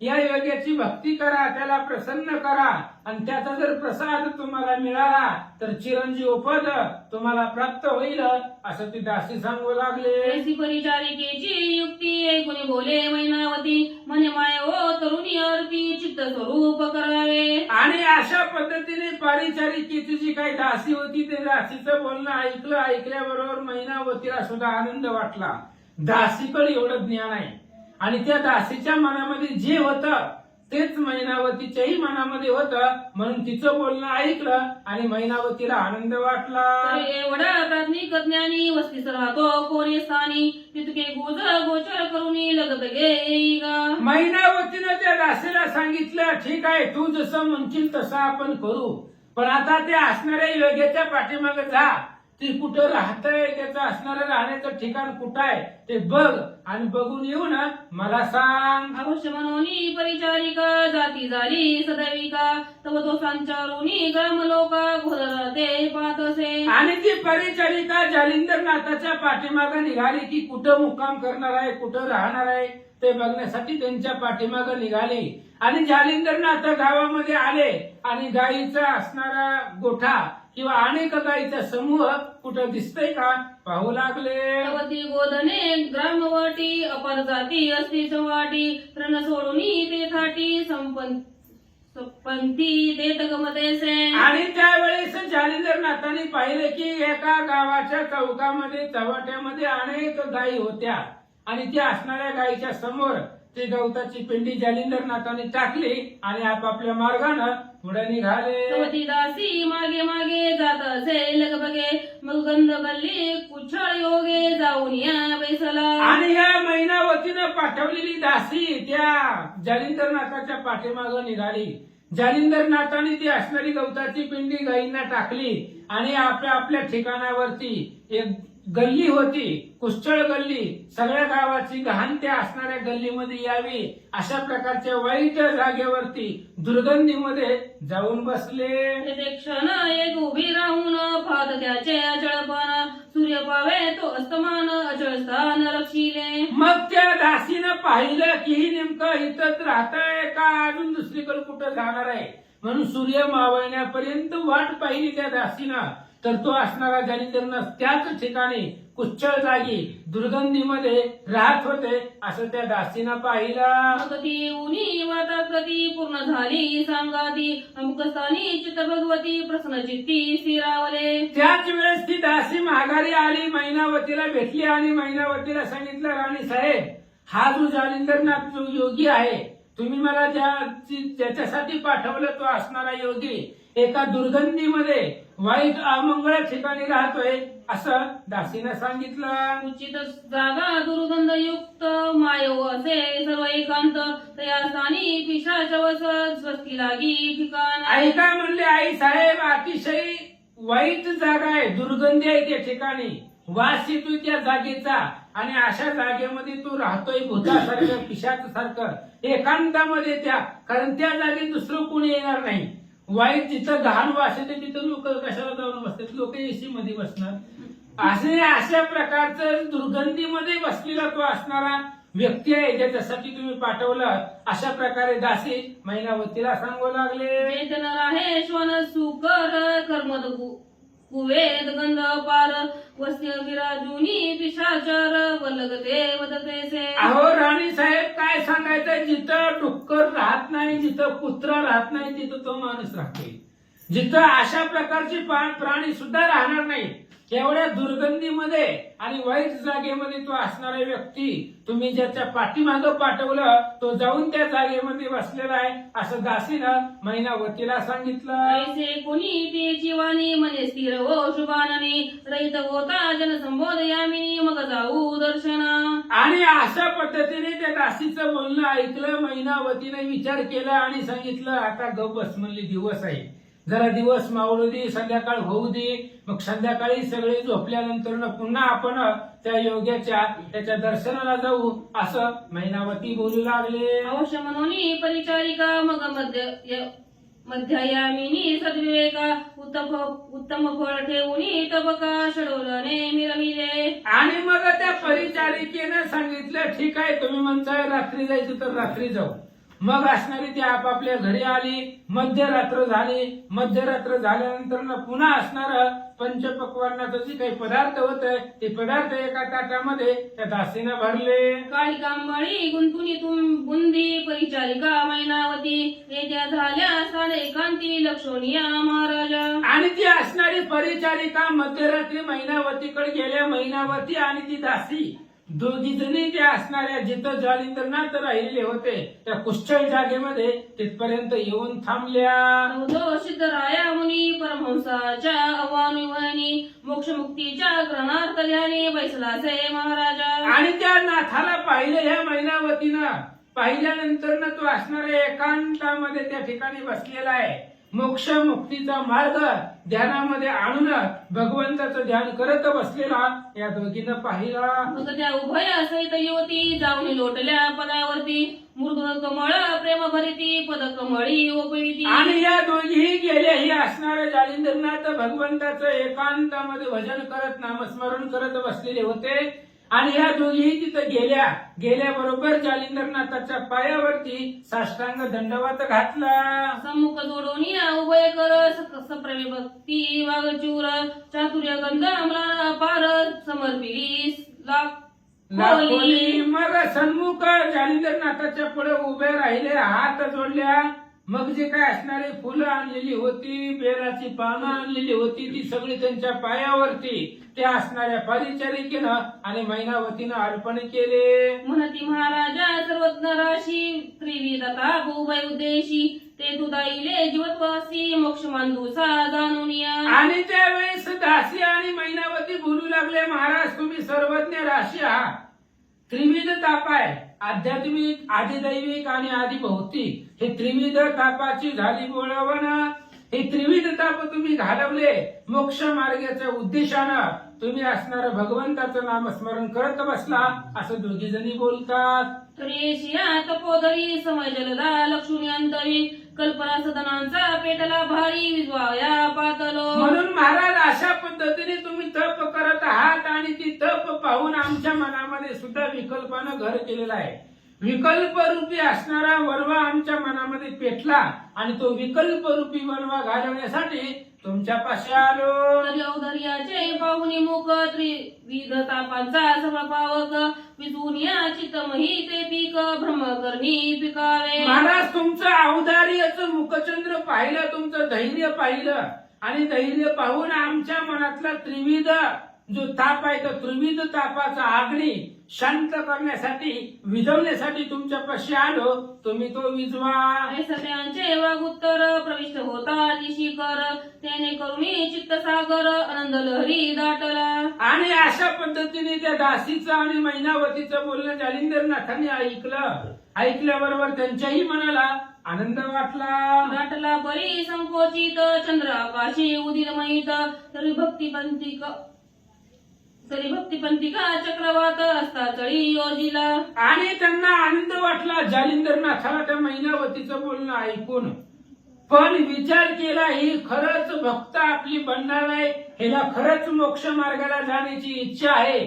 या योग्याची भक्ती करा, त्याला प्रसन्न करा आणि त्याचा जर प्रसाद तुम्हाला मिळाला तर चिरंजीव पद तुम्हाला प्राप्त होईल असं ती दासी सांगू लागले. ऐसी परिचारिकेची युक्ती ऐकून बोले मैनावती म्हणे माय ओ तरुणी आरती चित्त स्वरूप करावे. आणि अशा पद्धतीने परिचारिकेची जी काही दासी होती ते दासीचं बोलणं ऐकल्याबरोबर मैनावतीला सुद्धा आनंद वाटला. दासीकडे एवढं ज्ञान आहे आणि त्या दासीच्या मनामध्ये जे होतं तेच मैनावतीच्याही मनामध्ये होतं, म्हणून तिचं बोलणं ऐकलं आणि मैनावतीला आनंद वाटला. तर एवढा प्राथमिक ज्ञानी वस्तीस राहतो कोणी स्थानी तितके गोज गोचर करुणी लगबगे येईगा. मैनावतीनं त्या दासीला सांगितलं, ठीक आहे, तू जसं म्हणशील तसं आपण करू, पण आता त्या असणाऱ्या योग्याच्या पाठीमागे जा, ती कुठं राहतंय, त्याचं असणारं राहण्याचं ठिकाण कुठं आहे ते बघ आणि बघून येऊ ना मला सांग. अवश्य म्हणून परिचारिका जाती झाली सदैविका तव तो संचारुनी ग्राम लोका घोर ते पाहत असे. आणि ती परिचारिका जालिंदरनाथाच्या पाठीमागे निघाली की कुठं मुक्काम करणार आहे, कुठं राहणार आहे ते बघण्यासाठी त्यांच्या पाठीमागे निघाली आणि जालिंदरनाथ गावामध्ये आले आणि गायीचा असणारा गोठा किंवा अनेक गायीचा समूह कुठं दिसतंय का पाहू लागले. तवती गोधने ग्रामवाटी अपर जाती असती चवाटी रण सोडूनी ते थाटी संपंथी देत गमतेसे. आणि त्यावेळेस जालिंदरनाथांनी पाहिलं की एका गावाच्या चौकामध्ये चव्हाट्यामध्ये अनेक गायी होत्या आणि त्या असणाऱ्या गायीच्या समोर ते गवताची पिंडी जालिंदरनाथांनी टाकली आणि आपापल्या मार्गानं पुढे निघाले. तवती दासी मागे मागे जात असे लगबगे मग गंध गल्ली कुछळ योगे जाऊन या बैसला. आणि या मैनावतीनं पाठवलेली दासी त्या जालिंदरनाथाच्या पाठीमागं निघाली. जालिंदरनाथांनी ती असणारी गवताची पिंडी गायींना टाकली आणि आपल्या ठिकाणावरती एक गल्ली होती, कुशळ गल्ली, सगळ्या गावाची घाण त्या असणाऱ्या गल्लीमध्ये यावी अशा प्रकारच्या वाईट जागेवरती दुर्गंधीमध्ये जाऊन बसले. ते क्षण एक उभी राहून फात त्याचे अचळपण सूर्य पावे तो अस्तमान अचळ स्थान रक्षिले. मग त्या दासीनं पाहिलं की ही नेमकं इथंच राहतंय का अजून दुसरीकडे कुठं जाणार आहे, म्हणून सूर्य मावळण्यापर्यंत वाट पाहिली त्या दासीनं. तर तो असणारा जालिंदरनाथ त्याच ठिकाणी कुच्चळ जागी दुर्गंधीमध्ये राहत होते असं त्या दासीनं पाहिलं. मग ती उनी वाताप्रती पूर्ण झाली सांगाती अमुकस्थानी चित्त भगवती प्रसन्न चित्ती स्थिरावले. त्याच वेळेस ती दासी माघारी आली, मैनावतीला भेटली आणि मैनावतीला सांगितलं, राणी साहेब, हा जो जालिंदरनाथ जो योगी आहे, तुम्ही मला ज्याच्यासाठी पाठवलं तो असणारा योगी एका दुर्गंधीमध्ये वाईट अमंगळ ठिकाणी राहतोय असं दासीनं सांगितलं. उचित जागा दुर्गंध युक्त मायव असे सर्व एकांत तया स्थानी पिशाच वस स्वस्ती लागी ठिकाण. ऐका म्हणले आई साहेब, अतिशय वाईट जागा आहे, दुर्गंधी आहे त्या ठिकाणी, वास येतोय त्या जागेचा आणि अशा जागेमध्ये तू राहतोय भूतासारखं, पिशाचासारखं एकांतामध्ये त्या, कारण त्या जागेत दुसरं कोणी येणार नाही. वाईट जिथं घाण वास येते तिथं लोक कशाला जाऊन बसतात, लोक एसी मध्ये बसणार. अशा प्रकारचं दुर्गंधीमध्ये बसलेला तो असणारा व्यक्ती आहे ज्याच्यासाठी तुम्ही पाठवलं, अशा प्रकारे दासी मैनावतीला सांगू लागले. चेतन राहे श्वन सुकर कर्मद कुवेद गंध पार वस्य विराजुनी पिशाचर वल्लगते वदतेसे. अहो राणी साहेब, काय सांगायचं, जिथं डुक्कर राहत नाही, जिथं कुत्रा राहत नाही, तिथं तो माणूस राहतोय. जिथं अशा प्रकारचे प्राणी सुद्धा राहणार नाही, एवढ्या दुर्गंधीमध्ये आणि वाईट जागेमध्ये तो असणारा व्यक्ती तुम्ही ज्याच्या पाठीमागं पाठवलं, तो जाऊन त्या जागेमध्ये बसलेला आहे, असं दासीनं मैनावतीला सांगितलं. ऐसे कोणी ते जीवानी मने स्थिर हो शुभाननी रहित होता जनसंबोध यामिनी मग जाऊ दर्शना. आणि अशा पद्धतीने त्या दासीचं बोलणं ऐकलं. मैनावतीने विचार केला आणि सांगितलं, आता गप बस म्हणली, दिवस आहे, जरा दिवस मावळू दे, संध्याकाळ होऊ दे. मग संध्याकाळी सगळे झोपल्यानंतर पुन्हा आपण त्या योग्याच्या त्याच्या दर्शनाला जाऊ, असं मैनावती बोलू लागले. अवश्य मनोनी परिचारिका मग मध्यायामिनी सद्विवेका उत्तम फळ ठेवून तबका षडोलने मिरमिले. आणि मग त्या परिचारिकेनं सांगितलं, ठीक आहे, तुम्ही म्हणताय रात्री जायचं तर रात्री जाऊ. मग असणारी ती आपापल्या घरी आली. मध्यरात्र झाली. मध्यरात्र झाल्यानंतर पुन्हा असणार पंचपक्वान्नाचं जे काही पदार्थ होत ते पदार्थ एका ताटामध्ये त्या दासीनं भरले. काळी कांबळी गुंतुनी बुंदी परिचारिका मैनावती येत्या झाल्या साडे एकांती लक्षणीया महाराजा. आणि ती असणारी परिचारिका मध्यरात्री मैनावतीकडे गेल्या. मैनावती आणि ती दासी दोघी जणी ज्या असणाऱ्या जिथं जालिंदरनाथ राहिलेले होते त्या कुष्ठळ जागेमध्ये तिथपर्यंत येऊन थांबल्या. सिद्धराया मुनी परमहंसाच्या अवानुवनी मोक्षमुक्तीच्या ग्रहणार्थ ध्यानी बैसलाचे महाराजा. आणि त्या नाथाला पाहिलं ह्या मैनावतीनं. पाहिल्यानंतर तो असणाऱ्या एकांतामध्ये त्या ठिकाणी बसलेला आहे. मोक्ष मुक्तीचा मार्ग ध्यानामध्ये आणून भगवंताचं ध्यान करत बसलेला या दोघीनं पाहिला. मग त्या उभय सहित युवती जाऊन लोटल्या पदावरती मृग कमळ प्रेम भरिती पद कमळी ओपविती. आणि या दोघीही गेल्या ही असणाऱ्या जालिंदरनाथ भगवंताचं एकांतामध्ये भजन करत नामस्मरण करत बसलेले होते. आणि या दोघीही तिथं गेल्याबरोबर जालिंदरनाथाच्या पायावरती साष्टांग दंडवत घातला. सम्मुख जोडून उभय कर सप्रेमी भक्ती वागचूर चातुर्य गंध अमला पार समर्पिली लाखोली. मग सन्मुख जालिंदरनाथाच्या पुढे उभे राहिले, हात जोडल्या. मग जे काय असणारी फुलं आणलेली होती, बेराची पानं आणलेली होती, ती सगळी त्यांच्या पायावरती त्या असणाऱ्या परिचारिकेनं आणि मैनावतीनं अर्पण केले. म्हणती महाराजा सर्वज्ञ राशी त्रिविध ताप उभय उद्देशी ते तुदाईले जीवत्वासी मोक्ष मांडूसा जाणून या. आणि त्यावेळेस दासी आणि मैनावती बोलू लागले, महाराज तुम्ही सर्वज्ञ राशी आहात. त्रिविध ताप आहे, आध्यात्मिक, आदिदैविक आणि आदिभौतिक, हे त्रिविध तापाची झाली बोलावण. हे त्रिविध ताप तुम्ही घालवले मोक्ष मार्गाच्या उद्देशानं. तुम्ही असणार भगवंताचं नामस्मरण करत बसला, असं दोघी जणी बोलतात. त्रिशिया तपोधरी समय जलदा लक्ष्मी अंतरी कल्पना सदनांचा पेटला भारी विजवाया पातलो. म्हणून महाराज अशा पद्धतीने तुम्ही तप करत आहात आणि ती तप पाहून आमच्या मनामध्ये सुद्धा विकल्पानं घर केलेलं आहे. विकल्प रूपी असणारा वनवा आमच्या मनामध्ये पेटला आणि तो विकल्प रूपी वनवा घालवण्यासाठी तुमच्यापाशी आलो. औदर्याचे पाहुणी मुख त्रिविध तापांचा समपावक विजून या चित्तमही ते पीक ब्रह्मकर्णी पिकावे. महाराज तुमचं औदार्याचं मुखचंद्र पाहिलं, तुमचं धैर्य पाहिलं आणि धैर्य पाहून आमच्या मनातला त्रिविध जो ताप आहे तो त्रिविध तापाचा आग्नी शांत करण्यासाठी विझवण्यासाठी तुमच्यापाशी आलो. तुम्ही तो विझवा. सत्यांचे वागुत्तर प्रविष्ट होता दिशिकर त्याने करुणी चित्त सागर आनंद लहरी दाटला. आणि अशा पद्धतीने त्या दासीचं आणि मैनावतीचं बोलणं जालिंदरनाथांनी ऐकलं. ऐकल्याबरोबर त्यांच्याही मनाला आनंद वाटला. दाटला परी संकोचित चंद्र आकाशी उदिर महित तरी भक्तिपंथिका चक्रवात असता चळी योजिला. आणि त्यांना आनंद वाटला जालिंदरनाथाला त्या मैनावतीचं बोलणं ऐकून. पण विचार केला, ही खरंच भक्त आपली बनणार आहे, हिला खरंच मोक्ष मार्गाला जाण्याची इच्छा आहे,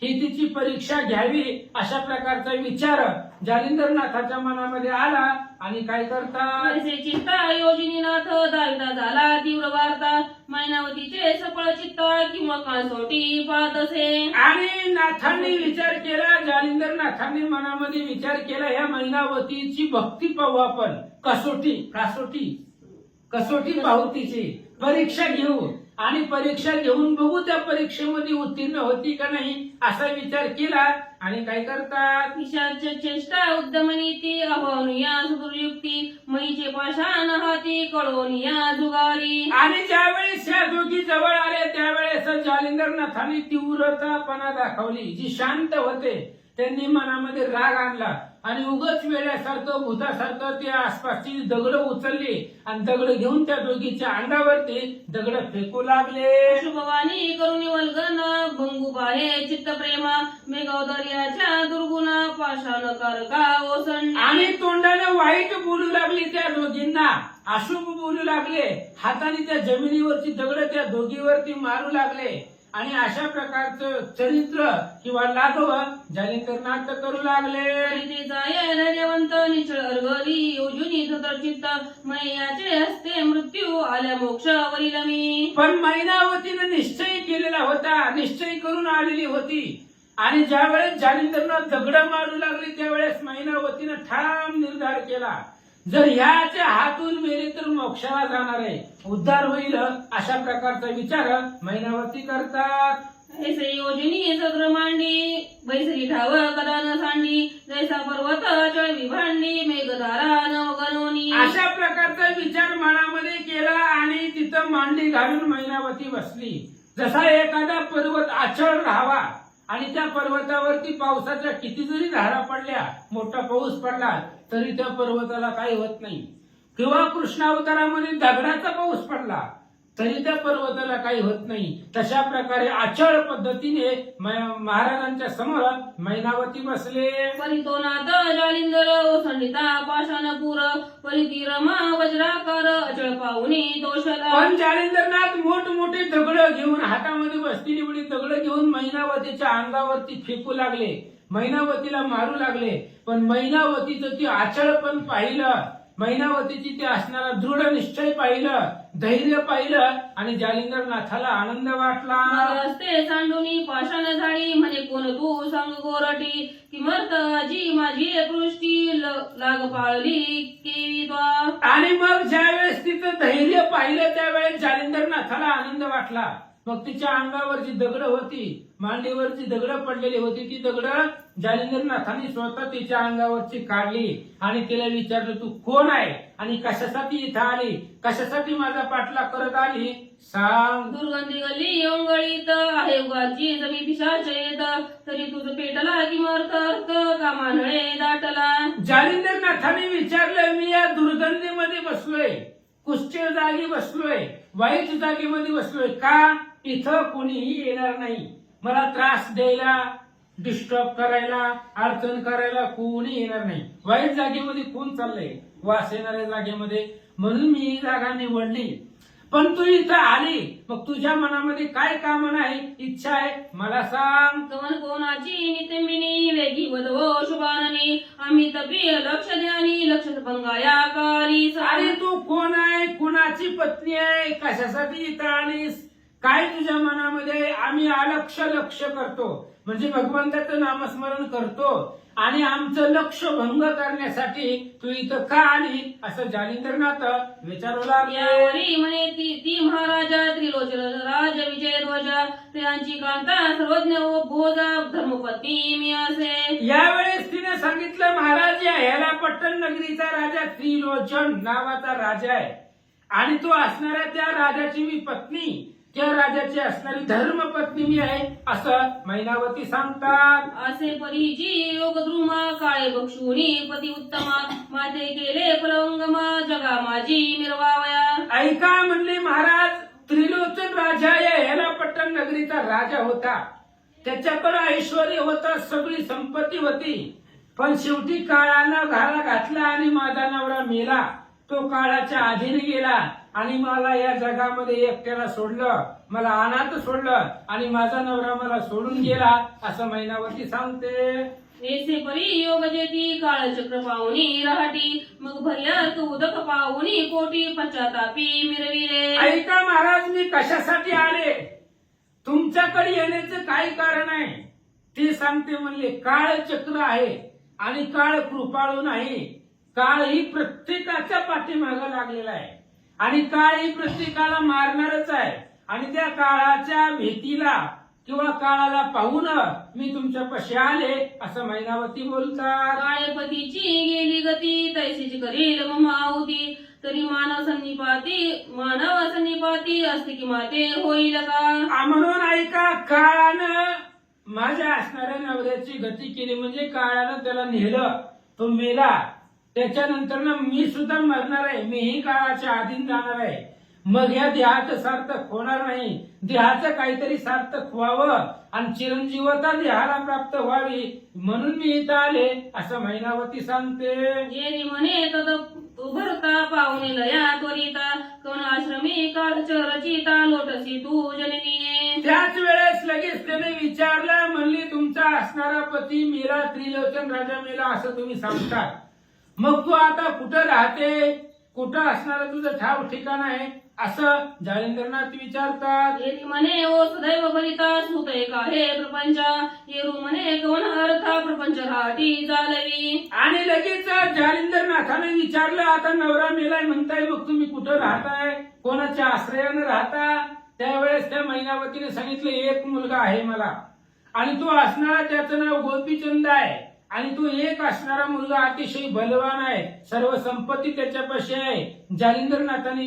ही तिची परीक्षा घ्यावी अशा प्रकारचा विचार जालिंदरनाथाच्या मनामध्ये आला आणि काय करतात वैसे चित्ता योजनीनाथ दाविता झाला तीव्र वार्ता मैनावतीचे सफळ चित्ता किंवा कासोटी पाहत असे. आणि नाथांनी विचार केला, जालिंदरनाथांनी मनामध्ये विचार केला, ह्या मैनावतीची भक्ती पाहू आपण, कसोटी पाहू, तिची परीक्षा घेऊ आणि परीक्षा घेऊन बघू त्या परीक्षेमध्ये उत्तीर्ण होती का नाही असा विचार केला. आणि काय करतात ईशाच्या चेष्टा उद्दमनीती अहनुया सुदुर्युक्ती मईचे पाषाण हाती कळवनिया जुगारी. आणि ज्यावेळेस या दोघी जवळ आले त्यावेळेस जालिंदरनाथांनी तीव्रतापणा दाखवली. जी शांत होते त्यांनी मनामध्ये राग आणला आणि उगच वेड्यासारखं भूतासारखं ते आसपासची दगड उचलली आणि दगड घेऊन त्या दोघीच्या अंगावरती दगड फेकू लागले. शुभवाणी करुणी वल्गन भंगू पाहे चित्त प्रेमा मेघोदर्याच्या दुर्गुणा पाषाण कारका ओसंडी. आणि तोंडाने वाईट बोलू लागली त्या दोघींना, अशुभ बोलू लागले, हाताने त्या जमिनीवरची दगड त्या दोघीवरती मारू लागले आणि अशा प्रकारचं चरित्र किंवा लाघव जालिंदरनाथ करू लागले. धैर्यवंत निश्चळ अर्गरी योजुनी चित्त मैयाचे हस्ते मृत्यू आल्या मोक्षावरील मी. पण मैनावतीनं निश्चय केलेला होता, निश्चय करून आलेली होती. आणि ज्यावेळेस जालिंदरनाथ दगड मारू लागले त्यावेळेस मैनावतीनं ठाम निर्धार केला, जर ह्याच्या हातून मेले तर मोक्षाला जाणार आहे, उद्धार होईल अशा प्रकारचा विचार मैनावती करतात. ऐसे योजनी सग्र मांडी बैसरी ठाव कदा न सांडी जैसा पर्वत चळवी भांडी मेघधारा नव गणोनी. अशा प्रकारचा विचार मनामध्ये केला आणि तिथं मांडी घालून मैनावती बसली. जसा एखादा पर्वत अचळ राहावा आणि त्या पर्वतावरती पावसाच्या किती जरी धारा पडल्या, मोठा पाऊस पडला तरी त्या पर्वताला काही होत नाही, किंवा कृष्णावतारामध्ये दगडाचा पाऊस पडला तरी त्या पर्वताला काही होत नाही. तशा प्रकारे अचळ पद्धतीने महाराजांच्या समोर मैनावती बसले. परितोनाथ जालिंदर ओसंडिता पाषाणपूर परिती रमा वज्राकार अचळ पाहुणी दोषला. पण जालिंदरनाथ मोठमोठे दगड घेऊन, हातामध्ये बसलेली एवढी दगड घेऊन मैनावतीच्या अंगावरती फेकू लागले, मैनावतीला मारू लागले. पण मैनावतीचं ती आचळपण पाहिलं, मैनावतीची ते असणारा दृढ निश्चय पाहिलं, धैर्य पाहिलं आणि जालिंदरनाथाला आनंद वाटला. हस्ते सांडुनी पाषाण झाडी म्हणे कोण तू सांग गोरटी किमर्थ जी माझी पृष्टी लाग पाळली केवी द्वा. आणि मग ज्यावेळेस तिचं धैर्य पाहिलं त्यावेळेस जालिंदरनाथाला आनंद वाटला. मग तिच्या अंगावरची दगड होती, मांडीवरची दगड पडलेली होती, ती दगड जालिंदरनाथांनी स्वतः तिच्या अंगावरची काढली आणि तिला विचारलं, तू कोण आहे आणि कशासाठी इथं आली, कशासाठी माझा पाठलाग करत आली, सांग. दुर्गंधी गल्ली ओंगळीत आहे उगाची जमी पिशाच येत तरी तुझं पेटला किमर्थ अर्थ का मानळे दाटला. जालिंदरनाथांनी विचारलं, मी या दुर्गंधीमध्ये बसलोय, कुस्तीच्या जागी बसलोय, वाईट जागेमध्ये बसलोय का? इथं कोणीही येणार नाही, मला त्रास द्यायला, डिस्टर्ब करायला, अडचण करायला कोणी येणार नाही. वाईट जागेमध्ये कोण चाललंय, वास येणाऱ्या जागेमध्ये, म्हणून मी ही जागा निवडली. पण तू इथं आली, मग तुझ्या मनामध्ये काय कामना आहे, इच्छा आहे, मला सांग. कवन कोणाची नितंबिनी वेगी वधवो शुभाननी आम्ही तपी लक्ष द्यानी लक्ष भंगाया कारी. अरे तू कोण आहे, कुणाची पत्नी आहे, कशासाठी इथं आलीस, काय तुझ्या मनामध्ये? आम्ही अलक्ष लक्ष करतो, म्हणजे भगवंताचं नामस्मरण करतो आणि आमचं लक्ष भंग करण्यासाठी तू इथं का आली असं जालिंदरनाथ विचारू लागले. यावरी म्हणे ती महाराजा त्रिलोचन राज विजय ध्वजा त्यांची कांता सर्वज्ञ व भोजा धर्मपत्नी मी असे. यावेळेस तिने सांगितलं, महाराज या ह्याला पट्टण नगरीचा राजा त्रिलोचन नावाचा राजा आहे आणि तो असणाऱ्या त्या राजाची मी पत्नी, त्या राजाची असणारी धर्मपत्नी मी आहे असं मैनावती सांगतात. असे परीची योगद्रुमा काळे बक्षुनी पती उत्तमा माते केले फलवंगमा जगा माझी मिरवावया. ऐका म्हणले महाराज, त्रिलोचन राजा या हेलापट्टण नगरीचा राजा होता, त्याच्याकडे ऐश्वर्य होतं, सगळी संपत्ती होती. पण शेवटी काळानं घाला घातला आणि माझा नवरा मेला, तो काळाच्या अधीन गेला आणि मला या जगामध्ये एकट्याला सोडलं. मला अनाथ सोडलं आणि माझा नवरा मला सोडून गेला असं मैनावती सांगते. ऐसे परी योग जेती काळचक्र पाहुनी राहटी मग भर्यात उदक पाहुनी कोटी पश्चातापी मिरविले. ऐका महाराज, मी कशासाठी आले, तुमच्याकडे येण्याचं काय कारण आहे ते सांगते. म्हणले काळ चक्र आहे आणि काळ कृपाळू नाही. काळ ही प्रत्येकाच्या पाठीमागं लागलेला आहे आणि काळ ही प्रत्येकाला मारणारच आहे. आणि त्या काळाच्या भीतीला किंवा काळाला पाहून मी तुमच्यापाशी आले असं मैनावती बोलतात. काळेपतीची गेली गती तैसीची करील मम आहुती तरी मानव सन्निपाती असते की माते होईल का. म्हणून ऐका, काळानं माझ्या असणाऱ्या नवऱ्याची गती केली म्हणजे काळानं त्याला नेलं, तो मेला. त्याच्यानंतर ना मी सुद्धा मरणार आहे, मीही काळाच्या अधीन जाणार आहे. मग या देहाचं सार्थक होणार नाही. देहाचं काहीतरी सार्थक व्हावं आणि चिरंजीवता देहाला प्राप्त व्हावी म्हणून मी इथं आले असं मैनावती सांगते. येरी म्हणे तद उभरता पाहुणे लया त्वरिता कवन आश्रमी काळच रचिता लोटसी तू जननीये. त्याच वेळेस लगेच त्याने विचारलं, म्हणली तुमचा असणारा पती मेला, त्रिलोचन राजा मेला असं तुम्ही सांगता, मग तू आता कुठं राहते, कुठं असणारं तुझं ठाव ठिकाण आहे असं जालिंदरनाथ विचारतात. येरी म्हणे ओ सदैव भरिता सुत एक आहे प्रपंच येरू म्हणे कवन अर्था प्रपंच राहटी जालवी. आणि लगेच जालिंदरनाथाने विचारलं, आता नवरा मेलाय म्हणताय, मग तुम्ही कुठं राहताय, कोणाच्या आश्रयानं राहता. त्यावेळेस त्या मैनावतीने सांगितलं, एक मुलगा आहे मला आणि तो असणारा त्याचं नाव गोपीचंद आहे आणि तो एक असणारा मुलगा अतिशय बलवान आहे, सर्व संपत्ती त्याच्यापाशी आहे. जालिंदरनाथाने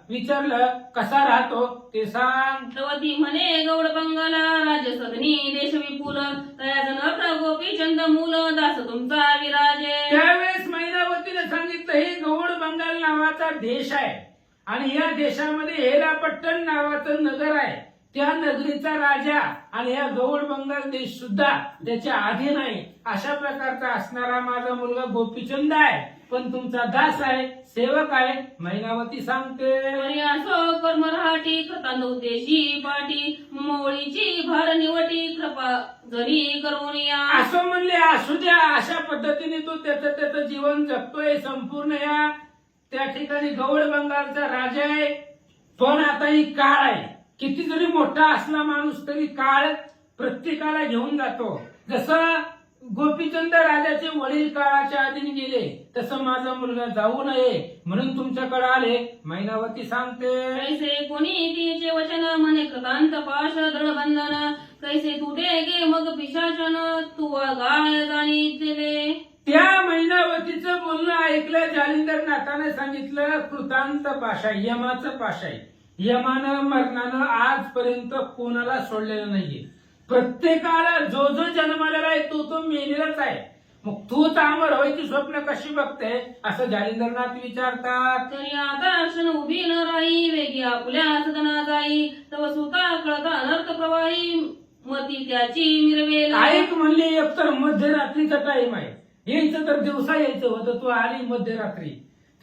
विचारलं कसा राहतो ते सांग. तवती म्हणे गौड बंगाला राजसदनी देश विपुल तयाजन गोपीचंद मूल दास तुमचा विराजे. त्यावेळेस मैनावतीने सांगितलं, हे गौड बंगाल नावाचा देश आहे आणि या देशामध्ये हेरापट्टण नावाचं नगर आहे. त्या नगरीचा राजा आणि या गौड बंगाल देश सुद्धा त्याच्या अधीन आहे. अशा प्रकारचा असणारा माझा मुलगा गोपीचंद आहे, पण तुमचा दास आहे, सेवक आहे. मैनावती सांगते. असो कर्म राहटी कृतांद उद्देशी पाटी मोळीची भार निवटी कृपा जरी करून या. असं म्हणले, असू द्या. अशा पद्धतीने तो त्याचं जीवन जगतोय संपूर्ण. या त्या ठिकाणी गौड बंगालचा राजा आहे, पण आता ही काळ आहे. किती जरी मोठा असला माणूस तरी काळ प्रत्येकाला घेऊन जातो. जसं गोपीचंद राजाचे वडील काळाच्या अधीन गेले तसं माझा मुलगा जाऊ नये म्हणून तुमच्याकडे आले. मैनावती सांगते. कैसे कोणी तिचे वचन म्हणे कृतांत पाश दृढबंधन कैसे तुटे गे मग पिशाचन तू गाय जाणी दिले. त्या मैनावतीचं बोलणं ऐकलं जालिंदरनाथाने सांगितलं, कृतांत पाशाय, यमाचं पाशाय. यमानं मरणानं आजपर्यंत कोणाला सोडलेलं नाहीये. प्रत्येकाला जो जो जन्मालेला आहे तो मेलेलाच आहे. मग तूच अमर व्हायची स्वप्न कशी बघते असं जालिंदरनाथ विचारतात. तरी आता क्षण उभी न राही वेगी आपल्या सदना जाई तव सुता कळता अनर्थ प्रवाही मती त्याची मिरवेल. ऐक म्हणले, एकतर मध्यरात्रीचा टाइम आहे, यायचं तर दिवसा यायचं होतं, तू आली मध्यरात्री.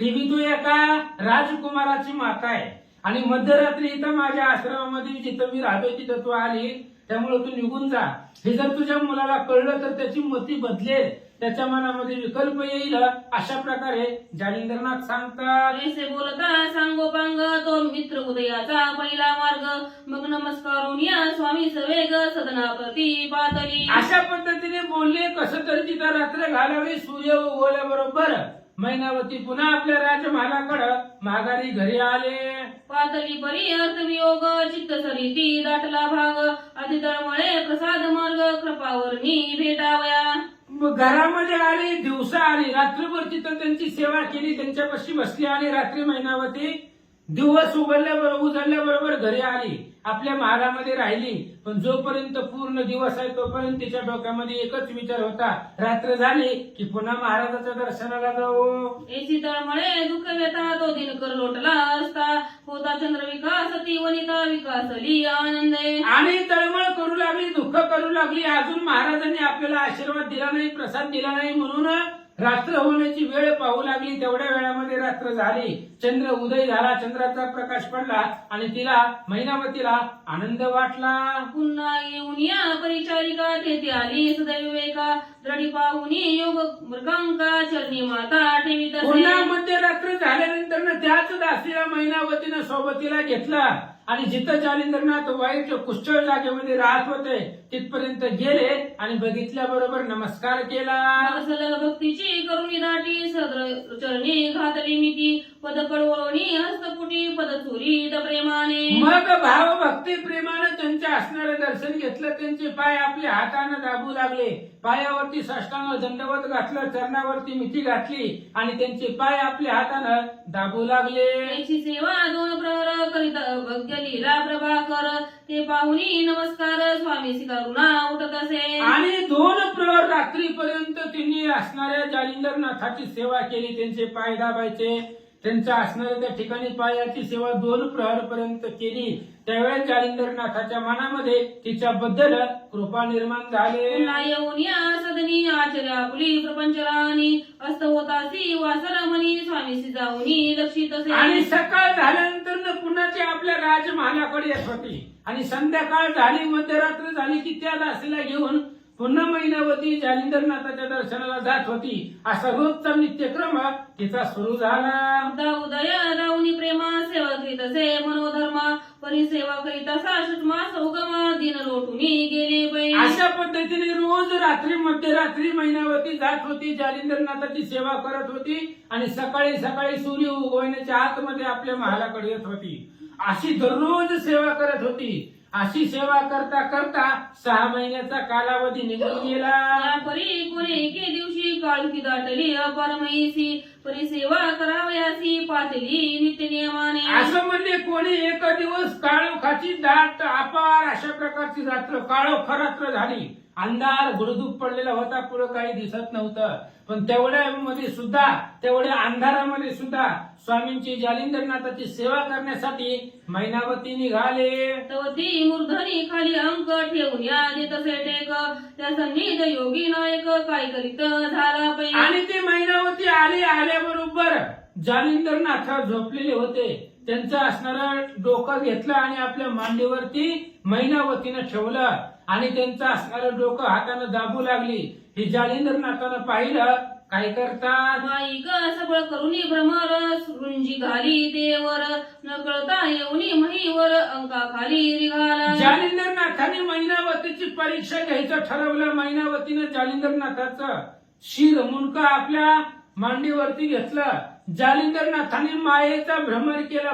ती तू एका राजकुमाराची माता आहे आणि मध्यरात्री इथं माझ्या आश्रमामध्ये जिथं मी राहतोय तिथं तू आली, त्यामुळे तू निघून जा. हे जर तुझ्या मुलाला कळलं तर त्याची मती बदलेल, त्याच्या मनामध्ये विकल्प येईल. अशा प्रकारे जालिंदरनाथ सांगतात. ऐसे बोलता सांगोपांग तो मित्र उदयाचा पहिला मार्ग मग नमस्कारून या स्वामी सवेग सदना प्रती पातली. अशा पद्धतीने बोलले. कसं तरी तिथं रात्र घालावी. सूर्य उगवल्याबरोबर मैनावती पुन्हा आपल्या राजमहालाकडं माघारी घरी आले. पातली परी अर्थवियोग चित्त सरिती दाटला भाग अधितळमळे प्रसाद मार्ग कृपावरणी भेटावया. घरामध्ये आली, दिवसा आली, रात्रभर तिथं त्यांची सेवा केली, त्यांच्यापाशी बसली आणि रात्री मैनावती दिवस उजळल्याबरोबर घरी आली, आपल्या महालामध्ये राहिली. पण जोपर्यंत पूर्ण दिवस आहे तोपर्यंत तिच्या डोक्यामध्ये एकच विचार होता, रात्र झाली की पुन्हा महाराजाच्या दर्शनाला जाऊ. ऐसी तळमळे दुःख व्यथा तो दिनकर लोटला असता होता चंद्र विकास ती वनिता विकासली आनंदे. आणि तळमळ करू लागली, दुःख करू लागली. अजून महाराजांनी आपल्याला आशीर्वाद दिला नाही, प्रसाद दिला नाही म्हणून रात्र होण्याची वेळ पाहू लागली, तेवढ्या वेळामध्ये रात्र झाली, चंद्र उदय झाला, चंद्राचा प्रकाश पडला आणि तिला मैनावतीला आनंद वाटला. पुन्हा येऊन या परिचारिका तेथे आली सदैविवेका दृढी पाहुनी योग मृगांका चरणी माता ठेवीत पुन्हा असे. मध्यरात्र झाल्यानंतर त्याच दासीला मैनावतीनं सोबतीला घेतला आणि जिथं जालिंदरनाथ वाईट कुष्ठळ जागेमध्ये राहत होते तिथपर्यंत गेले आणि बघितल्याबरोबर नमस्कार केला. सलग भक्तीची करुणी दाटी सद्र चरणी घातली मिती पद कळवळणी हस्तपुटी पद चुरीत प्रेमाने. मग भाव भक्ती प्रेमानं त्यांच्या असणारं दर्शन घेतलं, त्यांचे पाय आपल्या हातानं दाबू लागले, पायावरती साष्टांग दंडवत घातलं, चरणावरती मिठी घातली आणि त्यांचे पाय आपल्या हातानं दाबू लागले. त्याची सेवा दोन प्रहर करीत भग्य लीला प्रभाकर ते पाहुनी नमस्कार स्वामी करुणा उठत असे. आणि 2 प्रहर रात्रीपर्यंत त्यांनी असणाऱ्या जालिंदरनाथाची सेवा केली, त्यांचे पाय दाबायचे, त्यांच्या असणाऱ्या त्या ठिकाणी पायाची सेवा 2 प्रहर पर्यंत केली. त्यावेळेस जालिंदरनाथाच्या मनामध्ये तिच्याबद्दल कृपा निर्माण झाले. पुन्हा येऊन या सदनी आचर्या आपुली प्रपंचराणी अस्त होतासी वासरमणी स्वामीसी जाऊनी लक्षित असे. आणि सकाळ झाल्यानंतर पुन्हा ते आपल्या राजमहालाकडे येत होती आणि संध्याकाळ झाली, मध्यरात्र झाली की त्या दासीला घेऊन पुन्हा मैनावती जालिंदरनाथाच्या दर्शनाला जात होती. असा रोजचा नित्यक्रम तिचा सुरू झाला. उदय राहुनी प्रेमा सेवा करीत असे मनोधर्मा परिसेवा करीत असा सुषमा सौगमा दिन लोटुनी गेले पै. अशा पद्धतीने रोज रात्री मध्यरात्री मैनावती जात होती, जालिंदरनाथाची सेवा करत होती आणि सकाळी सकाळी सूर्य उगवण्याच्या आतमध्ये आपल्या महालाकडे येत होती. अशी दररोज सेवा करत होती. अशी सेवा करता करता 6 महिन्याचा कालावधी निघून गेला. या परी कोणी एके दिवशी काळकी दाटली अपरमयीसी परिसेवा करावयासी पातली नित्य नियमाने. असं म्हणजे कोणी एक दिवस काळोखाची दाट अपार अशा प्रकारची रात्र काळोख रात्र झाली, अंधार गुडधूप पडलेला होता, पुढे काही दिसत नव्हतं. पण तेवढ्या अंधारामध्ये सुद्धा स्वामींची जालिंदरनाथाची सेवा करण्यासाठी मैनावती निघाले. तवती मूर्धनी खाली अंक ठेवून या देत असे टेक त्या सन्निध योगी नायक काय करीत झाला पै. आणि ते मैनावती आल्याबरोबर जालिंदरनाथ झोपलेले होते. त्यांचं असणारं डोकं घेतलं आणि आपल्या मांडीवरती मैनावतीनं ठेवलं आणि त्यांचं असणारं डोकं हातानं दाबू लागली. हे जालिंदरनाथानं पाहिलं, काय करतात माईक सबळ करुनी भ्रमर रुंजी घाली देवर न कळता येऊनी महीवर अंका खाली रिघाला. जालिंदरनाथाने मैनावतीची परीक्षा घ्यायचं ठरवलं. मैनावतीनं जालिंदरनाथाचं शिर मुंडकं आपल्या मांडीवरती घेतलं. जालिंदरनाथाने मायेचा भ्रमर केला.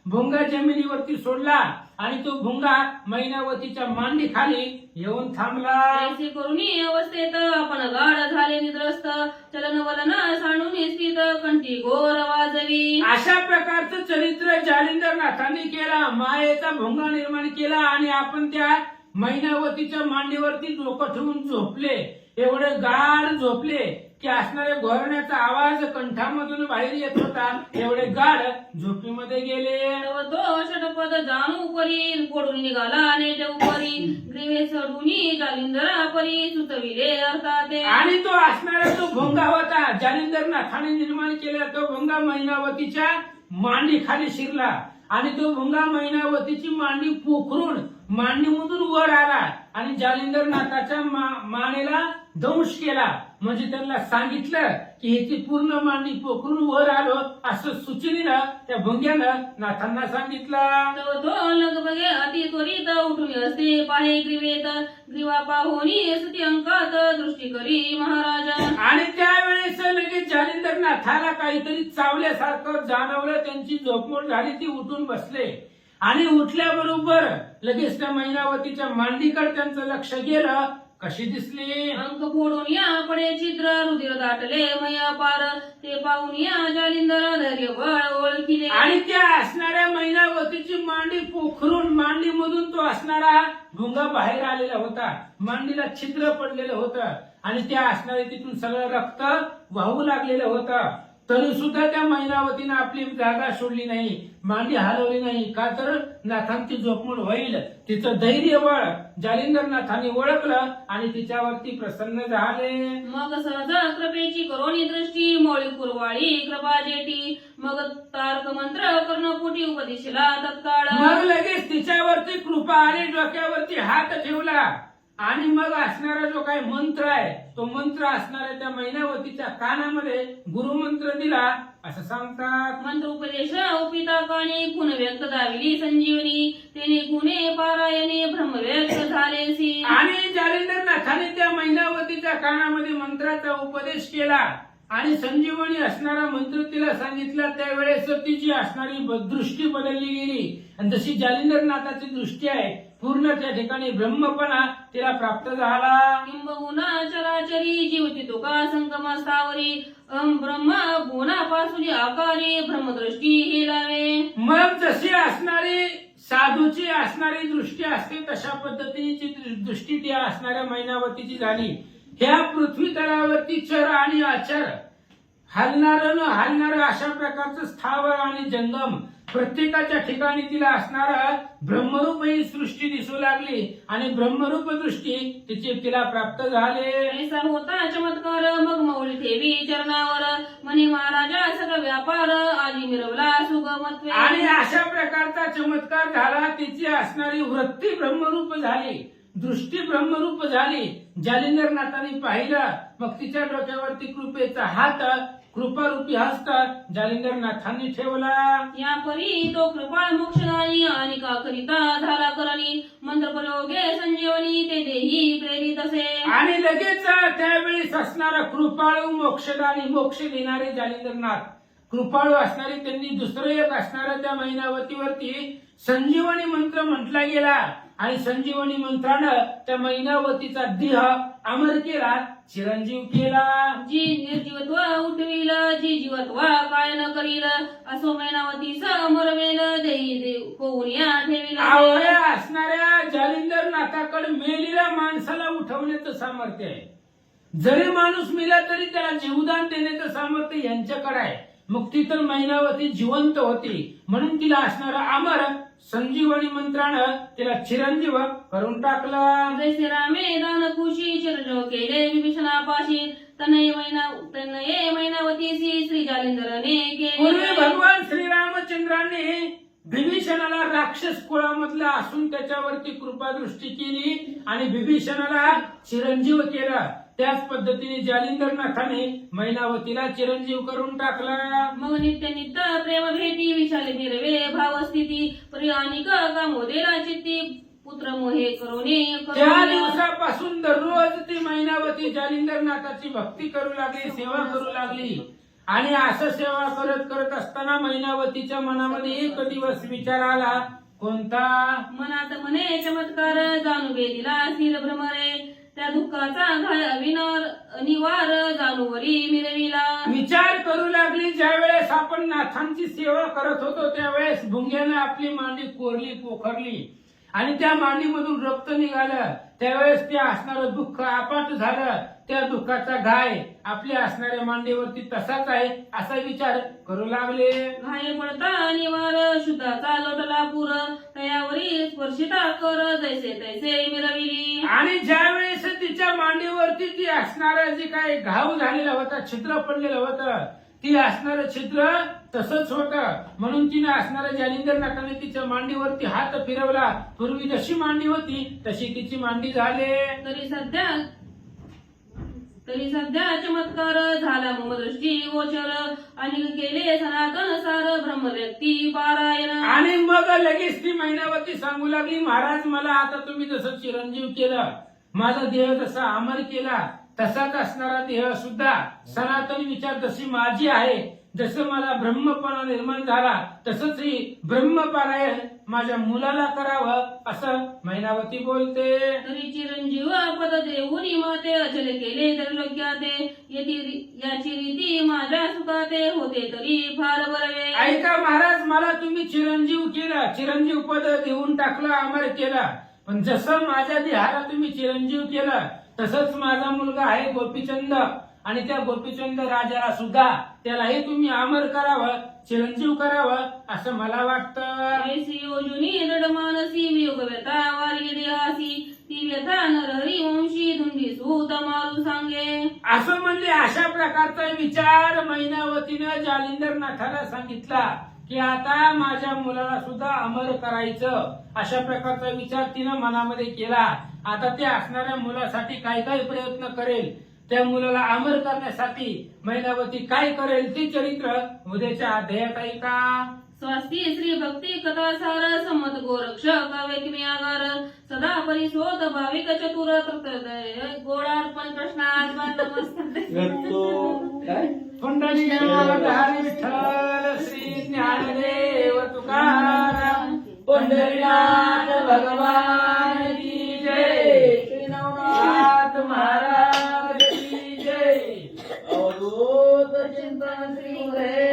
भुंगा जमिनीवरती सोडला आणि तो भुंगा मैनावतीच्या मांडी खाली येऊन थांबला. ऐसे करुणी अवस्थेत आपण गाढ झाले निद्रस्त चलन वलन सांडून स्थित कंठी घोर वाजवी. अशा प्रकारचं चरित्र जालिंदरनाथांनी केला. मायेचा भुंगा निर्माण केला आणि आपण त्या मैनावतीच्या मांडीवरती डोकं ठेवून झोपले. एवढे गाढ झोपले की असणाऱ्या घोरण्याचा आवाज कंठामधून बाहेर येत होता. एवढे गाढ झोपीमध्ये गेले. तव तो षटपद जाणू परी पडून निघाला नेट उपरी ग्रीवे चढूनी जालिंदरा परी सुचविले अर्थाते. आणि तो असणारा जो भुंगा होता जालिंदरनाथाने निर्माण केला, तो भुंगा मैनावतीच्या मांडी खाली शिरला आणि तो भुंगा मैनावतीची मांडी पोखरून मांडीमधून वर आला आणि जालिंदरनाथाच्या मानेला दंश केला. म्हणजे त्यांना सांगितलं की ह्याची पूर्ण मांडी पोखरून वर आलो असं सूचनेनं त्या भुंग्यानं नाथांना सांगितलं. तव तो लगबगे अति त्वरित उठून असते पाहे ग्रीवेत ग्रीवा पाहोनी सुती अंकात दृष्टी करी महाराजा. आणि त्यावेळेस लगेच जालिंदरनाथाला काहीतरी चावल्यासारखं जाणवलं. त्यांची झोपमोड झाली, ती उठून बसले आणि उठल्याबरोबर लगेच त्या मैनावतीच्या मांडीकडे त्यांचं लक्ष गेलं. कशी दिसली? अंक फोडून या पडे छिद्र रुधिर दाटले मैया पार ते पाहून या जालिंदर धैर्य बळ ओळखिले. आणि त्या असणाऱ्या मैनावतीची मांडी पोखरून मांडीमधून तो असणारा भुंगा बाहेर आलेला होता. मांडीला छिद्र पडलेलं होतं आणि त्या असणारे तिथून सगळं रक्त वाहू लागलेलं होतं. तरी सुद्धा त्या मैनावतीनं आपली जागा सोडली नाही. मांडी हलवली नाही का तर नाथांची जोखमोड होईल. तिचं धैर्य बळ जालिंदर नाथांनी ओळखलं आणि तिच्यावरती प्रसन्न झाले. मग सहज कृपेची करोनी दृष्टी मोळी कुरवाळी कृपा जेटी मग तारक मंत्र कर्णपुटी उपदेशला तत्काळ. मग लगेच तिच्यावरती कृपा आली, डोक्यावरती हात ठेवला आणि मग असणारा जो काही मंत्र आहे तो मंत्र असणाऱ्या त्या मैनावतीच्या कानामध्ये गुरुमंत्र दिला असं सांगतात. मंत्र उपदेश उपिता काणी गुण व्यक्त दाविली संजीवनी तेने गुणे पारायणे ब्रह्म व्यक्त झालेसी. आणि जालिंदर नाथाने त्या मैनावतीच्या कानामध्ये मंत्राचा उपदेश केला आणि संजीवनी असणारा मंत्र तिला सांगितला. त्यावेळेस तिची असणारी दृष्टी बदलली गेली आणि जशी जालिंदर नाथाची दृष्टी आहे पूर्ण त्या ठिकाणी ब्रह्मपणा तिला प्राप्त झाला. किंबहुना चराचरी जीवती तुका संगमा स्थावरी ब्रह्म गुणापासून आकारी ब्रह्मदृष्टी हे लावे. मग जशी असणारी साधूची असणारी दृष्टी असते तशा पद्धतीची दृष्टी त्या असणाऱ्या मैनावतीची झाली. ह्या पृथ्वी तलावरती चर आणि अचर हलणार न हलणार अशा प्रकारचं स्थावर आणि जंगम प्रत्येकाच्या ठिकाणी तिला असणारा ब्रह्मरूप ही सृष्टी दिसू लागली आणि ब्रह्मरूप दृष्टी तिला प्राप्त झाले. ऐसा होता चमत्कार मग मौली ठेवी चरणावर म्हणे महाराजा सगळा व्यापार आधी मिरवला सुगमत्वे. आणि अशा प्रकारचा चमत्कार झाला. तिची असणारी वृत्ती ब्रह्मरूप झाली, दृष्टी ब्रह्मरूप झाली. जालिंदर नाथांनी पाहिलं. मग तिच्या डोक्यावरती कृपेचा हात कृपारूपी हस्त जालिंदर नाथांनी ठेवला. या परी तो कृपाळ मोक्षदायी आणि का करिता झाला करणी मंत्र प्रयोगे संजीवनी ते देही प्रेरित असे. आणि लगेच त्यावेळेस असणारा कृपाळू मोक्षदानी मोक्ष देणारे जालिंदर नाथ कृपाळू असणारे त्यांनी दुसरं एक असणाऱ्या त्या मैनावतीवरती संजीवनी मंत्र म्हटला गेला आणि संजीवनी मंत्रानं त्या मैनावतीचा देह अमर केला, चिरंजीव केला. जी निर्जीवत्व उठविल जी जीवत्व काय न करील असो मैनावतीस मरवेल देई देव कोणिया ठेविल. आवड्या असणाऱ्या जालिंदर नाथाकडे मेलेल्या माणसाला उठवण्याचं सामर्थ्य आहे. जरी माणूस मेला तरी त्याला जीवदान देण्याचं सामर्थ्य यांच्याकडे आहे. मग ती तर मैनावती जिवंत होती म्हणून तिला असणारा अमर संजीवनी मंत्रानं तिला चिरंजीव करून टाकलं. जैसे रामे दान खुशी चिरंजीव केले विभीषणापाशी तनये मैनावतीसी श्री जालिंदरने पूर्वी केले. भगवान श्रीरामचंद्रांनी विभीषणाला राक्षस कुळामधला असून त्याच्यावरती कृपादृष्टी केली आणि विभीषणाला चिरंजीव केला. त्याच पद्धतीने जालिंदर नाथाने मैनावतीला चिरंजीव करून टाकला. मग नित्य नित्य प्रेम भेटी विशाल मिरवे भावस्थिती परी अनिक कामोदेला चित्ती पुत्र मोहे करोने त्या दिवसापासून दररोज ती मैनावती जालिंदर नाथाची भक्ती करू लागली, सेवा करू लागली. आणि असं सेवा करत करत असताना मैनावतीच्या मनामध्ये एक दिवस विचार आला. कोणता? मनात म्हणे चमत्कार जाणू दिला स्थिर भ्रमरे त्या दुःखाचा घाय निवार जाणूवरी मिरविला. विचार करू लागली. ज्या वेळेस आपण नाथांची सेवा करत होतो त्यावेळेस भुंग्याने आपली मांडी कोरली, पोखरली आणि त्या मांडीमधून रक्त निघालं. त्यावेळेस ते असणारं दुःख अपाट झालं. त्या दुःखाचा घाय आपल्या असणाऱ्या मांडीवरती तसाच आहे असा विचार करू लागले. घाय पडता निवार शुद्धाचा लोटला पूर तयावरी स्पर्शिता कर जैसे तैसे मिरविली. आणि ज्या वेळेस तिच्या मांडीवरती ती असणारा जे काही घाव झालेला होता, छिद्र पडलेलं होतं, ती असणारं छिद्र तसंच होतं. म्हणून तिने असणाऱ्या जालिंदर नाथाने तिच्या मांडीवरती हात फिरवला. पूर्वी जशी मांडी होती तशी तिची मांडी झाली. तरी सध्या चमत्कार झाला मम दृष्टी गोचर आणि केले सनातन सार ब्रह्म व्यक्ती पारायण. आणि मग लगेच ती मैनावती सांगू लागली, महाराज मला आता तुम्ही जसं चिरंजीव केलं, माझा देह जसा अमर केला तसाच असणारा देह सुद्धा सनातन विचार जशी माझी आहे, जसं मला ब्रह्मपणा निर्माण झाला तसंच ही ब्रह्मपारायण माझ्या मुलाला करावं असं मैनावती बोलते. तरी चिरंजीव पद देऊनी माते अचल केले तरी लोक्याते याची रीती माझ्या सुखाते होते तरी फार बरवे. ऐका महाराज, मला तुम्ही चिरंजीव केलं, चिरंजीव पद देऊन टाकलं, अमर केला. पण जसं माझ्या देहाला तुम्ही चिरंजीव केलं तसंच माझा मुलगा आहे गोपीचंद आणि त्या गोपीचंद राजाला सुद्धा त्यालाही तुम्ही अमर करावं. चिरंजीव करावं असं मला वाटतं. ऐसी योजुनी दृढ मानसी वियोग व्यथा वारी देहासी ती व्यथा नरहरी वंशी धुंडी सूत मारू सांगे. असं म्हणजे अशा प्रकारचा विचार मैनावतीनं जालिंदरनाथाला सांगितला की आता माझ्या मुलाला सुद्धा अमर करायचं. अशा प्रकारचा विचार तिनं मनामध्ये केला. आता ते असणाऱ्या मुलासाठी काय काय प्रयत्न करेल, त्या मुलाला अमर करण्यासाठी मैनावती काय करेल ते चरित्र उद्याच्या अध्यायात ऐका. स्वस्ती श्री भक्ती कथा सार सम्मत गोरक्षक वेगम्यागार सदा परिशोध भाविक चतुर तृतदय गोळार्पण कृष्णार्पण नमस्ते. काय पंढरीनाथ विठ्ठल श्री ज्ञानदेव तुकाराम पंढरीनाथ भगवान की जय. श्री नवनाथ महाराज की जय. अवधूत चिंतन श्री गुरे